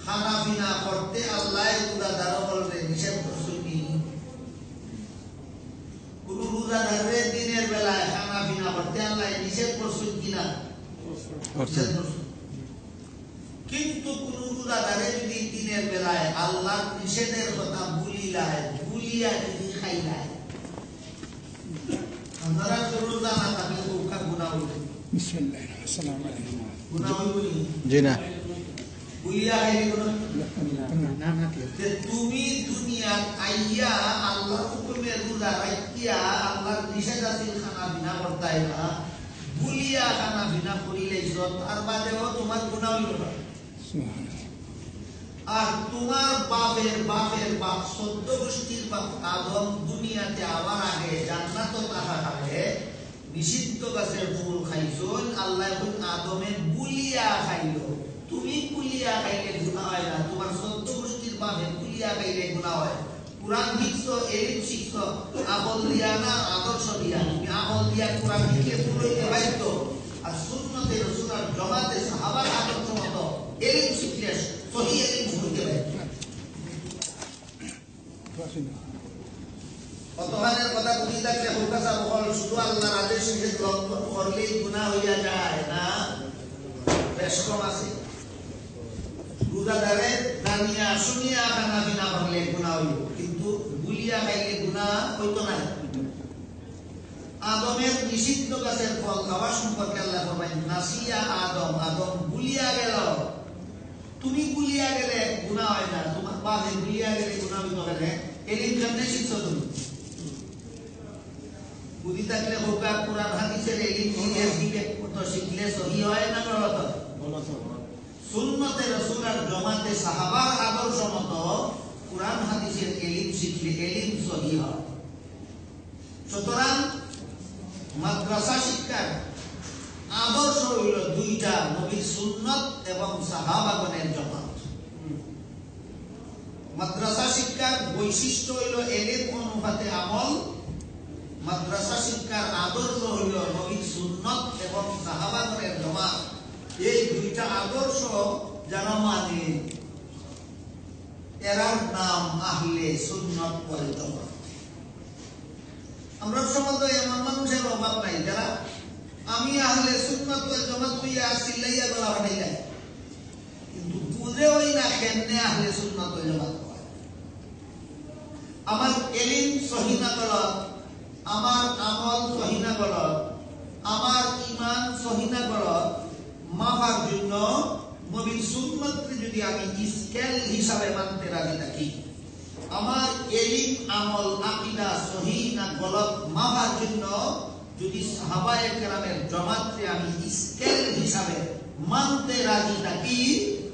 খানা পিনা করতে আল্লাহ রোজাদার বলবে নিষেধ করছেন, কিন্তু কোন রোজাদারে যদি দিনের বেলায় আল্লাহর নিষেধের কথা ভুলিয়া যদি খাইলায়, আপনারা রোজা না থাকলে উঠা গুনাহ হইবে। বিসমিল্লাহির আসসালামু আলাইকুম। গুনাহ হইবে জি না, ভুলিয়া খাইলে গুনাহ না না যে তুমি দুনিয়ার আইয়া আল্লাহর হুকুমে রোজা রাখিয়া আল্লাহর নিষেধ আছিল খানা বিনা করতাই না, ভুলিয়া খানা বিনা করিলে তার বাদেও তোমার গুনাহ হইল না। আর তোমার বাপের বাপ 14 গোষ্ঠীর বাপ আদম দুনিয়াতে আবার আগে জান্নাত থাকাকালে নিষিদ্ধ গাছের ফুল খাইছন, আল্লাহ আদমে বুলিয়া খাইল। তুমি বুলিয়া খাইলে গুনাহ হয় না, তোমার 14 গোষ্ঠীর বাপে বুলিয়া খাইলে গুনাহ হয়। কুরআন শিখছো, এলিম শিখছো, আমল দিয়া না আদর্শ দিয়া। তুমি আমল দিয়া কুরআন শিখলে ফুল হইতে বাধ্য, আর সুন্নতে রাসূলের জমাতে সাহাবার আদর্শ মতো এলিম শিখলে সহিহ এলিম হইতে বাধ্য। কতখানের কথা বুঝি থাকলে হুকাসা বহল শুধু আল্লাহর আদেশ নিষেধ লঙ্ঘন করলেই গুনাহ হইয়া যায় না, বেশ কম আছে। রোজাদারে জানিয়া শুনিয়া খানা বিনা করলে গুনাহ হইব, কিন্তু বুলিয়া খাইলে গুনাহ হইতো না। আদমের নিষিদ্ধ গাছের ফল খাওয়া সম্পর্কে আল্লাহ ফরমায় নাসিয়া আদম বুলিয়া গেল। তুমি বুলিয়া গেলে গুনাহ হয় না, তোমার বাপে বুলিয়া গেলে গুনাহ হইতো না। এলিম কেমনে শিখছো তুমি? বুদ্ধি থাকলে হোকা কুরআন হাদিসের এলিম বিবেক মতো শিখলে সহিহ হয় না গলত? সুন্নতে রাসূলের জমাতে সাহাবার আদর্শ মতো কুরআন হাদিসের এলিম শিখলে এলিম সহিহ হয়। সুতরাং মাদ্রাসা শিক্ষার আদর্শ হইল দুইটা, নবীর সুন্নত এবং সাহাবাগণের জমাত। মাদ্রাসা শিক্ষার বৈশিষ্ট্য হইল এলিম অনুপাতে আমল, মাদ্রাসা শিক্ষার আদর্শ হইল নবীর সুন্নত এবং সাহাবাগণের জমাত। এই দুইটা আদর্শ যারা মানে এরার নাম আহলে সুন্নাত ওয়াল জামাত। আমরা সমাজে এমন মানুষের অভাব নাই যারা আমি আহলে সুন্নাত ওয়াল জামাত হইয়া চিল্লাইয়া গলা ফাটাইলা, কিন্তু বুঝেওই না কেমনে আহলে সুন্নাত ওয়াল জামাত হয়। আমার এলিম সহিহ না গলত, আমার আমল সহিহ না গলত, আমার ঈমান সহিহ না গলত, মাপার জন্য নবীর সুন্নতকে যদি আমি স্কেল হিসাবে মানতে রাজি থাকি, আমার এলিম আমল আকীদা সহিহ না গলত মাপার জন্য যদি সাহাবায়ে কেরামের জমাতকে আমি স্কেল হিসাবে মানতে রাজি থাকি,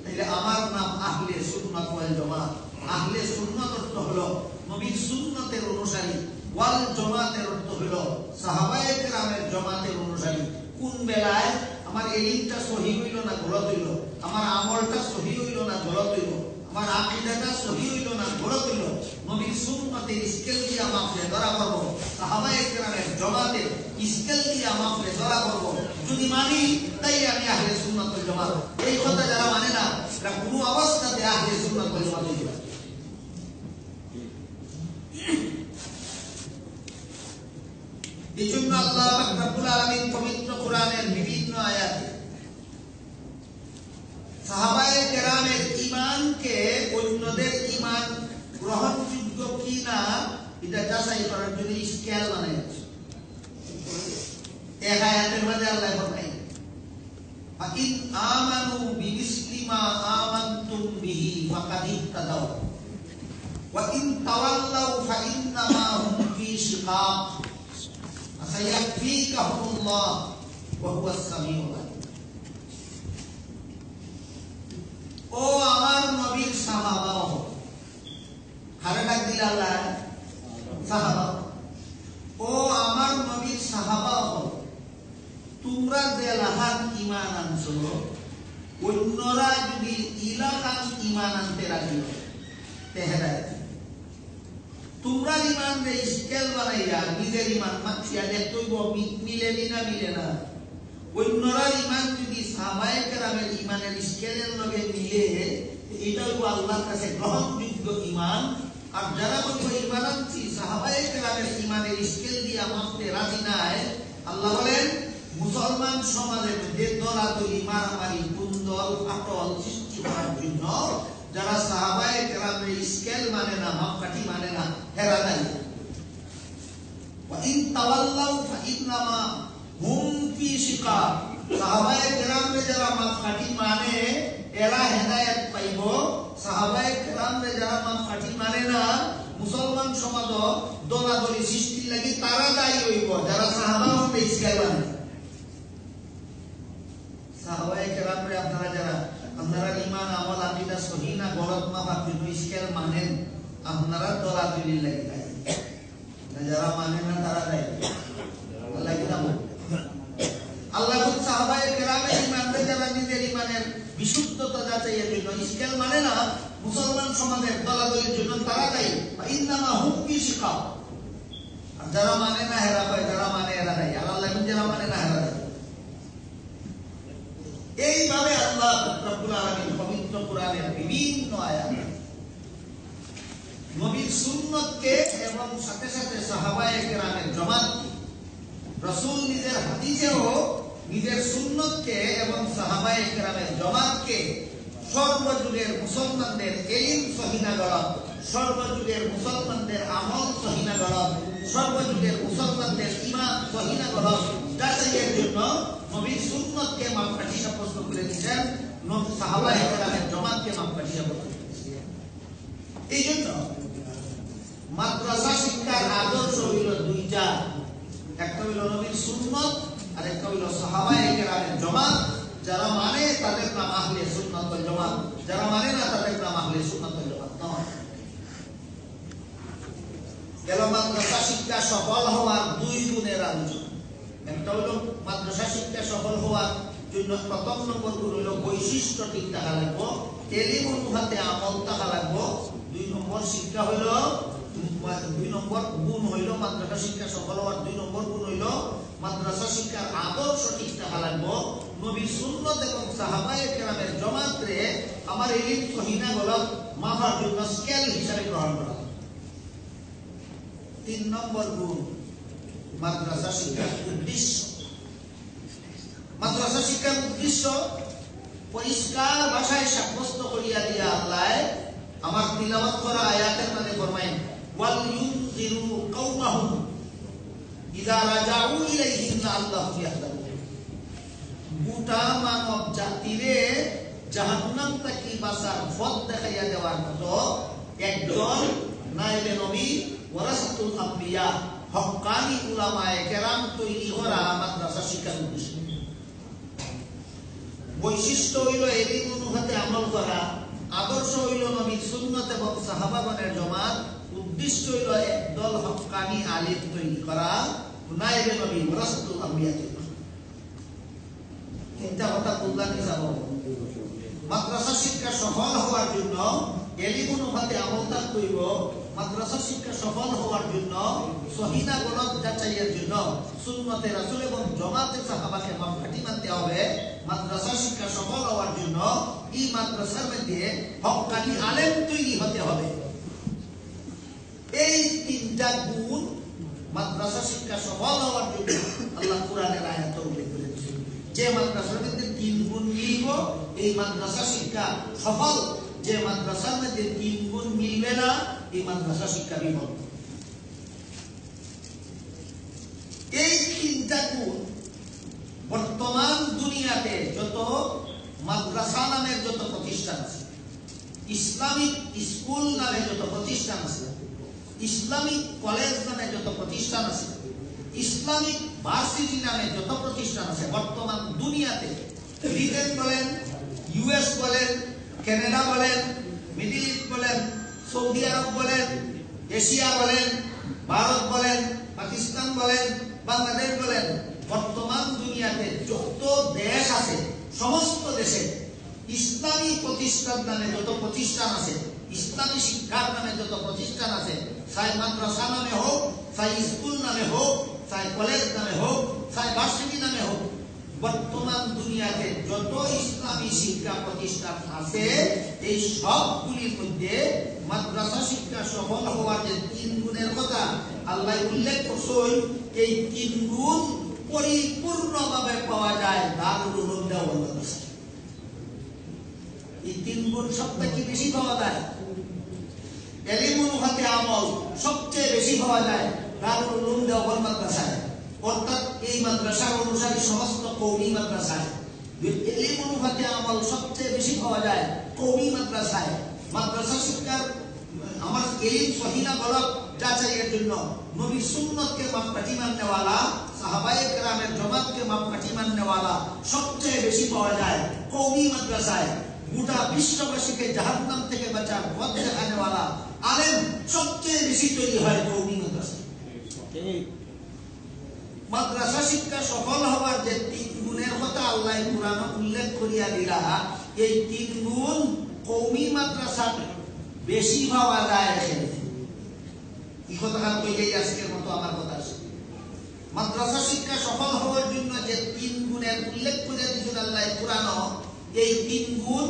তাহলে আমার নাম আহলে সুন্নাত ওয়াল জামাত। আহলে সুন্নাত অর্থ হলো নবীর সুন্নতের অনুসারী, ওয়াল জামাতের অর্থ হলো সাহাবায়ে কেরামের জমাতের অনুসারী। কোন বেলায় আমার এলিমটা সহিহ হইল না গলত হইল, আমার আমলটা সহিহ হইল না গলত হইল, আমার আকীদাটা সহিহ হইল না গলত হইল, নবীর সুন্নতের স্কেল দিয়ে মাপলে ধরা করব, সাহাবায়ে কেরামের জমাতের স্কেল দিয়ে মাপলে ধরা করব। যদি মানি তাইলে আমি আহলে সুন্নাত ওয়াল জামাত। এই কথা যারা মানে না তারা কোনো অবস্থাতে আহলে সুন্নাত ওয়াল জামাত হইতে পারে। এজন্য আল্লাহ রাব্বুল আলামিন পবিত্র কোরআনের বিভিন্ন আয়াতে সাহাবায়ে কেরামের ঈমানকে অন্যদের ঈমান গ্রহণযোগ্য কিনা এটা যাচাই করার জন্য স্কেল বানাইছে। এক আয়াতের মধ্যে আল্লাহ ফরমায় ফাইন আমানু বিমিসলি মা আমানতুম বিহি ফাকাদ ইহতাদাউ ওয়া ইন তাওয়াল্লাউ ফাইন্নামা হুম ফি শিকাক সায়াকফিকাহুল্লাহ ওয়া হুয়াস সামিউল আলিম। ও আমার নবীর সাহাবাও, কারে ডাক দিল আল্লাহ? সাহাবা। ও আমার নবীর সাহাবাও, তোমরা যে লাহান ঈমান আনছো, অন্যরা যদি ইলাকান ঈমান আনতে রাজি হয় তেহেদায়েত। তোমরা ঈমান রে স্কেল বানাইয়া নিজের ঈমান মাপিয়া দেখতইব মিলে না মিলে না। অন্যরা ঈমান যদি সাহাবায়ে কেরামের ঈমানের স্কেলের লগে মিলে, এটা হইব আল্লাহর কাছে গ্রহণযোগ্য ঈমান। আর যারা বলবে ঈমান আনছি সাহাবায়ে কেরামের ঈমানের স্কেল দিয়া মাপতে রাজি নাই, আল্লাহ বলেন মুসলমান সমাজের মধ্যে দলাদলি মারামারি কুন্দল ফাটল সৃষ্টি করার জন্য যারা সাহাবায়ে কেরামের স্কেল মানে না, মাপকাঠি মানে না, হেরা দায়ী। ওয়া ইন তাওয়াল্লাউ ফাইন্নামা হুম ফি শিকাক। সাহাবায়ে কেরামে যারা মাপকাঠি মানে এরা হেদায়েত পাইব, সাহাবায়ে কেরামে যারা মাপকাঠি মানে না মুসলমান সমাজ দলাদলি সৃষ্টির লাগি তারা দায়ী হইব যারা সাহাবা হতে স্কেল মানে। সাহাবায়ে কেরামে আপনারা ঈমান আমল আকীদা সহিহ না গলত মাপার জন্য স্কেল মানেন, আপনারা দলাদলির লাগি দায়ী। যারা মানে না তারা দায়ী। আল্লাহ কি নাম? আল্লাহ সাহাবায়ে কেরামের ঈমানকে যারা নিজের ঈমানের বিশুদ্ধতা যাচাইয়ের জন্য স্কেল মানে না মুসলমান সমাজের দলাদলির জন্য তারা দায়ী। ইন্নামা হুম ফি শিকাক। আর যারা মানে না হেরা হয়, যারা মানে এরা দায়ী। আর আল্লাহ যারা মানে না হেরা দায়ী। এইভাবে আল্লাহ রাব্বুল আলামিন পবিত্র কোরআনের বিভিন্ন আয়াত নবীর সুন্নতকে এবং সাথে সাথে সাহাবায়ে কেরামের জামাতকে, রাসূল নিজের হাদিসেও নিজের সুন্নতকে এবং সাহাবায়ে কেরামের জামাতকে সর্বযুগের মুসলমানদের ইলম সহিনা গলত, সর্বযুগের মুসলমানদের আমল সহিনা গলত, সর্বযুগের মুসলমানদের ঈমান সহিনা গলত যাচাইয়ের জন্য নবীর সুন্নতকে মাপকাঠি সাব্যস্ত করে দিয়েছেন, সাহাবায়ে কেরামের জামাতকে মাপকাঠি সাব্যস্ত করেছেন। এই জন্য মাদ্রাসা শিক্ষার আদর্শ হইল দুইটা, একটা হইল নবীর সুন্নত আর একটা হইল সাহাবায়ে কেরামের জামাত। যারা মানে তাদের নাম আহলে সুন্নাত ওয়াল জামাত, যারা মানে না তাদের নাম আহলে সুন্নাত ওয়াল জামাত নয়। মাদ্রাসা শিক্ষা সফল হওয়ার দুই গুণের আলোচনা। একটা হইল মাদ্রাসা শিক্ষা সফল হওয়ার জন্য প্রথম নম্বর গুণ হইল বৈশিষ্ট্য ঠিক থাকা লাগবো, এলিম অনুপাতে আমল থাকা লাগবো। দুই নম্বর শিক্ষা হইল, দুই নম্বর গুণ হইল মাদ্রাসা শিক্ষা সফল হওয়ার দুই নম্বর গুণ হইল মাদ্রাসা শিক্ষার আদর্শ ঠিক থাকা লাগবো। নবীর সুন্নত এবং সাহাবায়ে কেরামের জামাতরে আমার ইলম সহিনা গলত মাপার জন্য স্কেল হিসাবে গ্রহণ করা। তিন নম্বর গুণ মাদ্রাসা শিক্ষার উদ্দেশ্য। মাদ্রাসা শিক্ষার উদ্দেশ্য পরিষ্কার ভাষায় সাব্যস্ত করিয়া দিয়া আল্লাহ আমার তিলাওয়াত করা আয়াতের মধ্যে ফরমায়েন ওয়াল ইউনজিরু কওমাহুম ইযা রাজাউ ইলাইহিম লাআল্লাহুম ইয়াহদারুন। গোটা মানব জাতিরে জাহান্নাম থেকে বাঁচার পথ দেখাইয়া দেওয়ার মতো একজন নায়েবে নবী ওয়ারাসাতুল আম্বিয়া হক্কানি উলামায়ে কেরাম তৈরি করা মাদ্রাসা শিক্ষার উদ্দেশ্য। বৈশিষ্ট্য হইল এলিম অনুপাতে আমল করা, আদর্শ হইল নবীর সুন্নত এবং সাহাবাগণের জামাত, উদ্দেশ্য হইল একদল হক্কানি আলিম তৈরি করা, নায়েবে নবী ওয়ারাসাতুল আম্বিয়া তৈরি করা। চিন্তা কথা বুঝলাম কি যাব? মাদ্রাসা শিক্ষা সফল হওয়ার জন্য এলিম অনুপাতে আমল থাকতে হইব। মাদ্রাসা শিক্ষা সফল হওয়ার জন্য সহিনা গলত যাচাইয়ের জন্য সুন্নতে রাসূল এবং জামাতে সাহাবাকে মাপকাঠি মানতে হবে। মাদ্রাসা শিক্ষা সফল হওয়ার জন্য এই মাদ্রাসার মধ্যে হক্কানি আলেম তৈরি হতে হবে। এই তিনটা গুণ মাদ্রাসা শিক্ষা সফল হওয়ার জন্য আল্লাহ কোরআনের আয়াতে উল্লেখ করেছেন। যে মাদ্রাসার মধ্যে তিন গুণ মিলব এই মাদ্রাসা শিক্ষা সফল, যে মাদ্রাসার মধ্যে তিন গুণ মিলবে না এই মাদ্রাসা শিক্ষা বিফল। এই তিনটা গুণ বর্তমান দুনিয়াতে যত মাদ্রাসা নামের যত প্রতিষ্ঠান আছে, ইসলামিক স্কুল নামে যত প্রতিষ্ঠান আছে, ইসলামিক কলেজ নামে যত প্রতিষ্ঠান আছে, ইসলামিক ভার্সিটি নামে যত প্রতিষ্ঠান আছে বর্তমান দুনিয়াতে, ব্রিটেন বলেন, ইউএস বলেন, কানাডা বলেন, মিডল ইস্ট বলেন, সৌদি আরব বলেন, এশিয়া বলেন, ভারত বলেন, পাকিস্তান বলেন, বাংলাদেশ বলেন, বর্তমান দুনিয়াতে যত দেশ আছে সমস্ত দেশে ইসলামী প্রতিষ্ঠান নামে যত প্রতিষ্ঠান আছে, ইসলামী শিক্ষার নামে যত প্রতিষ্ঠান আছে, চাই মাদ্রাসা নামে হোক, চাই স্কুল নামে হোক, চাই কলেজ নামে হোক, চাই ভার্সিটি নামে হোক, বর্তমান দুনিয়াতে যত ইসলামী শিক্ষা প্রতিষ্ঠান আছে এই সবগুলির মধ্যে মাদ্রাসা শিক্ষা সফল হওয়ার যে তিন গুণের কথা আল্লাহ উল্লেখ করছেন, এই তিন গুণ পরিপূর্ণভাবে পাওয়া যায় দারুল উলুম দেওবন্দ মাদ্রাসায়। এই 3 গুণ সবথেকে বেশি পাওয়া যায়। ইলমুল হাতে আমল সবচেয়ে বেশি পাওয়া যায় দারুল উলুম দেওবন্দ মাদ্রাসায়, অর্থাৎ এই মাদ্রাসার অনুসারী সমস্ত কওমি মাদ্রাসায়। ইলমুল হাতে আমল সবচেয়ে বেশি পাওয়া যায় কওমি মাদ্রাসায়। মাদ্রাসা শিক্ষার আমার ইলম সহিনা গলত যাচাইয়ের জন্য নবীর সুন্নতকে মাপকাঠি মাননেওয়ালা, সাহাবায়ে কেরামের জমাতকে মাপকাঠি মাননেওয়ালা সবচেয়ে বেশি পাওয়া যায় কওমি মাদ্রাসায়। গোটা বিশ্ববাসীকে জাহান্নাম থেকে বাঁচার পথ দেখানেওয়ালা আলেম সবচেয়ে বেশি তৈরি হয় কওমি মাদ্রাসায়। মাদ্রাসা শিক্ষা সফল হওয়ার যে 3 গুণের কথা আল্লাহ কুরআনে উল্লেখ করিয়া দিলা, এই 3 গুণ কওমি মাদ্রাসাতে বেশি পাওয়া যায়। এখানে এই কথাটা কইলেই আজকের মতো আমার কথা আছে। মাদ্রাসা শিক্ষা সফল হওয়ার জন্য যে 3 গুণের উল্লেখ করে দিয়েছেন আল্লাহ কুরআনে, এই 3 গুণ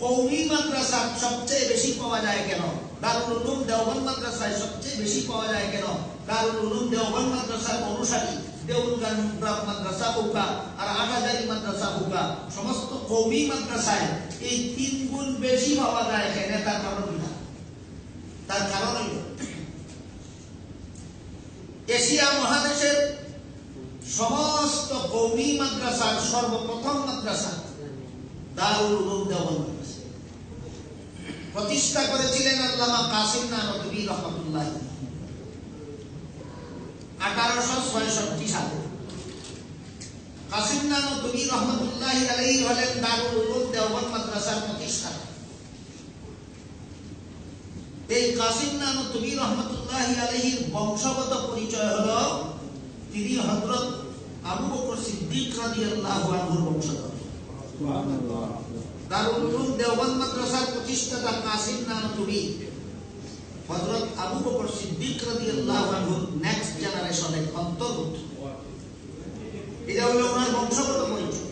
কওমি মাদ্রাসার সবচেয়ে বেশি পাওয়া যায় কেন? দারুল উলুম দেওবন্দ মাদ্রাসায় সবচেয়ে বেশি পাওয়া যায় কেন? দারুল উলুম দেওবন্দ মাদ্রাসার অনুসারী দেওবন্দ মাদ্রাসা হোকা আর আটাজারি মাদ্রাসা হোকা সমস্ত কওমি মাদ্রাসায় এই 3 গুণ বেশি পাওয়া যায় কেন? তার কারণ কি? তার কারণ হইল এশিয়া মহাদেশের সমস্ত কওমি মাদ্রাসার সর্বপ্রথম মাদ্রাসা দারুল উলুম দেওবন্দ মাদ্রাসা প্রতিষ্ঠা করেছিলেন আল্লামা কাসিম নানতুবি রহমাতুল্লাহ 1866 সালে। কাসিম নানতুবি রহমাতুল্লাহ আলাইহি হলেন দারুল উলুম দেওবন্দ মাদ্রাসার প্রতিষ্ঠাতা। এই কাসিম নানতুবি রহমাতুল্লাহ আলাইহির বংশগত পরিচয় হলো তিনি হযরত আবু বকর সিদ্দিক রাদিয়াল্লাহু আনহুর বংশধর। সুবহানাল্লাহ। দারুল উলুম দেওবন্দ মাদ্রাসার প্রতিষ্ঠাতা কাসিম নানতুবি হযরত আবু বকর সিদ্দিক রাদিয়াল্লাহু আনহুর নেক্সট জেনারেশনের অন্তর্ভুক্ত। এটা হলো ওনার বংশগত পরিচয়।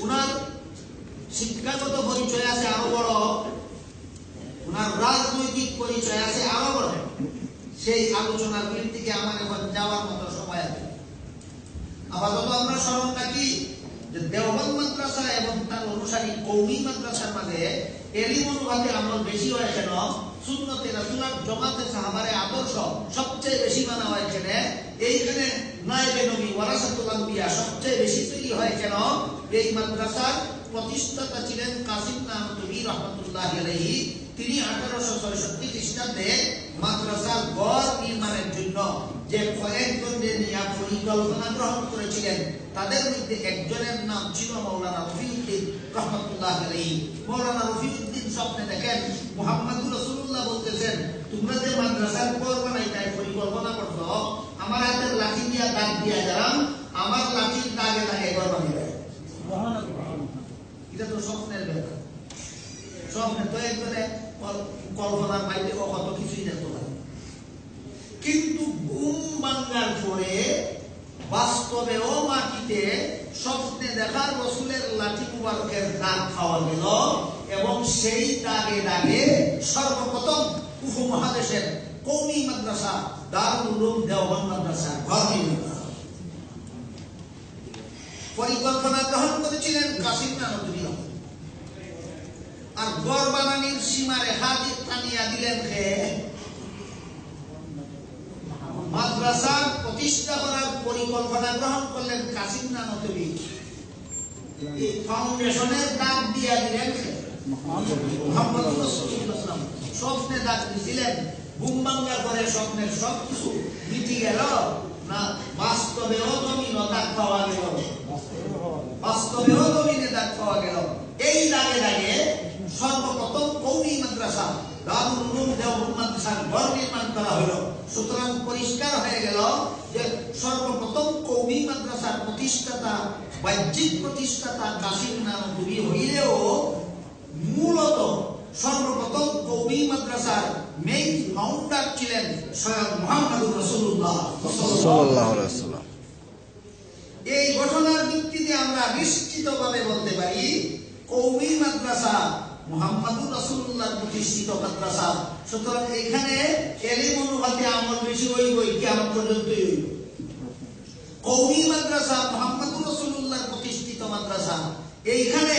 ওনার শিক্ষাগত পরিচয় আছে আরো বড়, ওনার রাজনৈতিক পরিচয় আছে আরো বড়। সেই আলোচনাগুলির দিকে আমার এখন যাওয়ার মতো সময় আছে। আপাতত আমরা স্মরণ রাখি যে দেওবন্দ মাদ্রাসা এবং তার অনুসারী কওমি মাদ্রাসার মাঝে ইলমুল হাতে আমল বেশি হয় কেন? সুন্নতে রাসূলের জামাতে সাহাবারে আদর্শ সবচেয়ে বেশি মানা হয় কেন? এইখানে নায়েবে নবী ওয়ারাসাতুল আম্বিয়া সবচেয়ে বেশি তৈরি হয় কেন? এই মাদ্রাসার প্রতিষ্ঠাতা ছিলেন কাসিম নানতুবি রহমাতুল্লাহি আলাইহি। তিনি 1866 খ্রিস্টাব্দে মাদ্রাসার গড় নির্মাণের জন্য যে কয়েকজনের নিয়ে পরিকল্পনা গ্রহণ করেছিলেন তাদের মধ্যে একজনের নাম ছিল মাওলানা রফিউদ্দিন রহমাতুল্লাহি আলাইহি। মাওলানা রফিউদ্দিন স্বপ্নে দেখেন মুহাম্মদুর রাসূলুল্লাহ বলতেছেন, তোমরা যে মাদ্রাসার গড় বানাইতে পরিকল্পনা করছো, আমার হাতের লাঠি দিয়া দাগ দিয়া গেলাম, আমার লাঠির দাগে দাগে গড় বানাইবে। সুবহানাল্লাহ। এটা তো স্বপ্নের ব্যাপার। স্বপ্নে তো একবারে কল্পনার বাইরে কত কিছুই দেখতে পারে, কিন্তু ঘুম ভাঙার পরে বাস্তবেও মাটিতে স্বপ্নে দেখা রাসূলের লাঠি মুবারকের দাগ খাওয়া গেল এবং সেই দাগে দাগে সর্বপ্রথম উপমহাদেশের কওমি মাদ্রাসা দারুল উলুম দেওবন্দ মাদ্রাসা ঘর নির্মাণ পরিকল্পনা গ্রহণ করেছিলেন কাসিম নানতুবি। আর গড় বানানির সীমা রেখা টানিয়া দিলেন কে? মাদ্রাসা প্রতিষ্ঠা করার পরিকল্পনা গ্রহণ করলেন কাসিম নানতুবি। এই ফাউন্ডেশনের দাগ দিয়া দিলেন কে? মুহাম্মদুর রাসূলুল্লাহ। স্বপ্নে দাগ দিয়েছিলেন, ঘুম ভাঙার পরে স্বপ্নের সব কিছু মিটি গেল না? বাস্তবেও জমিনে দাগ পাওয়া গেল, বাস্তবেও জমিনে দাগ পাওয়া গেল। এই দাগে দাগে সর্বপ্রথম কওমি মাদ্রাসা দারুল উলুম দেওবন্দ মাদ্রাসার ঘর নির্মাণ করা হলো। সুতরাং পরিষ্কার হয়ে গেল যে সর্বপ্রথম কওমি মাদ্রাসার প্রতিষ্ঠাতা, বাহ্যিক প্রতিষ্ঠাতা কাসিম নানতুবি হইলেও মূলত সর্বপ্রথম কওমি মাদ্রাসার মেইন ফাউন্ডার ছিলেন স্বয়ং মুহাম্মদুর রাসূলুল্লাহ সাল্লাল্লাহু আলাইহি ওয়াসাল্লাম। এই ঘটনার ভিত্তিতে আমরা নিশ্চিতভাবে বলতে পারি কওমি মাদ্রাসা মুহাম্মদুর রাসূলুল্লাহ প্রতিষ্ঠিত মাদ্রাসা। সুতরাং এখানে ইলমুল হাতে আমল বেশি হইবই, কিয়ামত পর্যন্তই হইব। কওমি মাদ্রাসা মুহাম্মদুর রাসূলুল্লাহর প্রতিষ্ঠিত মাদ্রাসা। এইখানে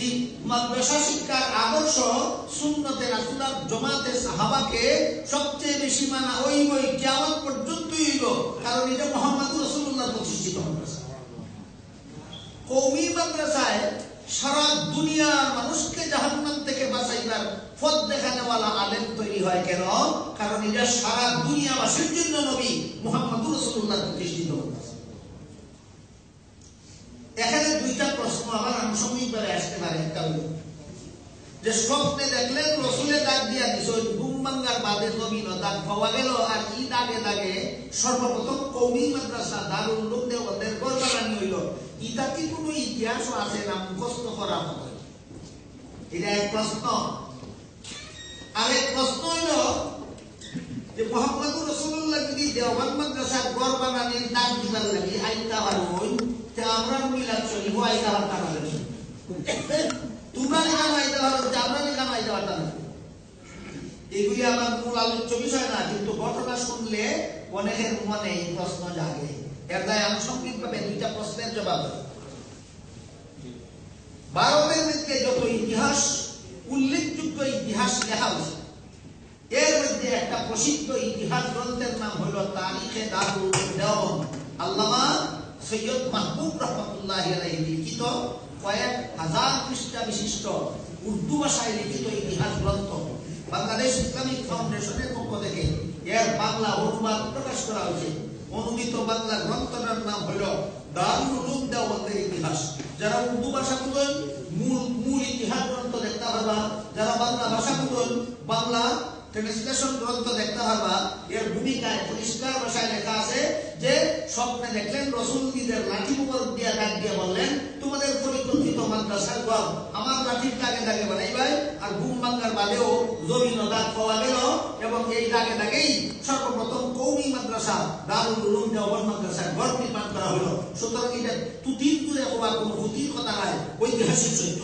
এই মাদ্রাসা শিক্ষার আদর্শ সুন্নতে রাসূলুল্লাহ জামাতে সাহাবাকে সবচেয়ে বেশি মানা ওই কিয়ামত পর্যন্তই হইল, কারণ এটা মুহাম্মদুর রাসূলুল্লাহর প্রতিষ্ঠিত মাদ্রাসা। কওমি মাদ্রাসায় সারা দুনিয়ার মানুষকে জাহান্নাম থেকে বাঁচাইবার পথ দেখানেওয়ালা আলেম তৈরি হয়। কেন? কারণ এটা সারা দুনিয়াবাসীর জন্য নবী মুহাম্মদুর রাসূলুল্লাহ প্রতিষ্ঠিত মাদ্রাসা। এখানে দুইটা প্রশ্ন আমার আনুষঙ্গিকভাবে আসতে পারে। একটা হলো যে স্বপ্নে দেখলেন রসুলে দাগ দিয়া দিছ, ঘুম ভাঙ্গার বাদে জমিন দাগ পাওয়া গেল, আর ই দাগে দাগে সর্বপ্রথম কওমি মাদ্রাসা দারুল উলুম দেওবন্দের ঘর বানানি হইল। ইটা কি কোনো ইতিহাস আছে না মুখস্থ করা হবে? এটা এক প্রশ্ন। আরেক প্রশ্ন হইল যে মুহাম্মদুর রাসূলুল্লাহ যদি দেওবন্দ মাদ্রাসার ঘর বানানির দাগ দিবার লাগি আইতা হইল, তা আমরা মিলাদ চলিব আইতা হতা না, তোমরা লেখা আইতা হতা আমরা লেখা আইতা হতা না। এগুলি আমার মূল আলোচ্য বিষয় না, কিন্তু ঘটনা শুনলে অনেকের মনে এই প্রশ্ন জাগে। এর দায় আনুষঙ্গিকভাবে দুইটা প্রশ্নের জবাব। ভারতের মধ্যে যত ইতিহাস উল্লেখযোগ্য ইতিহাস লেখা হয়েছে, এর মধ্যে একটা প্রসিদ্ধ ইতিহাস গ্রন্থের নাম হইল তারিখে দারুল উলুম দেওবন্দ, আল্লামা সৈয়দ মাহবুব রহমাতুল্লাহি আলাইহি লিখিত কয়েক হাজার পৃষ্ঠা বিশিষ্ট উর্দু ভাষায় লিখিত ইতিহাস গ্রন্থ। বাংলাদেশ ইসলামিক ফাউন্ডেশনের পক্ষ থেকে এর বাংলা অনুবাদ প্রকাশ করা হয়েছে। অনুদিত বাংলা গ্রন্থটার নাম হইল দারুল উলুম দেওবন্দের ইতিহাস। যারা উর্দু ভাষা বুঝেন মূল ইতিহাস গ্রন্থ দেখতে পারবা, যারা বাংলা ভাষা বুঝেন বাংলা ট্রান্সলেশন গ্রন্থ দেখতে পারবা। এর ভূমিকায় পরিষ্কার ভাষায় লেখা আছে যে স্বপ্নে দেখলেন রসুল নিজের লাঠি মুবারক দিয়া দাগ দিয়ে বললেন, তোমাদের পরিকল্পিত মাদ্রাসার ঘর আমার লাঠির দাগে দাগে বানাইবাই, আর ঘুম ভাঙ্গার বাদেও জমিন দাগ পাওয়া গেল, এবং এই দাগে দাগেই সর্বপ্রথম কওমি মাদ্রাসা দারুল উলুম দেওবন্দ মাদ্রাসার ঘর নির্মাণ করা হলো। সুতরাং এটা তুতির তুলে হওয়ার কোনো হুতির কথা নয়, ঐতিহাসিক সত্য।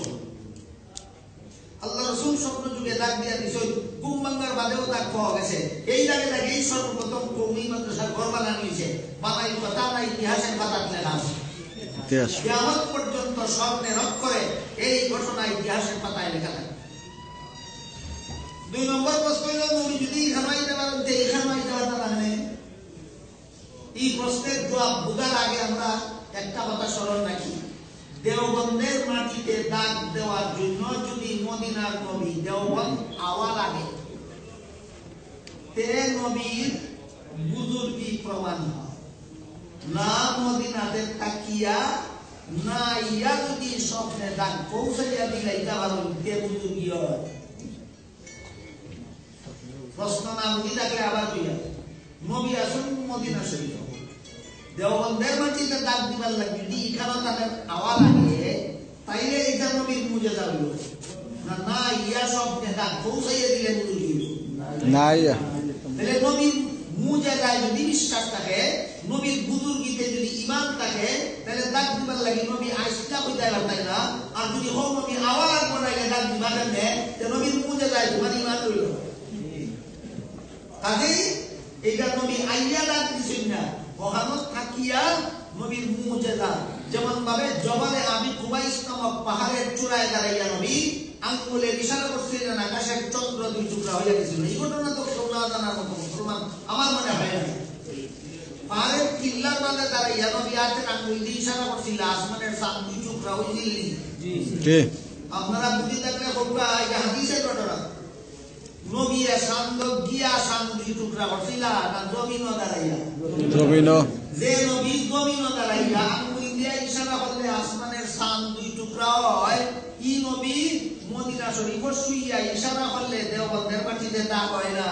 আল্লাহ রাসূল স্বপ্ন যুগে দাগ দিয়া দিছে, ঘুম ভাঙ্গার বাদেও দাগ পাওয়া গেছে। এই দাগে দাগেই সর্বপ্রথম কওমি মাদ্রাসার ঘর বানানো হয়েছে। বানাই কথা না, ইতিহাসের পাতা লেখা আছে। কিয়ামত পর্যন্ত স্বপ্নের অক্ষরে এই ঘটনা ইতিহাসের পাতায় লেখা থাকে। দুই নম্বর প্রশ্ন হইল, নবী যদি এখানে আইতে পারেন তো এখানে আইতে পারতেন না? এই প্রশ্নের জবাব বোঝার আগে আমরা একটা কথা স্মরণ রাখি। দেওবন্দের মাটিতে দাগ দেওয়ার জন্য যদি মদিনার নবী দেওবন্দ আওয়া লাগে, তে নবীর বুজুর্গি প্রমাণ হয় না। মদিনাতে তাকিয়া না ইয়া যদি স্বপ্নে দাগ পৌঁছাইয়া দিলাইতে পারেন, তে বুজুর্গি হয়। প্রশ্ন না বুঝি থাকলে আবার কইয়া নবী আসুন মদিনা শরীফ, দেওবন্দের মাটিতে দাগ দিবার লাগে, যদি এখানে তাদের আওয়া লাগে, তাইলে এটা নবীর মুজিজা হইল না। না ইয়া স্বপ্নে দাগ পৌঁছাইয়া দিলে বুজুর্গি হইল না। ইয়া তাহলে নবীর মুজিজায় যদি বিশ্বাস থাকে, নবীর বুজুর্গিতে যদি ঈমান থাকে, তাহলে দাগ দিবার লাগে নবী আইসা কইতে পারতাই না। আর যদি হোক নবী আওয়া লাগবো না দাগ দিবার কেমনে, তে নবীর মুজিজায় তোমার ঈমান হইল। কাজেই এটা নবী আইয়া দাগ দিছেন না, ওখানে থাকিয়া নবীর মুজিজা। যেমন ভাবে জবালে আবি কুবাইস নামক পাহাড়ের চূড়ায় দাঁড়াইয়া নবী আঙ্গুলের ইশারা করছিলেন, আকাশের চন্দ্র দুই টুকরা হইয়া গেছিল। এই ঘটনা তো কেউ না জানার মতো প্রমাণ আমার মনে হয় না। পাহাড়ের কিল্লার বাদে দাঁড়াইয়া নবী হাতের আঙ্গুল দিয়ে ইশারা করছিল, আসমানের চাঁদ দুই টুকরা হইছিল। আপনারা বুঝি থাকলে বলবা এটা হাদিসের ঘটনা। নবী সান্দ গিয়া সান্দ দুই টুকরা করছিল না জমিন দাঁড়াইয়া? জমিন। যে নবী জমিন দাঁড়াইয়া আঙ্গুল দিয়া ইশারা করলে আসমানের চাঁদ দুই টুকরা হয়, ই নবী মদিনা শরীফ শুইয়া ইশারা করলে দেওবন্দের মাটিতে দাগ হয় না?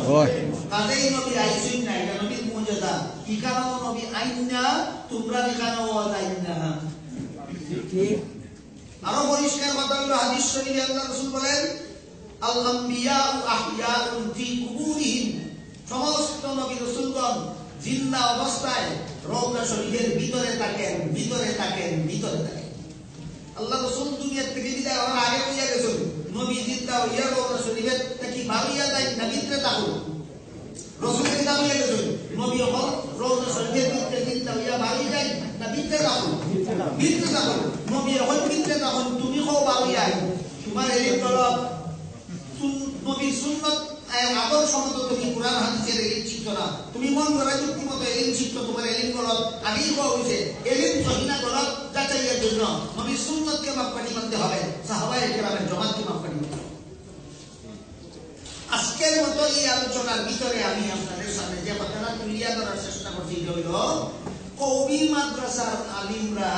হয়। কাজেই নবী আইসুই না, এটা নবীর মুজিজা। ইখানেও নবী আইন না, তোমরা এখানেও আইন না। আরো পরিষ্কার কথা হলো হাদিস শরীফে আল্লাহ রাসূল বলেন, আল আম্বিয়াউ আহইয়াউন ফি কুবুরিহিম, সমস্ত নবী রাসূলগণ জিন্দা অবস্থায় রওজা শরীফের ভিতরে থাকেন, ভিতরে থাকেন, ভিতরে থাকেন। আল্লাহ রাসূল দুনিয়া থেকে বিদায় হওয়ার আগে হইয়া গেছেন, নবী জিন্দা হইয়া রওজা শরীফের থেকে ভাবিয়া যায় না ভিতরে থাকুন। রাসূল জিন্দা হইয়া গেছেন, নবী হল রওজা শরীফের ভিতরে জিন্দা হইয়া বিক্রেতা করো নবী এখন বিক্রেতা হন তুমি কও বাউয়াই তোমার এলিম তলব নবীর সুন্নাত আদর্শ মতো তুমি কুরআন হাদিসের এলিম শিখছো না তুমি মন গড়া যুক্তি মতো এলিম শিখছো তোমার এলিম গলত আগেই কোয়া হয়েছে এলিম সহিনা গলত যাচাইয়ের জন্য নবীর সুন্নাতকে মাপকাঠি মানতে হবে সাহাবায়ে কেরামের জমাতকে মাপকাঠি মানতে হবে। আজকের মতো এই আলোচনার ভিতরে আমি আপনাদের সামনে যে কথাটা তুলিয়া ধরার চেষ্টা করছি হইল কওমি মাদ্রাসার আলিমরা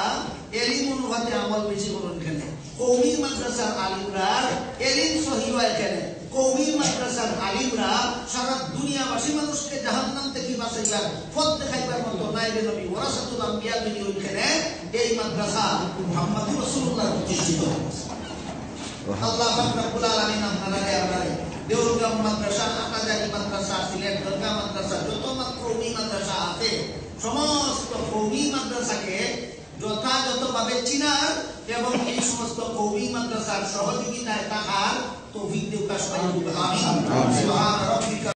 এলিম অনুপাতে আমল বেশি করুন কেন কওমি মাদ্রাসার আলিমরা এলিম সহি হয় কেন কওমি মাদ্রাসার আলিমরা সারা দুনিয়াবাসী মানুষকে জাহান্নাম থেকে বাঁচাইবার পথ দেখাইবার মতো নায়েবে নবী ওয়ারাসাতুল আম্বিয়া যিনি হইলেন এই মাদ্রাসা মুহাম্মদুর রাসূলুল্লাহ প্রতিষ্ঠিত হয়েছে। আল্লাহ পাক রব্বুল আলামিন আপনারা দেওরগাঁও মাদ্রাসা আকাজারি মাদ্রাসা সিলেট দরগা মাদ্রাসা যত কওমি মাদ্রাসা আছে সমস্ত কওমি মাদ্রাসাকে যথাযথভাবে চিনার এবং এই সমস্ত কওমি মাদ্রাসার সহযোগিতায় থাকার তৌফিক দিউকা সবাই আমিন। সুবহান রাব্বিকা